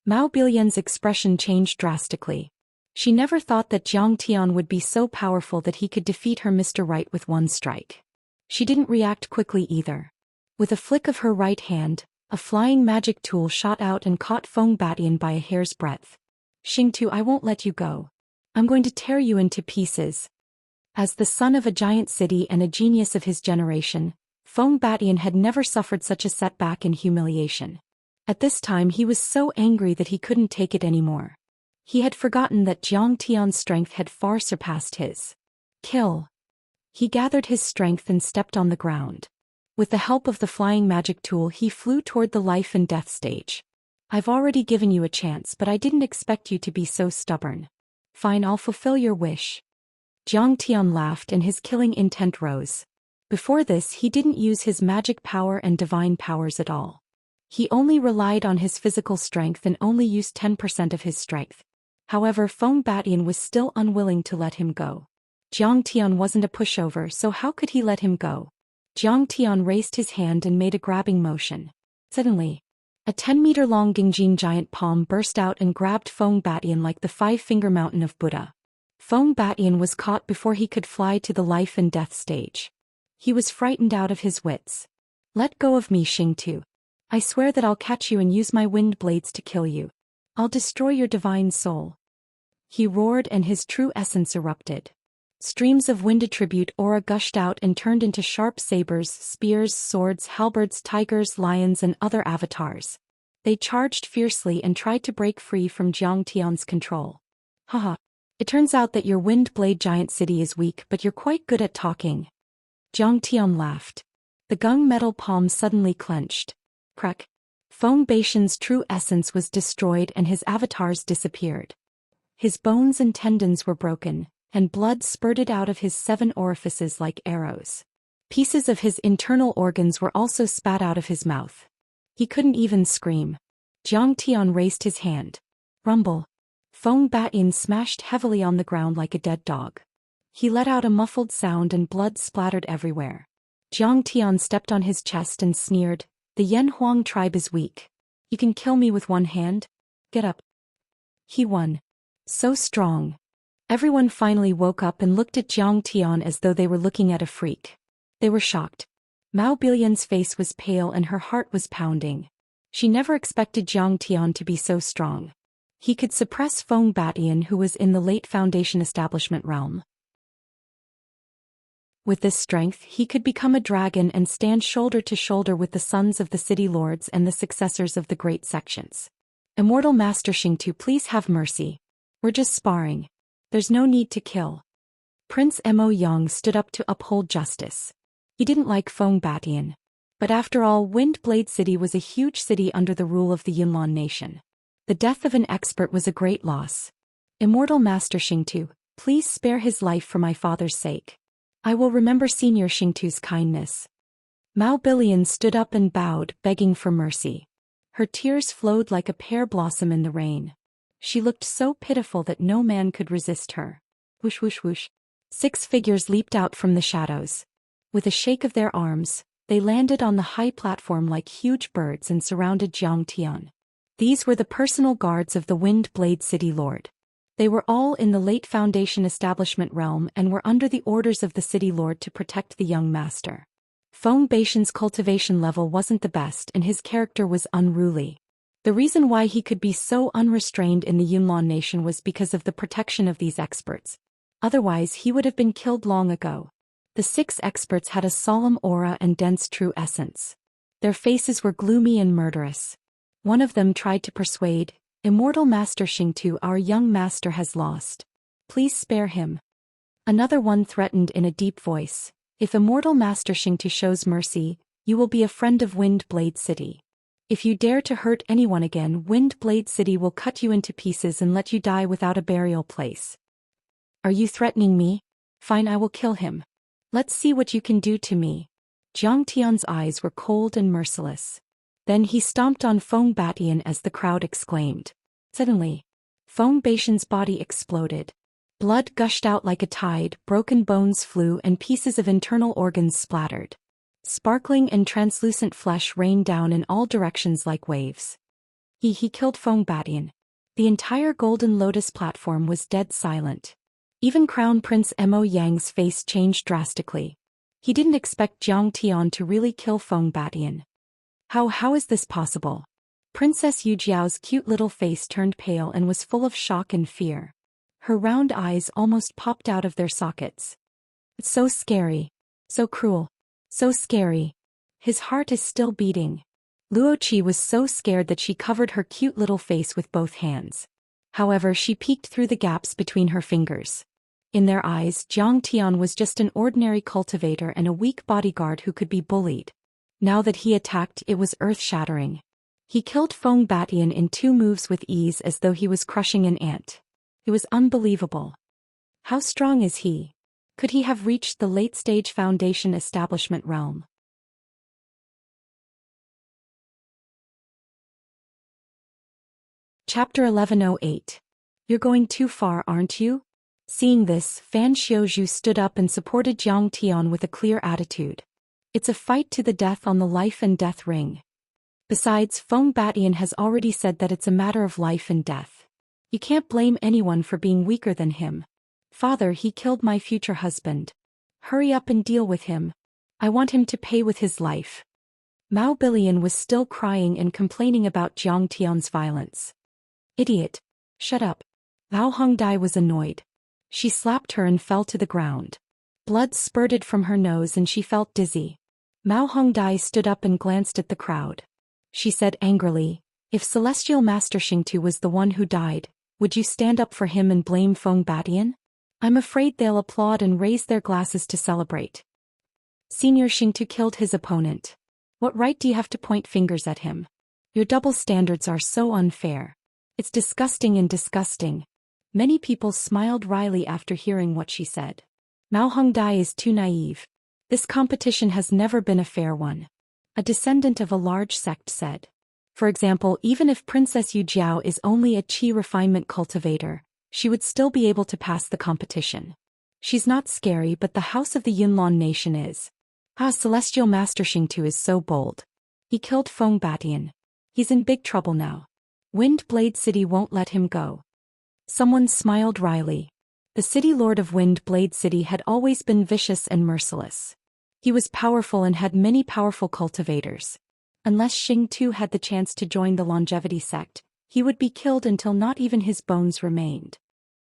Speaker 1: Mao Bilian's expression changed drastically. She never thought that Zhang Tian would be so powerful that he could defeat her Mr. Right with one strike. She didn't react quickly either. With a flick of her right hand, a flying magic tool shot out and caught Feng Batian by a hair's breadth. Xingtu, I won't let you go. I'm going to tear you into pieces. As the son of a giant city and a genius of his generation, Feng Batian had never suffered such a setback and humiliation. At this time he was so angry that he couldn't take it anymore. He had forgotten that Zhang Tian's strength had far surpassed his. Kill. He gathered his strength and stepped on the ground. With the help of the flying magic tool he flew toward the life and death stage. I've already given you a chance, but I didn't expect you to be so stubborn. Fine, I'll fulfill your wish. Zhang Tian laughed and his killing intent rose. Before this he didn't use his magic power and divine powers at all. He only relied on his physical strength and only used 10% of his strength. However, Feng Batian was still unwilling to let him go. Zhang Tian wasn't a pushover, so how could he let him go? Zhang Tian raised his hand and made a grabbing motion. Suddenly, a 10-meter-long Gingjin giant palm burst out and grabbed Feng Batian like the 5-finger mountain of Buddha. Feng Batian was caught before he could fly to the life and death stage. He was frightened out of his wits. Let go of me, Xingtu. I swear that I'll catch you and use my wind blades to kill you. I'll destroy your divine soul. He roared and his true essence erupted. Streams of wind attribute aura gushed out and turned into sharp sabers, spears, swords, halberds, tigers, lions and other avatars. They charged fiercely and tried to break free from Zhang Tian's control. Haha. It turns out that your wind blade giant city is weak, but you're quite good at talking. Jiang Tian laughed. The gunmetal palm suddenly clenched. Crack. Feng Beishan's true essence was destroyed and his avatars disappeared. His bones and tendons were broken, and blood spurted out of his 7 orifices like arrows. Pieces of his internal organs were also spat out of his mouth. He couldn't even scream. Jiang Tian raised his hand. Rumble. Feng Batyin smashed heavily on the ground like a dead dog. He let out a muffled sound and blood splattered everywhere. Jiang Tian stepped on his chest and sneered, "The Yen Huang tribe is weak. You can kill me with one hand? Get up." He won. So strong. Everyone finally woke up and looked at Jiang Tian as though they were looking at a freak. They were shocked. Mao Bilian's face was pale and her heart was pounding. She never expected Jiang Tian to be so strong. He could suppress Feng Batyin, who was in the late Foundation establishment realm. With this strength, he could become a dragon and stand shoulder to shoulder with the sons of the city lords and the successors of the great sections. Immortal Master Xingtu, please have mercy. We're just sparring. There's no need to kill. Prince Mo Yang stood up to uphold justice. He didn't like Feng Batyin. But after all, Wind Blade City was a huge city under the rule of the Yunlan nation. The death of an expert was a great loss. Immortal Master Xingtu, please spare his life for my father's sake. I will remember Senior Xingtu's kindness. Mao Bilian stood up and bowed, begging for mercy. Her tears flowed like a pear blossom in the rain. She looked so pitiful that no man could resist her. Whoosh whoosh whoosh. 6 figures leaped out from the shadows. With a shake of their arms, they landed on the high platform like huge birds and surrounded Jiang Tian. These were the personal guards of the Wind Blade City Lord. They were all in the late Foundation establishment realm and were under the orders of the City Lord to protect the young master. Feng Beishan's cultivation level wasn't the best and his character was unruly. The reason why he could be so unrestrained in the Yunlan nation was because of the protection of these experts. Otherwise he would have been killed long ago. The 6 experts had a solemn aura and dense true essence. Their faces were gloomy and murderous. One of them tried to persuade, "Immortal Master Xingtu, our young master has lost. Please spare him." Another one threatened in a deep voice, "If Immortal Master Xingtu shows mercy, you will be a friend of Wind Blade City. If you dare to hurt anyone again, Wind Blade City will cut you into pieces and let you die without a burial place." "Are you threatening me? Fine, I will kill him. Let's see what you can do to me." Jiang Tian's eyes were cold and merciless. Then he stomped on Feng Batyin as the crowd exclaimed. Suddenly, Feng Beishan's body exploded. Blood gushed out like a tide, broken bones flew and pieces of internal organs splattered. Sparkling and translucent flesh rained down in all directions like waves. He killed Feng Batyin. The entire Golden Lotus platform was dead silent. Even Crown Prince Mo Yang's face changed drastically. He didn't expect Jiang Tian to really kill Feng Batyin. How is this possible? Princess Yujiao's cute little face turned pale and was full of shock and fear. Her round eyes almost popped out of their sockets. "It's so scary. So cruel. So scary." His heart is still beating. Luoqi was so scared that she covered her cute little face with both hands. However, she peeked through the gaps between her fingers. In their eyes, Jiang Tian was just an ordinary cultivator and a weak bodyguard who could be bullied. Now that he attacked, it was earth-shattering. He killed Feng Batyin in 2 moves with ease as though he was crushing an ant. It was unbelievable. How strong is he? Could he have reached the late-stage Foundation establishment realm? Chapter 1108. You're going too far, aren't you? Seeing this, Fan Xiaozhu stood up and supported Jiang Tian with a clear attitude. It's a fight to the death on the life and death ring. Besides, Feng Batyin has already said that it's a matter of life and death. You can't blame anyone for being weaker than him. Father, he killed my future husband. Hurry up and deal with him. I want him to pay with his life. Mao Bilian was still crying and complaining about Jiang Tian's violence. Idiot. Shut up. Lao Hongdai was annoyed. She slapped her and fell to the ground. Blood spurted from her nose and she felt dizzy. Mao Hongdai stood up and glanced at the crowd. She said angrily, "If Celestial Master Xingtu was the one who died, would you stand up for him and blame Feng Batyin? I'm afraid they'll applaud and raise their glasses to celebrate." Senior Xingtu killed his opponent. What right do you have to point fingers at him? Your double standards are so unfair. It's disgusting and disgusting. Many people smiled wryly after hearing what she said. Mao Hongdai is too naive. This competition has never been a fair one. A descendant of a large sect said. For example, even if Princess Yu Jiao is only a qi refinement cultivator, she would still be able to pass the competition. She's not scary, but the house of the Yunlong nation is. Celestial Master Xingtu is so bold. He killed Feng Batian. He's in big trouble now. Wind Blade City won't let him go. Someone smiled wryly. The city lord of Wind Blade City had always been vicious and merciless. He was powerful and had many powerful cultivators. Unless Xingtu had the chance to join the longevity sect, he would be killed until not even his bones remained.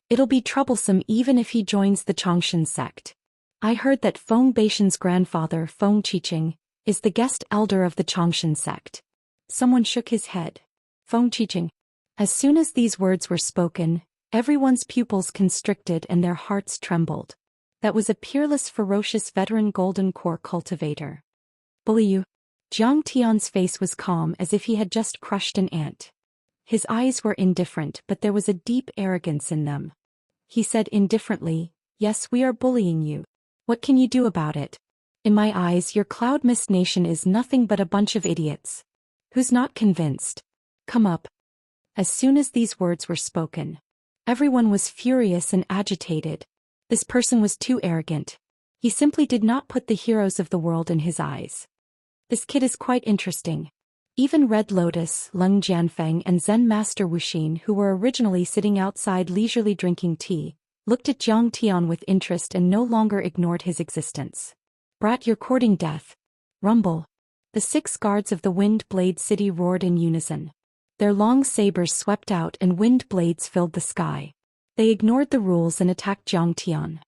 Speaker 1: It'll be troublesome even if he joins the Chongshan sect. I heard that Feng Baishan's grandfather, Feng Qiqing, is the guest elder of the Chongshan sect. Someone shook his head. Feng Qiqing. As soon as these words were spoken, everyone's pupils constricted and their hearts trembled. That was a peerless, ferocious veteran golden core cultivator. Bully you? Jiang Tian's face was calm as if he had just crushed an ant. His eyes were indifferent, but there was a deep arrogance in them. He said indifferently, "Yes, we are bullying you. What can you do about it? In my eyes, your Cloud Mist Nation is nothing but a bunch of idiots. Who's not convinced? Come up." As soon as these words were spoken, everyone was furious and agitated. This person was too arrogant. He simply did not put the heroes of the world in his eyes. This kid is quite interesting. Even Red Lotus, Leng Jianfeng and Zen Master Wuxia, who were originally sitting outside leisurely drinking tea, looked at Jiang Tian with interest and no longer ignored his existence. "Brat, you're courting death." Rumble. The 6 guards of the Wind Blade City roared in unison. Their long sabers swept out and wind blades filled the sky. They ignored the rules and attacked Jiang Tian.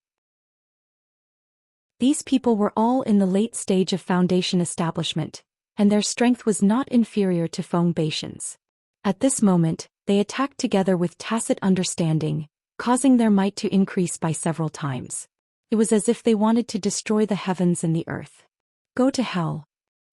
Speaker 1: These people were all in the late stage of foundation establishment, and their strength was not inferior to Feng Baishan's. At this moment, they attacked together with tacit understanding, causing their might to increase by several times. It was as if they wanted to destroy the heavens and the earth. "Go to hell."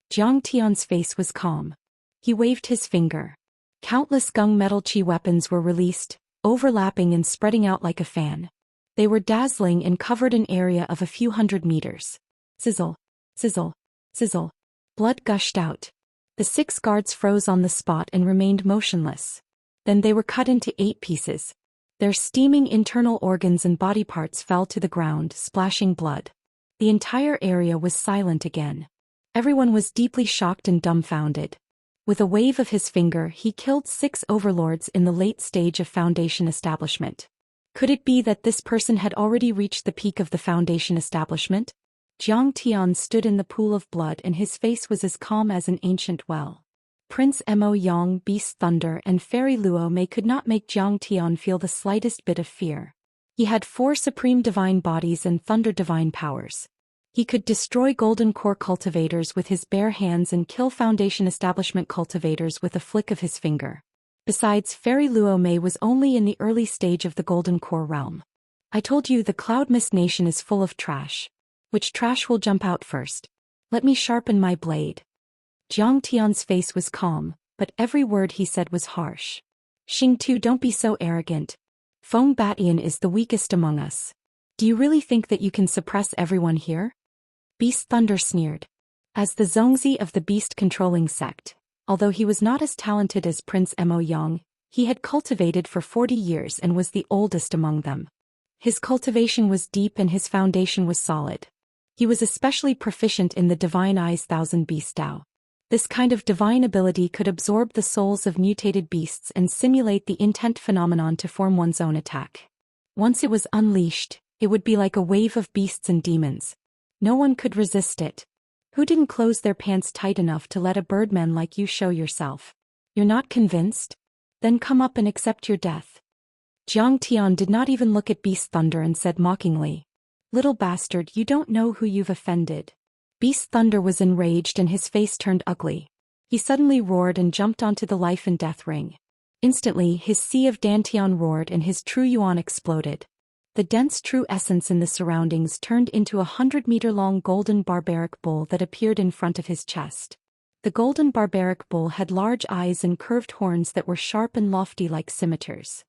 Speaker 1: Jiang Tian's face was calm. He waved his finger. Countless gunmetal chi weapons were released, overlapping and spreading out like a fan. They were dazzling and covered an area of a few hundred meters. Sizzle, sizzle, sizzle. Blood gushed out. The 6 guards froze on the spot and remained motionless. Then they were cut into 8 pieces. Their steaming internal organs and body parts fell to the ground, splashing blood. The entire area was silent again. Everyone was deeply shocked and dumbfounded. With a wave of his finger, he killed 6 overlords in the late stage of foundation establishment. Could it be that this person had already reached the peak of the foundation establishment? Jiang Tian stood in the pool of blood and his face was as calm as an ancient well. Prince Mo Yang, Beast Thunder and Fairy Luo Mei could not make Jiang Tian feel the slightest bit of fear. He had 4 supreme divine bodies and thunder divine powers. He could destroy golden core cultivators with his bare hands and kill foundation establishment cultivators with a flick of his finger. Besides, Fairy Luo Mei was only in the early stage of the golden core realm. "I told you the Cloud Mist Nation is full of trash. Which trash will jump out first? Let me sharpen my blade." Jiang Tian's face was calm, but every word he said was harsh. "Xingtu, don't be so arrogant. Feng Batian is the weakest among us. Do you really think that you can suppress everyone here?" Beast Thunder sneered. As the Zongzi of the beast-controlling sect, although he was not as talented as Prince Mo Yang, he had cultivated for 40 years and was the oldest among them. His cultivation was deep and his foundation was solid. He was especially proficient in the Divine Eye's Thousand Beast Tao. This kind of divine ability could absorb the souls of mutated beasts and simulate the intent phenomenon to form one's own attack. Once it was unleashed, it would be like a wave of beasts and demons. No one could resist it. Who didn't close their pants tight enough to let a birdman like you show yourself? You're not convinced? Then come up and accept your death. Jiang Tian did not even look at Beast Thunder and said mockingly, "Little bastard, you don't know who you've offended." Beast Thunder was enraged and his face turned ugly. He suddenly roared and jumped onto the life and death ring. Instantly, his Sea of Dantian roared and his true yuan exploded. The dense true essence in the surroundings turned into a 100-meter-long golden barbaric bull that appeared in front of his chest. The golden barbaric bull had large eyes and curved horns that were sharp and lofty like scimitars.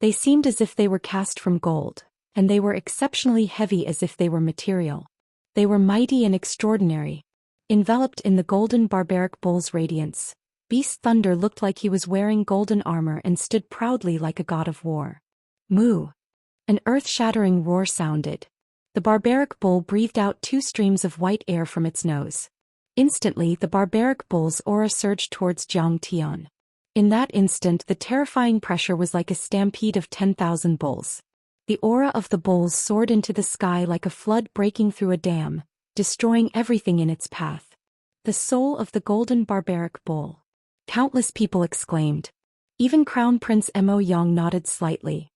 Speaker 1: They seemed as if they were cast from gold, and they were exceptionally heavy as if they were material. They were mighty and extraordinary. Enveloped in the golden barbaric bull's radiance, Beast Thunder looked like he was wearing golden armor and stood proudly like a god of war. Moo! An earth-shattering roar sounded. The barbaric bull breathed out 2 streams of white air from its nose. Instantly, the barbaric bull's aura surged towards Xianxia. In that instant, the terrifying pressure was like a stampede of 10,000 bulls. The aura of the bulls soared into the sky like a flood breaking through a dam, destroying everything in its path. The soul of the golden barbaric bull. Countless people exclaimed. Even Crown Prince Mo Yang nodded slightly.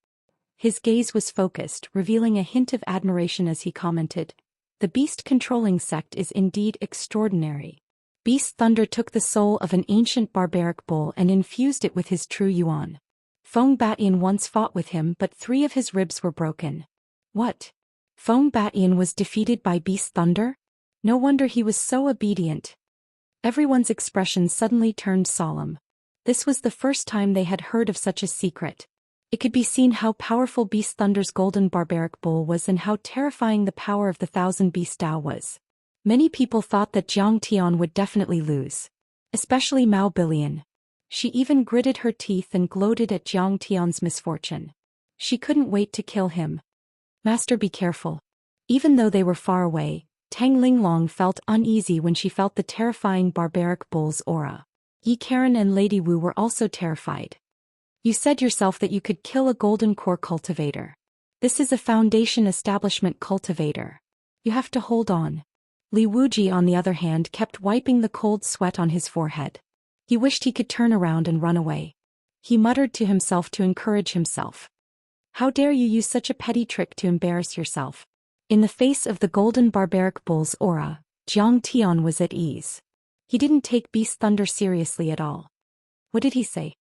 Speaker 1: His gaze was focused, revealing a hint of admiration as he commented, "The beast-controlling sect is indeed extraordinary." Beast Thunder took the soul of an ancient barbaric bull and infused it with his true yuan. Feng Batian once fought with him, but 3 of his ribs were broken. What? Feng Batian was defeated by Beast Thunder? No wonder he was so obedient. Everyone's expression suddenly turned solemn. This was the first time they had heard of such a secret. It could be seen how powerful Beast Thunder's golden barbaric bull was and how terrifying the power of the 1,000 Beast Dao was. Many people thought that Jiang Tian would definitely lose. Especially Mao Billion. She even gritted her teeth and gloated at Jiang Tian's misfortune. She couldn't wait to kill him. "Master, be careful." Even though they were far away, Tang Linglong felt uneasy when she felt the terrifying barbaric bull's aura. Yi Karen and Lady Wu were also terrified. "You said yourself that you could kill a golden core cultivator. This is a foundation establishment cultivator. You have to hold on." Li Wuji, on the other hand, kept wiping the cold sweat on his forehead. He wished he could turn around and run away. He muttered to himself to encourage himself. "How dare you use such a petty trick to embarrass yourself?" In the face of the golden barbaric bull's aura, Jiang Tian was at ease. He didn't take Beast Thunder seriously at all. What did he say?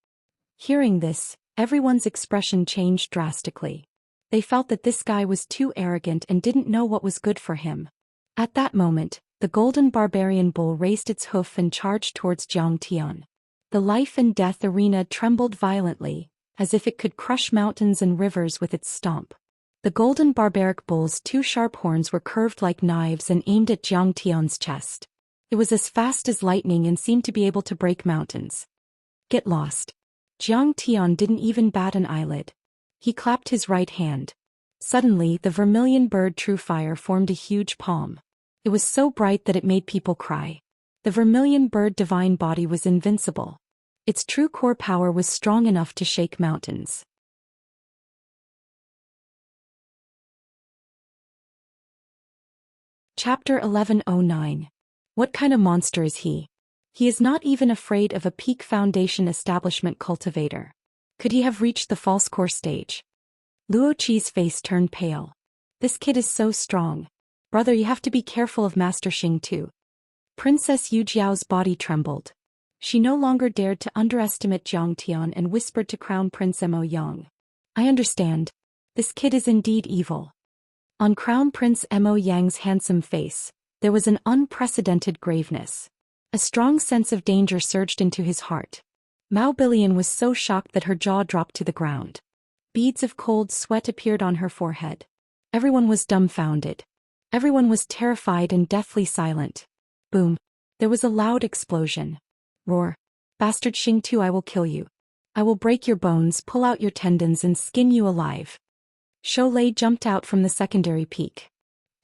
Speaker 1: Hearing this, everyone's expression changed drastically. They felt that this guy was too arrogant and didn't know what was good for him. At that moment, the golden barbarian bull raised its hoof and charged towards Jiang Tian. The life and death arena trembled violently, as if it could crush mountains and rivers with its stomp. The golden barbaric bull's 2 sharp horns were curved like knives and aimed at Jiang Tian's chest. It was as fast as lightning and seemed to be able to break mountains. "Get lost." Jiang Tian didn't even bat an eyelid. He clapped his right hand. Suddenly, the vermilion bird True Fire formed a huge palm. It was so bright that it made people cry. The vermilion bird divine body was invincible. Its true core power was strong enough to shake mountains. Chapter 1109. What kind of monster is he? He is not even afraid of a peak foundation establishment cultivator. Could he have reached the false core stage? Luo Qi's face turned pale. This kid is so strong. Brother, you have to be careful of Master Xing too. Princess Yu Jiao's body trembled. She no longer dared to underestimate Jiang Tian and whispered to Crown Prince Mo Yang. "I understand. This kid is indeed evil." On Crown Prince Mo Yang's handsome face, there was an unprecedented graveness. A strong sense of danger surged into his heart. Mao Billion was so shocked that her jaw dropped to the ground. Beads of cold sweat appeared on her forehead. Everyone was dumbfounded. Everyone was terrified and deathly silent. Boom. There was a loud explosion. Roar. "Bastard Xing Tu, I will kill you. I will break your bones, pull out your tendons and skin you alive." Sholei jumped out from the secondary peak.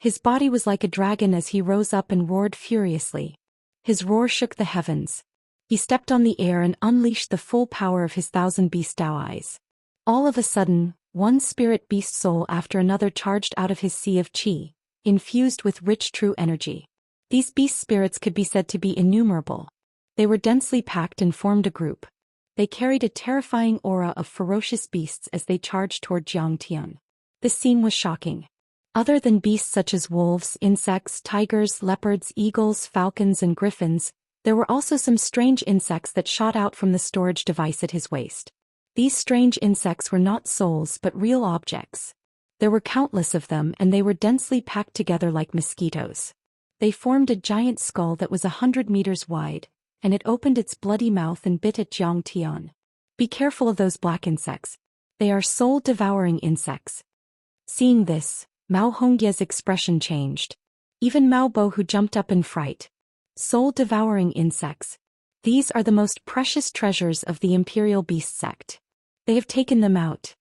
Speaker 1: His body was like a dragon as he rose up and roared furiously. His roar shook the heavens. He stepped on the air and unleashed the full power of his 1,000 beast Dao eyes. All of a sudden, one spirit beast soul after another charged out of his sea of qi, infused with rich true energy. These beast spirits could be said to be innumerable. They were densely packed and formed a group. They carried a terrifying aura of ferocious beasts as they charged toward Jiang Tian. This scene was shocking. Other than beasts such as wolves, insects, tigers, leopards, eagles, falcons and griffins, there were also some strange insects that shot out from the storage device at his waist. These strange insects were not souls but real objects. There were countless of them and they were densely packed together like mosquitoes. They formed a giant skull that was 100 meters wide, and it opened its bloody mouth and bit at Zhang Tian. Be careful of those black insects. They are soul-devouring insects. Seeing this, Mao Hongye's expression changed. Even Mao Bo, who jumped up in fright. Soul-devouring insects. These are the most precious treasures of the Imperial Beast sect. They have taken them out.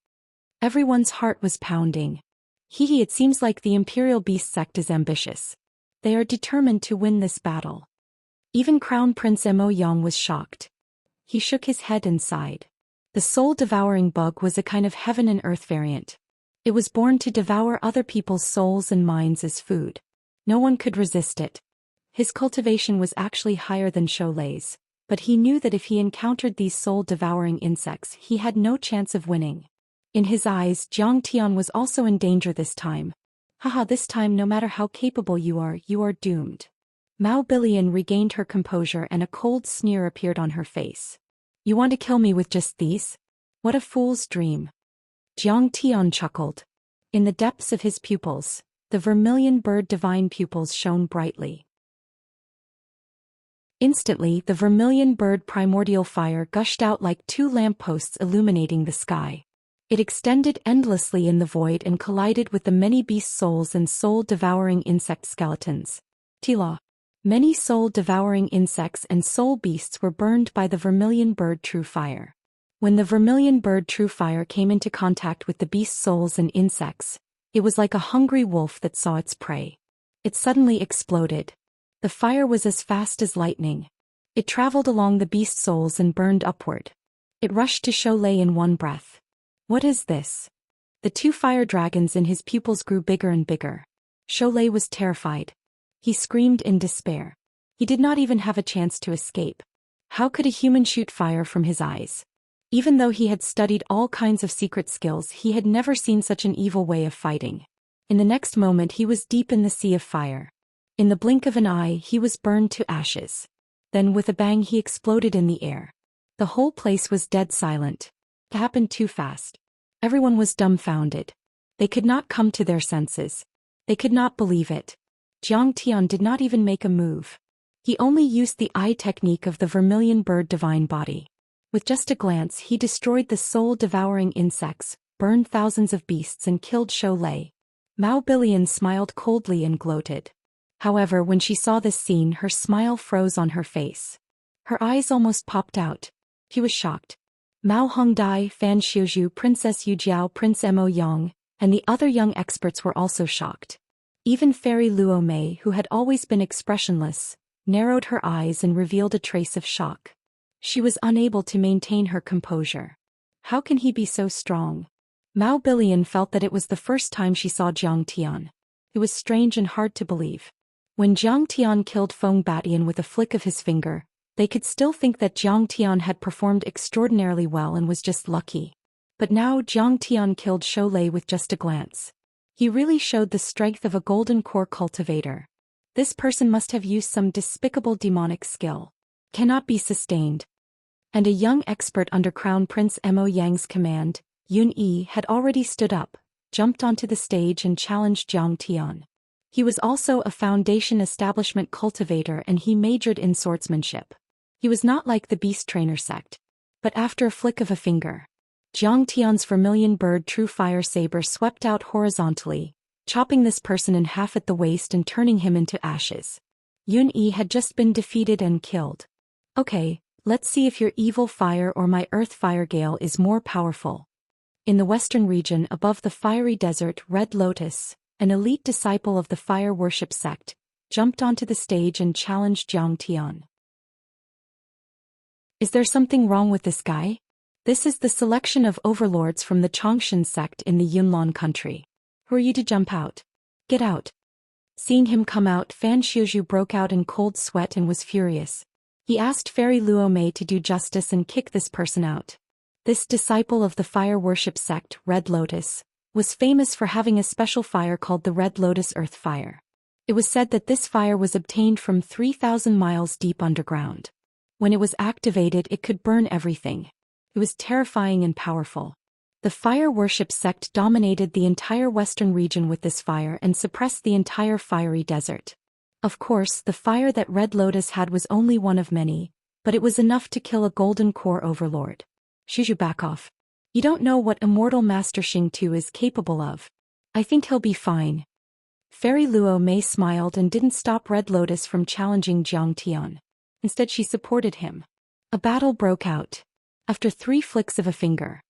Speaker 1: Everyone's heart was pounding. Hee, it seems like the Imperial Beast sect is ambitious. They are determined to win this battle. Even Crown Prince Mo Yang was shocked. He shook his head and sighed. The soul-devouring bug was a kind of heaven and earth variant. It was born to devour other people's souls and minds as food. No one could resist it. His cultivation was actually higher than Shoulei's, but he knew that if he encountered these soul-devouring insects he had no chance of winning. In his eyes, Zhang Tian was also in danger this time. Haha, this time no matter how capable you are doomed. Mao Billion regained her composure and a cold sneer appeared on her face. You want to kill me with just these? What a fool's dream. Zhang Tian chuckled. In the depths of his pupils, the vermilion bird divine pupils shone brightly. Instantly, the vermilion bird primordial fire gushed out like two lampposts illuminating the sky. It extended endlessly in the void and collided with the many beast souls and soul-devouring insect skeletons. Tila. Many soul-devouring insects and soul beasts were burned by the vermilion bird true fire. When the vermilion bird true fire came into contact with the beast souls and insects, it was like a hungry wolf that saw its prey. It suddenly exploded. The fire was as fast as lightning. It traveled along the beast souls and burned upward. It rushed to Shoulei in one breath. What is this? The two fire dragons in his pupils grew bigger and bigger. Shoulei was terrified. He screamed in despair. He did not even have a chance to escape. How could a human shoot fire from his eyes? Even though he had studied all kinds of secret skills, he had never seen such an evil way of fighting. In the next moment he was deep in the sea of fire. In the blink of an eye he was burned to ashes. Then with a bang he exploded in the air. The whole place was dead silent. It happened too fast. Everyone was dumbfounded. They could not come to their senses. They could not believe it. Zhang Tian did not even make a move. He only used the eye technique of the vermilion bird divine body. With just a glance he destroyed the soul-devouring insects, burned thousands of beasts and killed Shoulei. Mao Billion smiled coldly and gloated. However, when she saw this scene her smile froze on her face. Her eyes almost popped out. She was shocked. Mao Hongdai, Fan Xiuzhu, Princess Yu Jiao, Prince Mo Yang, and the other young experts were also shocked. Even Fairy Luo Mei, who had always been expressionless, narrowed her eyes and revealed a trace of shock. She was unable to maintain her composure. How can he be so strong? Mao Billion felt that it was the first time she saw Zhang Tian. It was strange and hard to believe. When Zhang Tian killed Feng Batian with a flick of his finger, they could still think that Zhang Tian had performed extraordinarily well and was just lucky. But now Zhang Tian killed Shoulei with just a glance. He really showed the strength of a golden core cultivator. This person must have used some despicable demonic skill. Cannot be sustained. And a young expert under Crown Prince Mo Yang's command, Yun Yi, had already stood up, jumped onto the stage and challenged Zhang Tian. He was also a Foundation Establishment cultivator and he majored in swordsmanship. He was not like the Beast Trainer sect. But after a flick of a finger, Zhang Tian's vermilion bird true fire saber swept out horizontally, chopping this person in half at the waist and turning him into ashes. Yun Yi had just been defeated and killed. Okay, let's see if your evil fire or my earth fire gale is more powerful. In the western region above the fiery desert, Red Lotus, an elite disciple of the fire worship sect, jumped onto the stage and challenged Zhang Tian. Is there something wrong with this guy? This is the selection of overlords from the Changshan sect in the Yunnan country. Who are you to jump out? Get out. Seeing him come out, Fan Xiuzhu broke out in cold sweat and was furious. He asked Fairy Luo Mei to do justice and kick this person out. This disciple of the fire worship sect, Red Lotus, was famous for having a special fire called the Red Lotus Earth Fire. It was said that this fire was obtained from 3,000 miles deep underground. When it was activated it could burn everything. It was terrifying and powerful. The fire worship sect dominated the entire western region with this fire and suppressed the entire fiery desert. Of course, the fire that Red Lotus had was only one of many, but it was enough to kill a golden core overlord. Shuzhu, back off. You don't know what immortal Master Xing Tu is capable of. I think he'll be fine. Fairy Luo Mei smiled and didn't stop Red Lotus from challenging Jiang Tian. Instead she supported him. A battle broke out. After 3 flicks of a finger,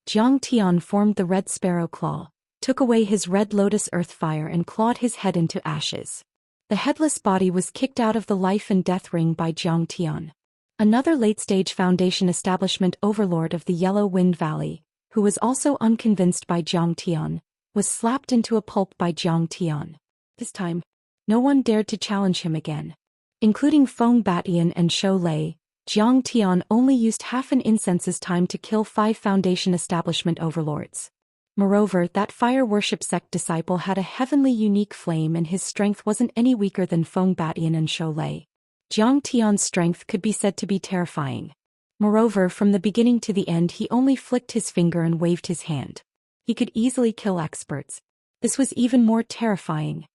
Speaker 1: Jiang Tian formed the Red Sparrow Claw, took away his Red Lotus Earth Fire and clawed his head into ashes. The headless body was kicked out of the life and death ring by Jiang Tian. Another late-stage Foundation establishment overlord of the Yellow Wind Valley, who was also unconvinced by Jiang Tian, was slapped into a pulp by Jiang Tian. This time, no one dared to challenge him again. Including Feng Batian and Shou Lei, Jiang Tian only used half an incense's time to kill 5 Foundation establishment overlords. Moreover, that fire worship sect disciple had a heavenly unique flame and his strength wasn't any weaker than Feng Batian and Shou Lei. Jiang Tian's strength could be said to be terrifying. Moreover, from the beginning to the end he only flicked his finger and waved his hand. He could easily kill experts. This was even more terrifying.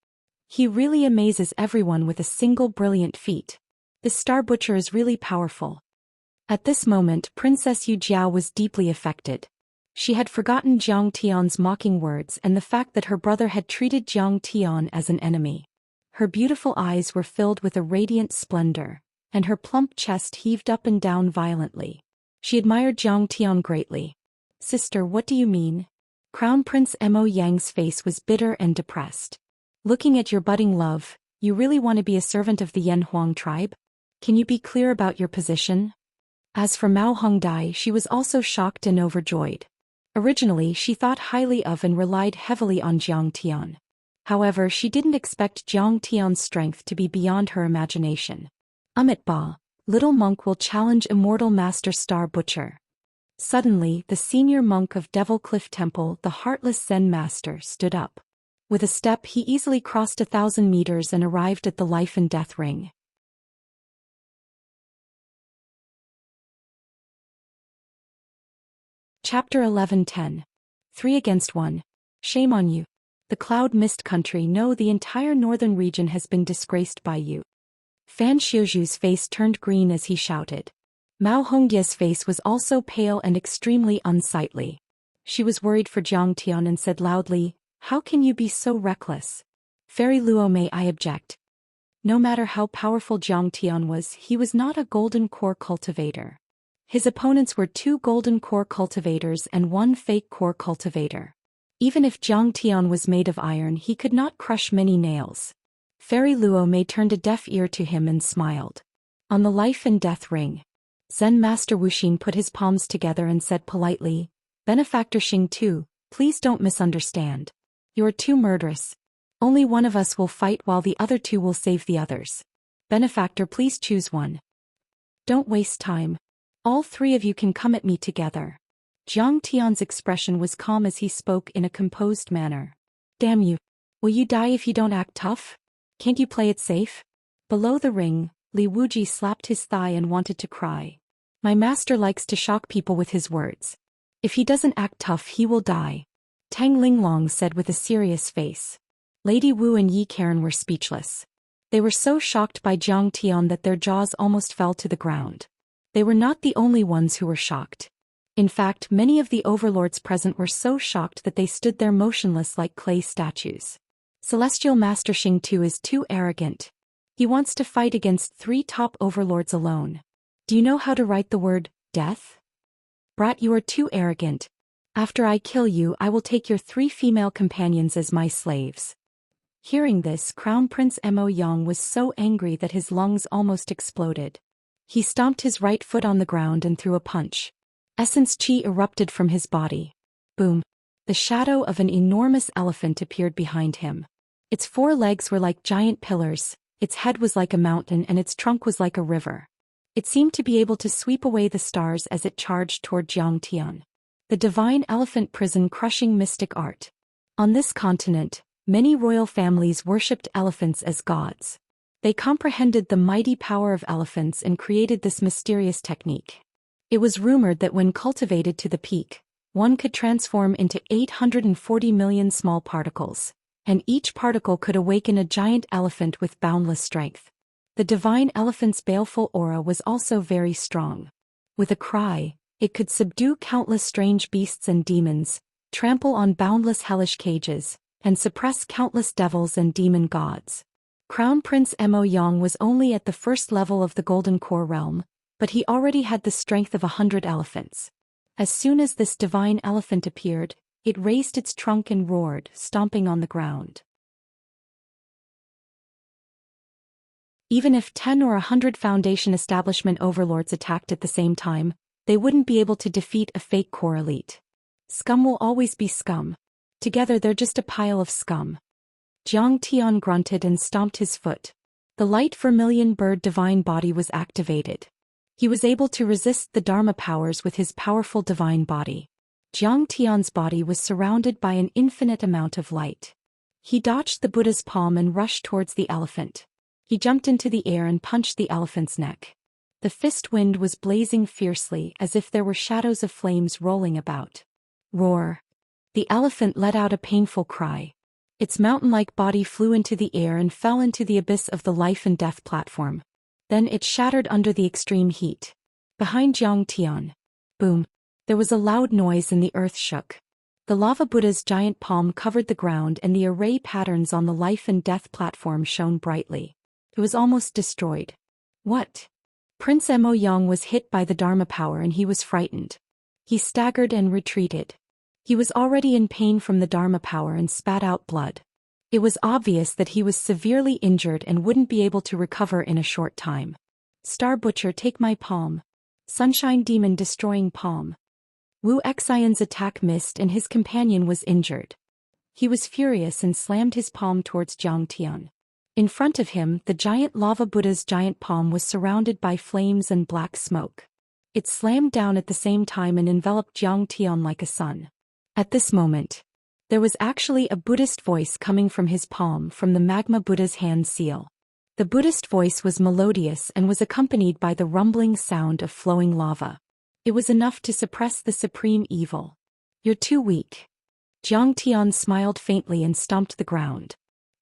Speaker 1: He really amazes everyone with a single brilliant feat. This Star Butcher is really powerful. At this moment, Princess Yu Jiao was deeply affected. She had forgotten Jiang Tian's mocking words and the fact that her brother had treated Jiang Tian as an enemy. Her beautiful eyes were filled with a radiant splendor, and her plump chest heaved up and down violently. She admired Jiang Tian greatly. Sister, what do you mean? Crown Prince Mo Yang's face was bitter and depressed. Looking at your budding love, you really want to be a servant of the Yan Huang tribe? Can you be clear about your position? As for Mao Hongdai, she was also shocked and overjoyed. Originally, she thought highly of and relied heavily on Jiang Tian. However, she didn't expect Jiang Tian's strength to be beyond her imagination. Amit Ba, little monk will challenge immortal Master Star Butcher. Suddenly, the senior monk of Devil Cliff Temple, the heartless Zen master, stood up. With a step he easily crossed 1,000 meters and arrived at the life and death ring. Chapter 11:10. 3 against 1. Shame on you. The Cloud Mist Country, no, the entire northern region has been disgraced by you. Fan Xiuzhu's face turned green as he shouted. Mao Hongdia's face was also pale and extremely unsightly. She was worried for Jiang Tian and said loudly, "How can you be so reckless?" Fairy Luo, may I object? No matter how powerful Jiang Tian was, he was not a golden core cultivator. His opponents were 2 golden core cultivators and 1 fake core cultivator. Even if Jiang Tian was made of iron, he could not crush many nails. Fairy Luo Mei turned a deaf ear to him and smiled. On the life and death ring, Zen Master Wuxia put his palms together and said politely, "Benefactor Xing Tu, please don't misunderstand. You are too murderous. Only one of us will fight while the other 2 will save the others. Benefactor, please choose one. Don't waste time. All 3 of you can come at me together." Jiang Tian's expression was calm as he spoke in a composed manner. "Damn you. Will you die if you don't act tough? Can't you play it safe?" Below the ring, Li Wuji slapped his thigh and wanted to cry. My master likes to shock people with his words. If he doesn't act tough, he will die. Tang Linglong said with a serious face. Lady Wu and Yi Karen were speechless. They were so shocked by Jiang Tian that their jaws almost fell to the ground. They were not the only ones who were shocked. In fact, many of the overlords present were so shocked that they stood there motionless like clay statues. Celestial Master Xing Tu is too arrogant. He wants to fight against 3 top overlords alone. Do you know how to write the word, death? Brat, you are too arrogant. After I kill you, I will take your 3 female companions as my slaves. Hearing this, Crown Prince Mo Yang was so angry that his lungs almost exploded. He stomped his right foot on the ground and threw a punch. Essence chi erupted from his body. Boom. The shadow of an enormous elephant appeared behind him. Its 4 legs were like giant pillars, its head was like a mountain and its trunk was like a river. It seemed to be able to sweep away the stars as it charged toward Jiang Tian. The divine elephant prison crushing mystic art. On this continent, many royal families worshipped elephants as gods. They comprehended the mighty power of elephants and created this mysterious technique. It was rumored that when cultivated to the peak, one could transform into 840 million small particles, and each particle could awaken a giant elephant with boundless strength. The divine elephant's baleful aura was also very strong. With a cry, it could subdue countless strange beasts and demons, trample on boundless hellish cages, and suppress countless devils and demon gods. Crown Prince Mo Yang was only at the first level of the Golden Core realm, but he already had the strength of 100 elephants. As soon as this divine elephant appeared, it raised its trunk and roared, stomping on the ground. Even if 10 or 100 Foundation establishment overlords attacked at the same time, they wouldn't be able to defeat a fake core elite. Scum will always be scum. Together they're just a pile of scum. Jiang Tian grunted and stomped his foot. The light vermilion bird divine body was activated. He was able to resist the Dharma powers with his powerful divine body. Jiang Tian's body was surrounded by an infinite amount of light. He dodged the Buddha's palm and rushed towards the elephant. He jumped into the air and punched the elephant's neck. The fist wind was blazing fiercely as if there were shadows of flames rolling about. Roar! The elephant let out a painful cry. Its mountain-like body flew into the air and fell into the abyss of the life and death platform. Then it shattered under the extreme heat. Behind Jiang Tian. Boom! There was a loud noise and the earth shook. The lava Buddha's giant palm covered the ground and the array patterns on the life and death platform shone brightly. It was almost destroyed. What? Prince Mo Yang was hit by the Dharma power and he was frightened. He staggered and retreated. He was already in pain from the Dharma power and spat out blood. It was obvious that he was severely injured and wouldn't be able to recover in a short time. Star Butcher, take my palm. Sunshine Demon destroying palm. Wuxian's attack missed and his companion was injured. He was furious and slammed his palm towards Jiang Tian. In front of him, the giant lava Buddha's giant palm was surrounded by flames and black smoke. It slammed down at the same time and enveloped Jiang Tian like a sun. At this moment, there was actually a Buddhist voice coming from his palm from the magma Buddha's hand seal. The Buddhist voice was melodious and was accompanied by the rumbling sound of flowing lava. It was enough to suppress the supreme evil. You're too weak. Jiang Tian smiled faintly and stomped the ground.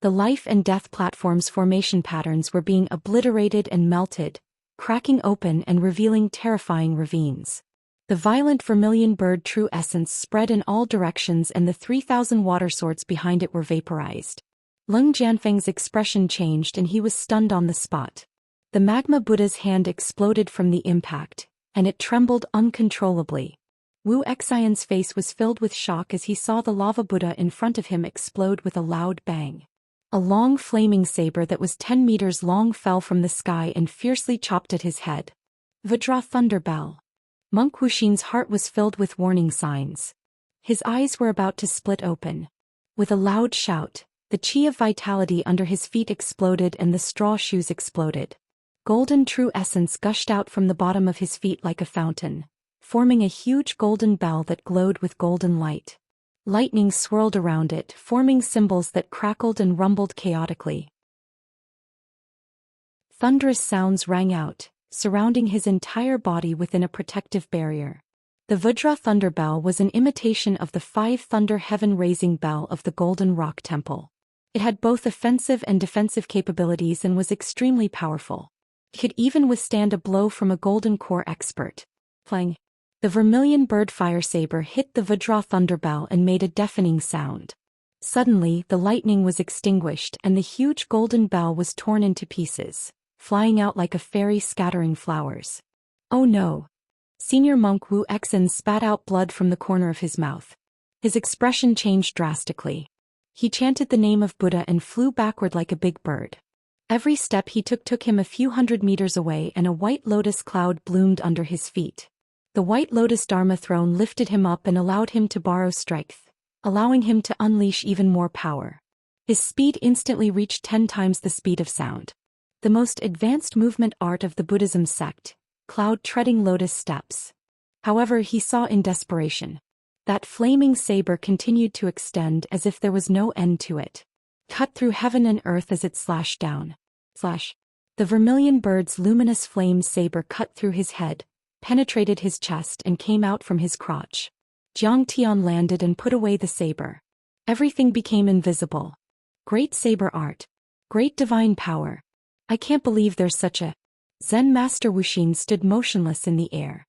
Speaker 1: The life and death platform's formation patterns were being obliterated and melted, cracking open and revealing terrifying ravines. The violent vermilion bird true essence spread in all directions and the 3,000 water swords behind it were vaporized. Lung Jianfeng's expression changed and he was stunned on the spot. The magma Buddha's hand exploded from the impact, and it trembled uncontrollably. Wuxian's face was filled with shock as he saw the lava Buddha in front of him explode with a loud bang. A long flaming saber that was 10 meters long fell from the sky and fiercely chopped at his head. Vajra Thunder Bell. Monk Wuxin's heart was filled with warning signs. His eyes were about to split open. With a loud shout, the chi of vitality under his feet exploded and the straw shoes exploded. Golden true essence gushed out from the bottom of his feet like a fountain, forming a huge golden bell that glowed with golden light. Lightning swirled around it, forming symbols that crackled and rumbled chaotically. Thunderous sounds rang out, surrounding his entire body within a protective barrier. The Vajra Thunder Bell was an imitation of the 5 thunder heaven-raising bell of the Golden Rock Temple. It had both offensive and defensive capabilities and was extremely powerful. It could even withstand a blow from a Golden Core expert. Clang! The vermilion bird fire saber hit the Vajra Thunder Bell and made a deafening sound. Suddenly, the lightning was extinguished and the huge golden bell was torn into pieces, flying out like a fairy scattering flowers. Oh no! Senior monk Wuxian spat out blood from the corner of his mouth. His expression changed drastically. He chanted the name of Buddha and flew backward like a big bird. Every step he took him a few hundred meters away and a white lotus cloud bloomed under his feet. The white lotus Dharma throne lifted him up and allowed him to borrow strength, allowing him to unleash even more power. His speed instantly reached 10 times the speed of sound. The most advanced movement art of the Buddhism sect, cloud treading lotus steps. However, he saw in desperation. That flaming saber continued to extend as if there was no end to it. Cut through heaven and earth as it slashed down. Slash. The vermilion bird's luminous flame saber cut through his head, penetrated his chest and came out from his crotch. Jiang Tian landed and put away the saber. Everything became invisible. Great saber art. Great divine power. I can't believe there's such a... Zen Master Wuxia stood motionless in the air.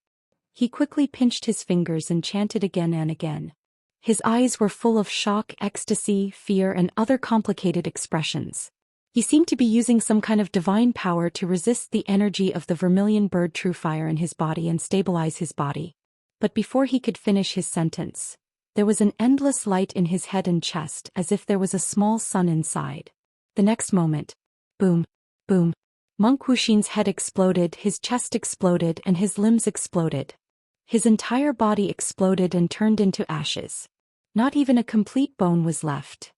Speaker 1: He quickly pinched his fingers and chanted again and again. His eyes were full of shock, ecstasy, fear, and other complicated expressions. He seemed to be using some kind of divine power to resist the energy of the vermilion bird true fire in his body and stabilize his body. But before he could finish his sentence, there was an endless light in his head and chest as if there was a small sun inside. The next moment, boom, boom. Monk Wuxian's head exploded, his chest exploded, and his limbs exploded. His entire body exploded and turned into ashes. Not even a complete bone was left.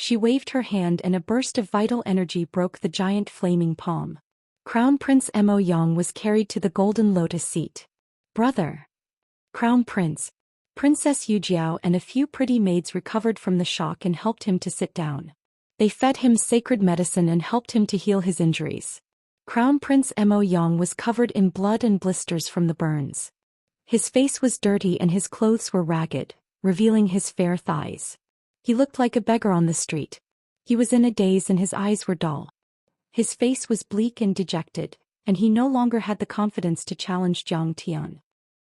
Speaker 1: She waved her hand and a burst of vital energy broke the giant flaming palm. Crown Prince Mo Yang was carried to the golden lotus seat. Brother! Crown Prince, Princess Yu Jiao and a few pretty maids recovered from the shock and helped him to sit down. They fed him sacred medicine and helped him to heal his injuries. Crown Prince Mo Yang was covered in blood and blisters from the burns. His face was dirty and his clothes were ragged, revealing his fair thighs. He looked like a beggar on the street. He was in a daze and his eyes were dull. His face was bleak and dejected, and he no longer had the confidence to challenge Jiang Tian.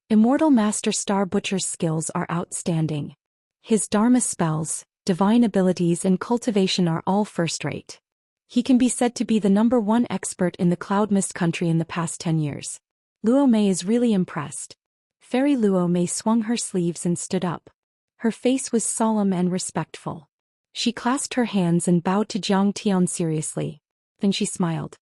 Speaker 1: Immortal Master Star Butcher's skills are outstanding. His Dharma spells, divine abilities and cultivation are all first-rate. He can be said to be the #1 expert in the Cloud Mist country in the past 10 years. Luo Mei is really impressed. Fairy Luo Mei swung her sleeves and stood up. Her face was solemn and respectful. She clasped her hands and bowed to Jiang Tian seriously. Then she smiled.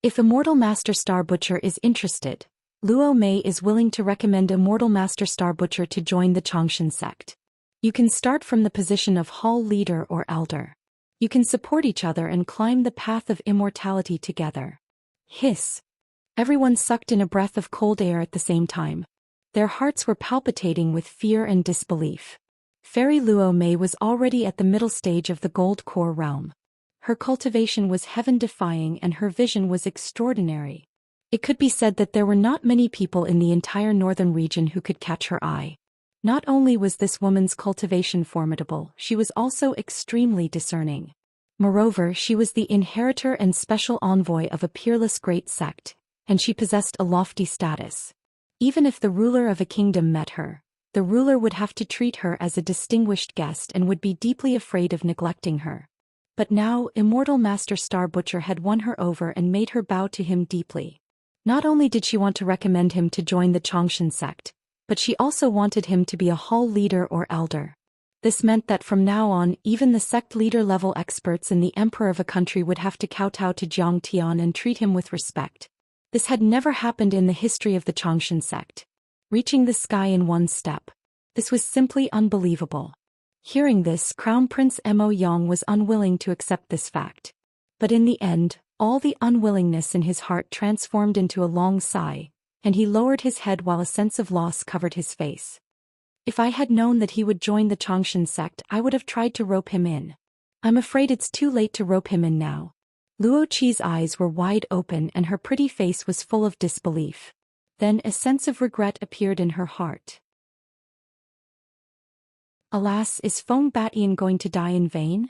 Speaker 1: If Immortal Master Star Butcher is interested, Luo Mei is willing to recommend Immortal Master Star Butcher to join the Xianxia sect. You can start from the position of hall leader or elder. You can support each other and climb the path of immortality together. Hiss. Everyone sucked in a breath of cold air at the same time. Their hearts were palpitating with fear and disbelief. Fairy Luo Mei was already at the middle stage of the Gold Core realm. Her cultivation was heaven-defying and her vision was extraordinary. It could be said that there were not many people in the entire northern region who could catch her eye. Not only was this woman's cultivation formidable, she was also extremely discerning. Moreover, she was the inheritor and special envoy of a peerless great sect, and she possessed a lofty status. Even if the ruler of a kingdom met her, the ruler would have to treat her as a distinguished guest and would be deeply afraid of neglecting her. But now, Immortal Master Star Butcher had won her over and made her bow to him deeply. Not only did she want to recommend him to join the Xianxia sect, but she also wanted him to be a hall leader or elder. This meant that from now on, even the sect leader-level experts and the emperor of a country would have to kowtow to Jiang Tian and treat him with respect. This had never happened in the history of the Xianxia sect. Reaching the sky in one step. This was simply unbelievable. Hearing this, Crown Prince Mo Yang was unwilling to accept this fact. But in the end, all the unwillingness in his heart transformed into a long sigh, and he lowered his head while a sense of loss covered his face. If I had known that he would join the Xianxia sect, I would have tried to rope him in. I'm afraid it's too late to rope him in now. Luo Qi's eyes were wide open and her pretty face was full of disbelief. Then a sense of regret appeared in her heart. Alas, is Feng Batian going to die in vain?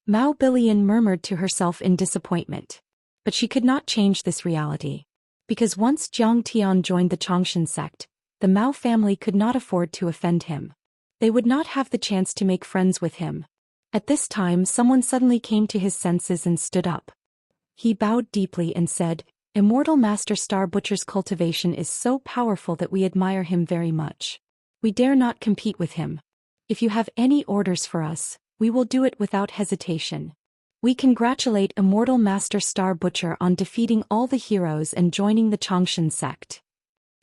Speaker 1: Mao Bilian murmured to herself in disappointment. But she could not change this reality. Because once Jiang Tian joined the Xianxia sect, the Mao family could not afford to offend him. They would not have the chance to make friends with him. At this time, someone suddenly came to his senses and stood up. He bowed deeply and said, Immortal Master Star Butcher's cultivation is so powerful that we admire him very much. We dare not compete with him. If you have any orders for us, we will do it without hesitation. We congratulate Immortal Master Star Butcher on defeating all the heroes and joining the Xianxia sect.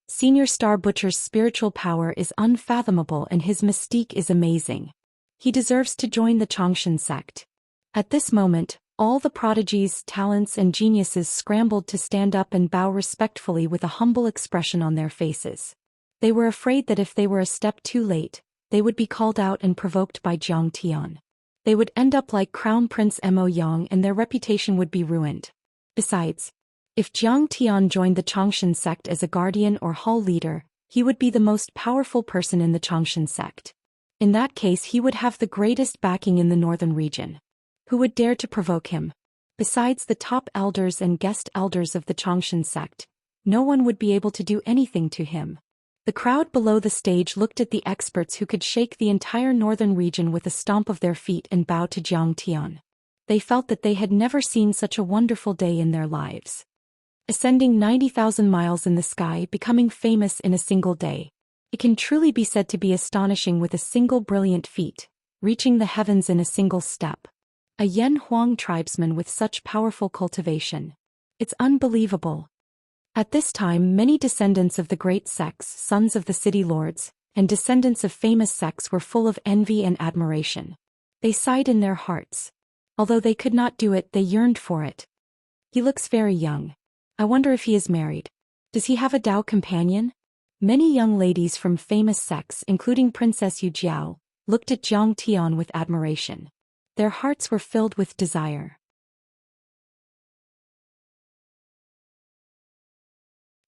Speaker 1: Senior Star Butcher's spiritual power is unfathomable and his mystique is amazing. He deserves to join the Xianxia sect. At this moment, all the prodigies, talents and geniuses scrambled to stand up and bow respectfully with a humble expression on their faces. They were afraid that if they were a step too late, they would be called out and provoked by Jiang Tian. They would end up like Crown Prince Mo Yang and their reputation would be ruined. Besides, if Jiang Tian joined the Xianxia sect as a guardian or hall leader, he would be the most powerful person in the Xianxia sect. In that case he would have the greatest backing in the northern region. Who would dare to provoke him? Besides the top elders and guest elders of the Xianxia sect, no one would be able to do anything to him. The crowd below the stage looked at the experts who could shake the entire northern region with a stomp of their feet and bow to Jiang Tian. They felt that they had never seen such a wonderful day in their lives. Ascending 90,000 miles in the sky, becoming famous in a single day. It can truly be said to be astonishing with a single brilliant feat, reaching the heavens in a single step. A Yan Huang tribesman with such powerful cultivation. It's unbelievable. At this time many descendants of the great sects, sons of the city lords, and descendants of famous sects were full of envy and admiration. They sighed in their hearts. Although they could not do it, they yearned for it. He looks very young. I wonder if he is married. Does he have a Dao companion? Many young ladies from famous sects, including Princess Yu Jiao, looked at Jiang Tian with admiration. Their hearts were filled with desire.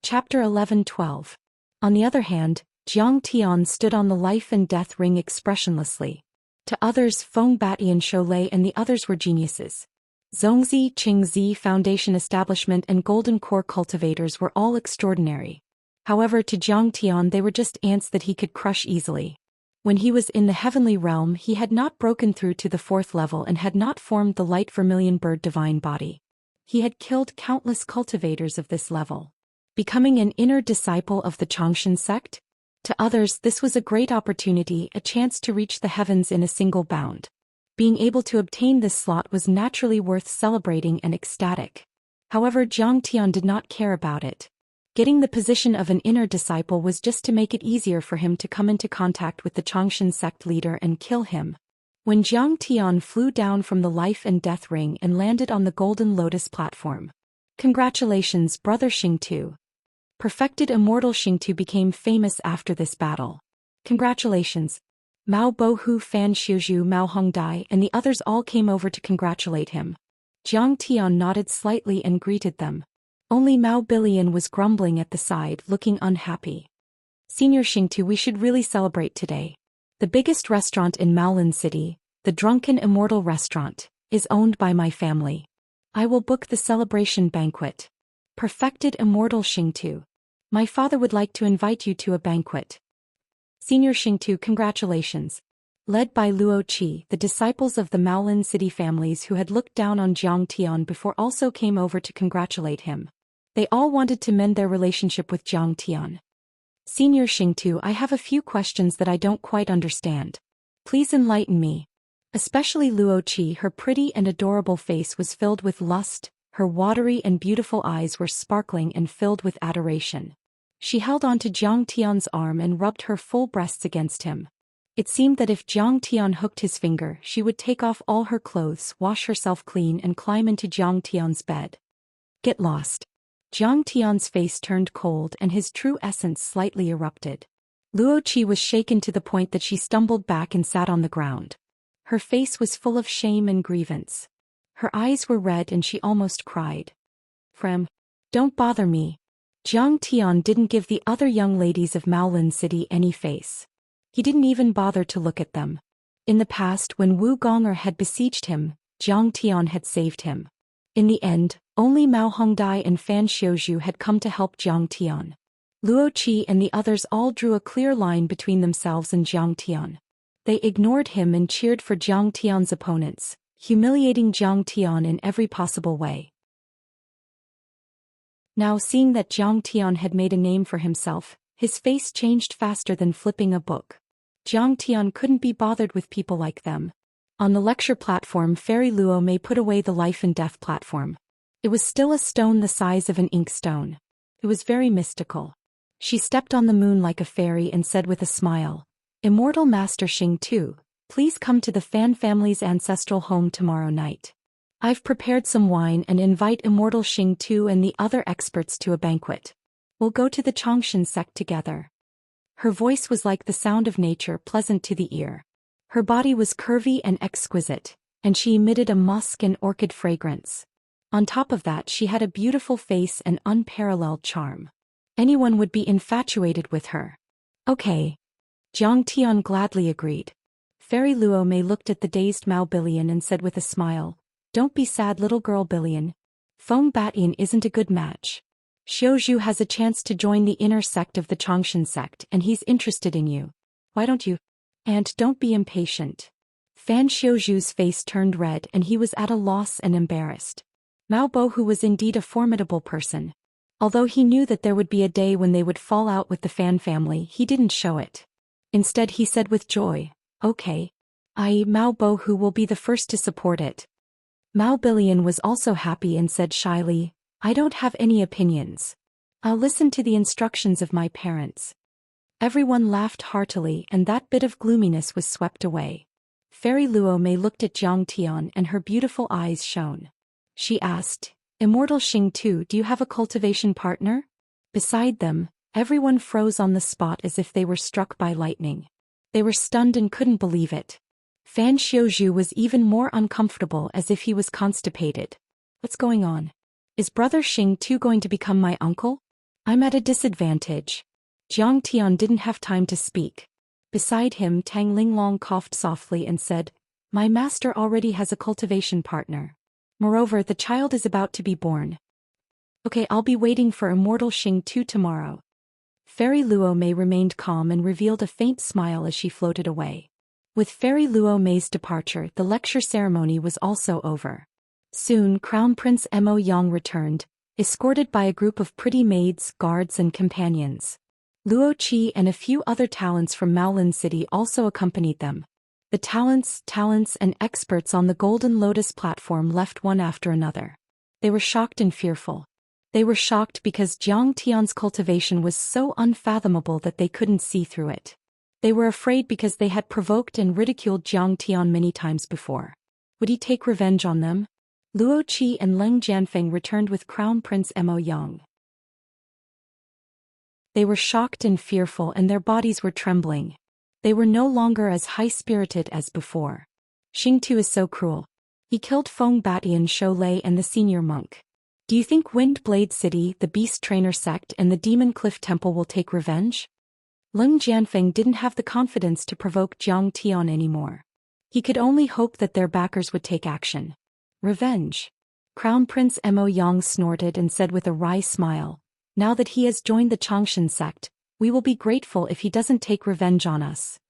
Speaker 1: Chapter 11-12. On the other hand, Jiang Tian stood on the life and death ring expressionlessly. To others, Feng Bati and Sholei and the others were geniuses. Zhongzi, Qingzi Foundation Establishment and Golden Core Cultivators were all extraordinary. However, to Jiang Tian they were just ants that he could crush easily. When he was in the heavenly realm he had not broken through to the 4th level and had not formed the light vermilion bird divine body. He had killed countless cultivators of this level. Becoming an inner disciple of the Xianxia sect? To others this was a great opportunity, a chance to reach the heavens in a single bound. Being able to obtain this slot was naturally worth celebrating and ecstatic. However, Jiang Tian did not care about it. Getting the position of an inner disciple was just to make it easier for him to come into contact with the Xianxia sect leader and kill him. When Jiang Tian flew down from the life and death ring and landed on the Golden Lotus platform. Congratulations, brother Xingtu. Perfected immortal Xingtu became famous after this battle. Congratulations. Mao Bohu, Fan Xiuzhu, Mao Hongdai and the others all came over to congratulate him. Jiang Tian nodded slightly and greeted them. Only Mao Bilian was grumbling at the side, looking unhappy. Senior Xingtu, we should really celebrate today. The biggest restaurant in Maolin City, the Drunken Immortal Restaurant, is owned by my family. I will book the celebration banquet. Perfected immortal Xingtu. My father would like to invite you to a banquet. Senior Xingtu, congratulations. Led by Luo Qi, the disciples of the Maolin City families who had looked down on Jiang Tian before also came over to congratulate him. They all wanted to mend their relationship with Jiang Tian. Senior Xingtu, I have a few questions that I don't quite understand. Please enlighten me. Especially Luo Qi, her pretty and adorable face was filled with lust, her watery and beautiful eyes were sparkling and filled with adoration. She held on to Jiang Tian's arm and rubbed her full breasts against him. It seemed that if Jiang Tian hooked his finger, she would take off all her clothes, wash herself clean and climb into Jiang Tian's bed. Get lost. Jiang Tian's face turned cold and his true essence slightly erupted. Luo Qi was shaken to the point that she stumbled back and sat on the ground. Her face was full of shame and grievance. Her eyes were red and she almost cried. Frem. Don't bother me. Jiang Tian didn't give the other young ladies of Maolin City any face. He didn't even bother to look at them. In the past, when Wu Gonger had besieged him, Jiang Tian had saved him. In the end, only Mao Hongdai and Fan Xiuzhu had come to help Jiang Tian. Luo Qi and the others all drew a clear line between themselves and Jiang Tian. They ignored him and cheered for Jiang Tian's opponents, humiliating Jiang Tian in every possible way. Now, seeing that Jiang Tian had made a name for himself, his face changed faster than flipping a book. Jiang Tian couldn't be bothered with people like them. On the lecture platform, Fairy Luo Mei put away the life and death platform. It was still a stone the size of an inkstone. It was very mystical. She stepped on the moon like a fairy and said with a smile, Immortal Master Xingtu, please come to the Fan family's ancestral home tomorrow night. I've prepared some wine and invite Immortal Xingtu and the other experts to a banquet. We'll go to the Xianxia sect together. Her voice was like the sound of nature, pleasant to the ear. Her body was curvy and exquisite, and she emitted a musk and orchid fragrance. On top of that, she had a beautiful face and unparalleled charm. Anyone would be infatuated with her. Okay. Jiang Tian gladly agreed. Fairy Luo Mei looked at the dazed Mao Billion and said with a smile, "Don't be sad, little girl Billion. Feng Batian isn't a good match. Xiaozhu has a chance to join the inner sect of the Xianxia sect and he's interested in you. Why don't you? And don't be impatient." Fan Xiaozhu's face turned red and he was at a loss and embarrassed. Mao Bohu was indeed a formidable person. Although he knew that there would be a day when they would fall out with the Fan family, he didn't show it. Instead he said with joy, "Okay. Mao Bohu will be the first to support it." Mao Billion was also happy and said shyly, "I don't have any opinions. I'll listen to the instructions of my parents." Everyone laughed heartily and that bit of gloominess was swept away. Fairy Luo Mei looked at Jiang Tian and her beautiful eyes shone. She asked, "Immortal Xing Tu, do you have a cultivation partner?" Beside them, everyone froze on the spot as if they were struck by lightning. They were stunned and couldn't believe it. Fan Xiaozhu was even more uncomfortable as if he was constipated. "What's going on? Is brother Xing Tu going to become my uncle? I'm at a disadvantage." Jiang Tian didn't have time to speak. Beside him, Tang Linglong coughed softly and said, "My master already has a cultivation partner. Moreover, the child is about to be born. Okay, I'll be waiting for Immortal Xing Tu tomorrow." Fairy Luo Mei remained calm and revealed a faint smile as she floated away. With Fairy Luo Mei's departure, the lecture ceremony was also over. Soon, Crown Prince Mo Yang returned, escorted by a group of pretty maids, guards and companions. Luo Qi and a few other talents from Maolin City also accompanied them. The talents and experts on the Golden Lotus platform left one after another. They were shocked and fearful. They were shocked because Jiang Tian's cultivation was so unfathomable that they couldn't see through it. They were afraid because they had provoked and ridiculed Jiang Tian many times before. Would he take revenge on them? Luo Qi and Leng Jianfeng returned with Crown Prince Mo Yang. They were shocked and fearful and their bodies were trembling. They were no longer as high-spirited as before. Xing Tu is so cruel. He killed Feng Batian, Shou Lei and the senior monk. Do you think Wind Blade City, the Beast Trainer sect and the Demon Cliff Temple will take revenge? Leng Jianfeng didn't have the confidence to provoke Jiang Tian anymore. He could only hope that their backers would take action. Revenge. Crown Prince Mo Yang snorted and said with a wry smile, "Now that he has joined the Xianxia sect, we will be grateful if he doesn't take revenge on us."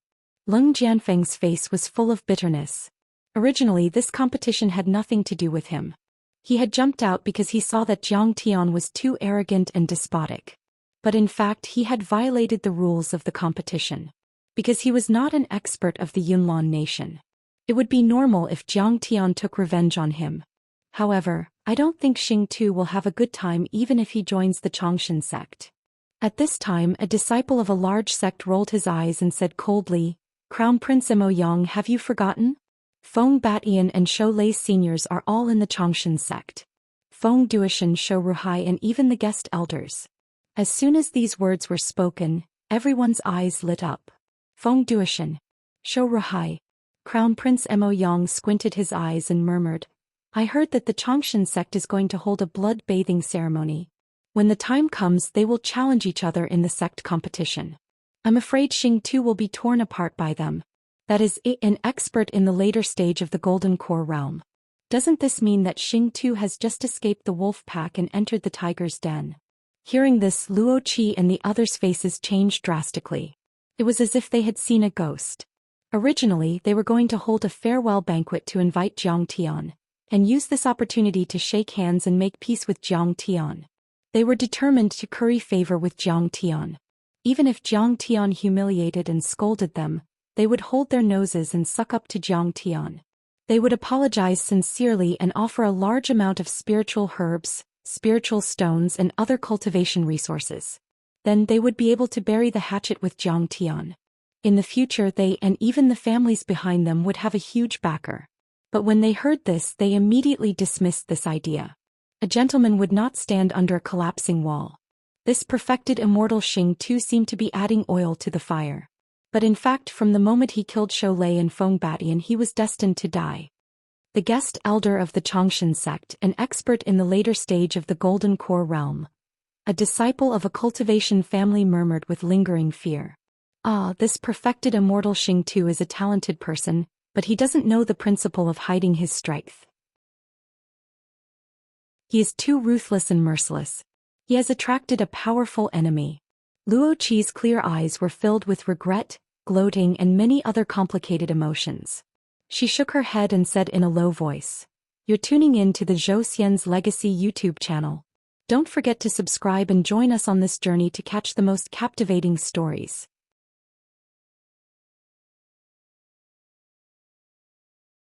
Speaker 1: Leng Jianfeng's face was full of bitterness. Originally, this competition had nothing to do with him. He had jumped out because he saw that Jiang Tian was too arrogant and despotic. But in fact, he had violated the rules of the competition. Because he was not an expert of the Yunlan nation. It would be normal if Jiang Tian took revenge on him. However, I don't think Xing Tu will have a good time even if he joins the Xianxia sect. At this time, a disciple of a large sect rolled his eyes and said coldly, "Crown Prince Mo Yang, have you forgotten? Feng Batian and Shou Lei seniors are all in the Xianxia sect. Feng Duishan, Shou Ruhai and even the guest elders." As soon as these words were spoken, everyone's eyes lit up. Feng Duishan. Shou Ruhai. Crown Prince Mo Yang squinted his eyes and murmured, "I heard that the Xianxia sect is going to hold a blood-bathing ceremony. When the time comes, they will challenge each other in the sect competition. I'm afraid Xing Tu will be torn apart by them. That is, an expert in the later stage of the Golden Core realm. Doesn't this mean that Xing Tu has just escaped the wolf pack and entered the tiger's den?" Hearing this, Luo Qi and the others' faces changed drastically. It was as if they had seen a ghost. Originally, they were going to hold a farewell banquet to invite Jiang Tian, and use this opportunity to shake hands and make peace with Jiang Tian. They were determined to curry favor with Jiang Tian. Even if Jiang Tian humiliated and scolded them, they would hold their noses and suck up to Jiang Tian. They would apologize sincerely and offer a large amount of spiritual herbs, spiritual stones and other cultivation resources. Then they would be able to bury the hatchet with Jiang Tian. In the future they and even the families behind them would have a huge backer. But when they heard this, they immediately dismissed this idea. A gentleman would not stand under a collapsing wall. This perfected immortal Xing Tu seemed to be adding oil to the fire. But in fact from the moment he killed Shou Lei and Feng Batian he was destined to die. The guest elder of the Xianxia sect, an expert in the later stage of the Golden Core realm, a disciple of a cultivation family, murmured with lingering fear. Ah, this perfected immortal Xing Tu is a talented person, but he doesn't know the principle of hiding his strength. He is too ruthless and merciless. He has attracted a powerful enemy. Luo Qi's clear eyes were filled with regret, gloating and many other complicated emotions. She shook her head and said in a low voice, "You're tuning in to the Zhou Xian's Legacy YouTube channel. Don't forget to subscribe and join us on this journey to catch the most captivating stories."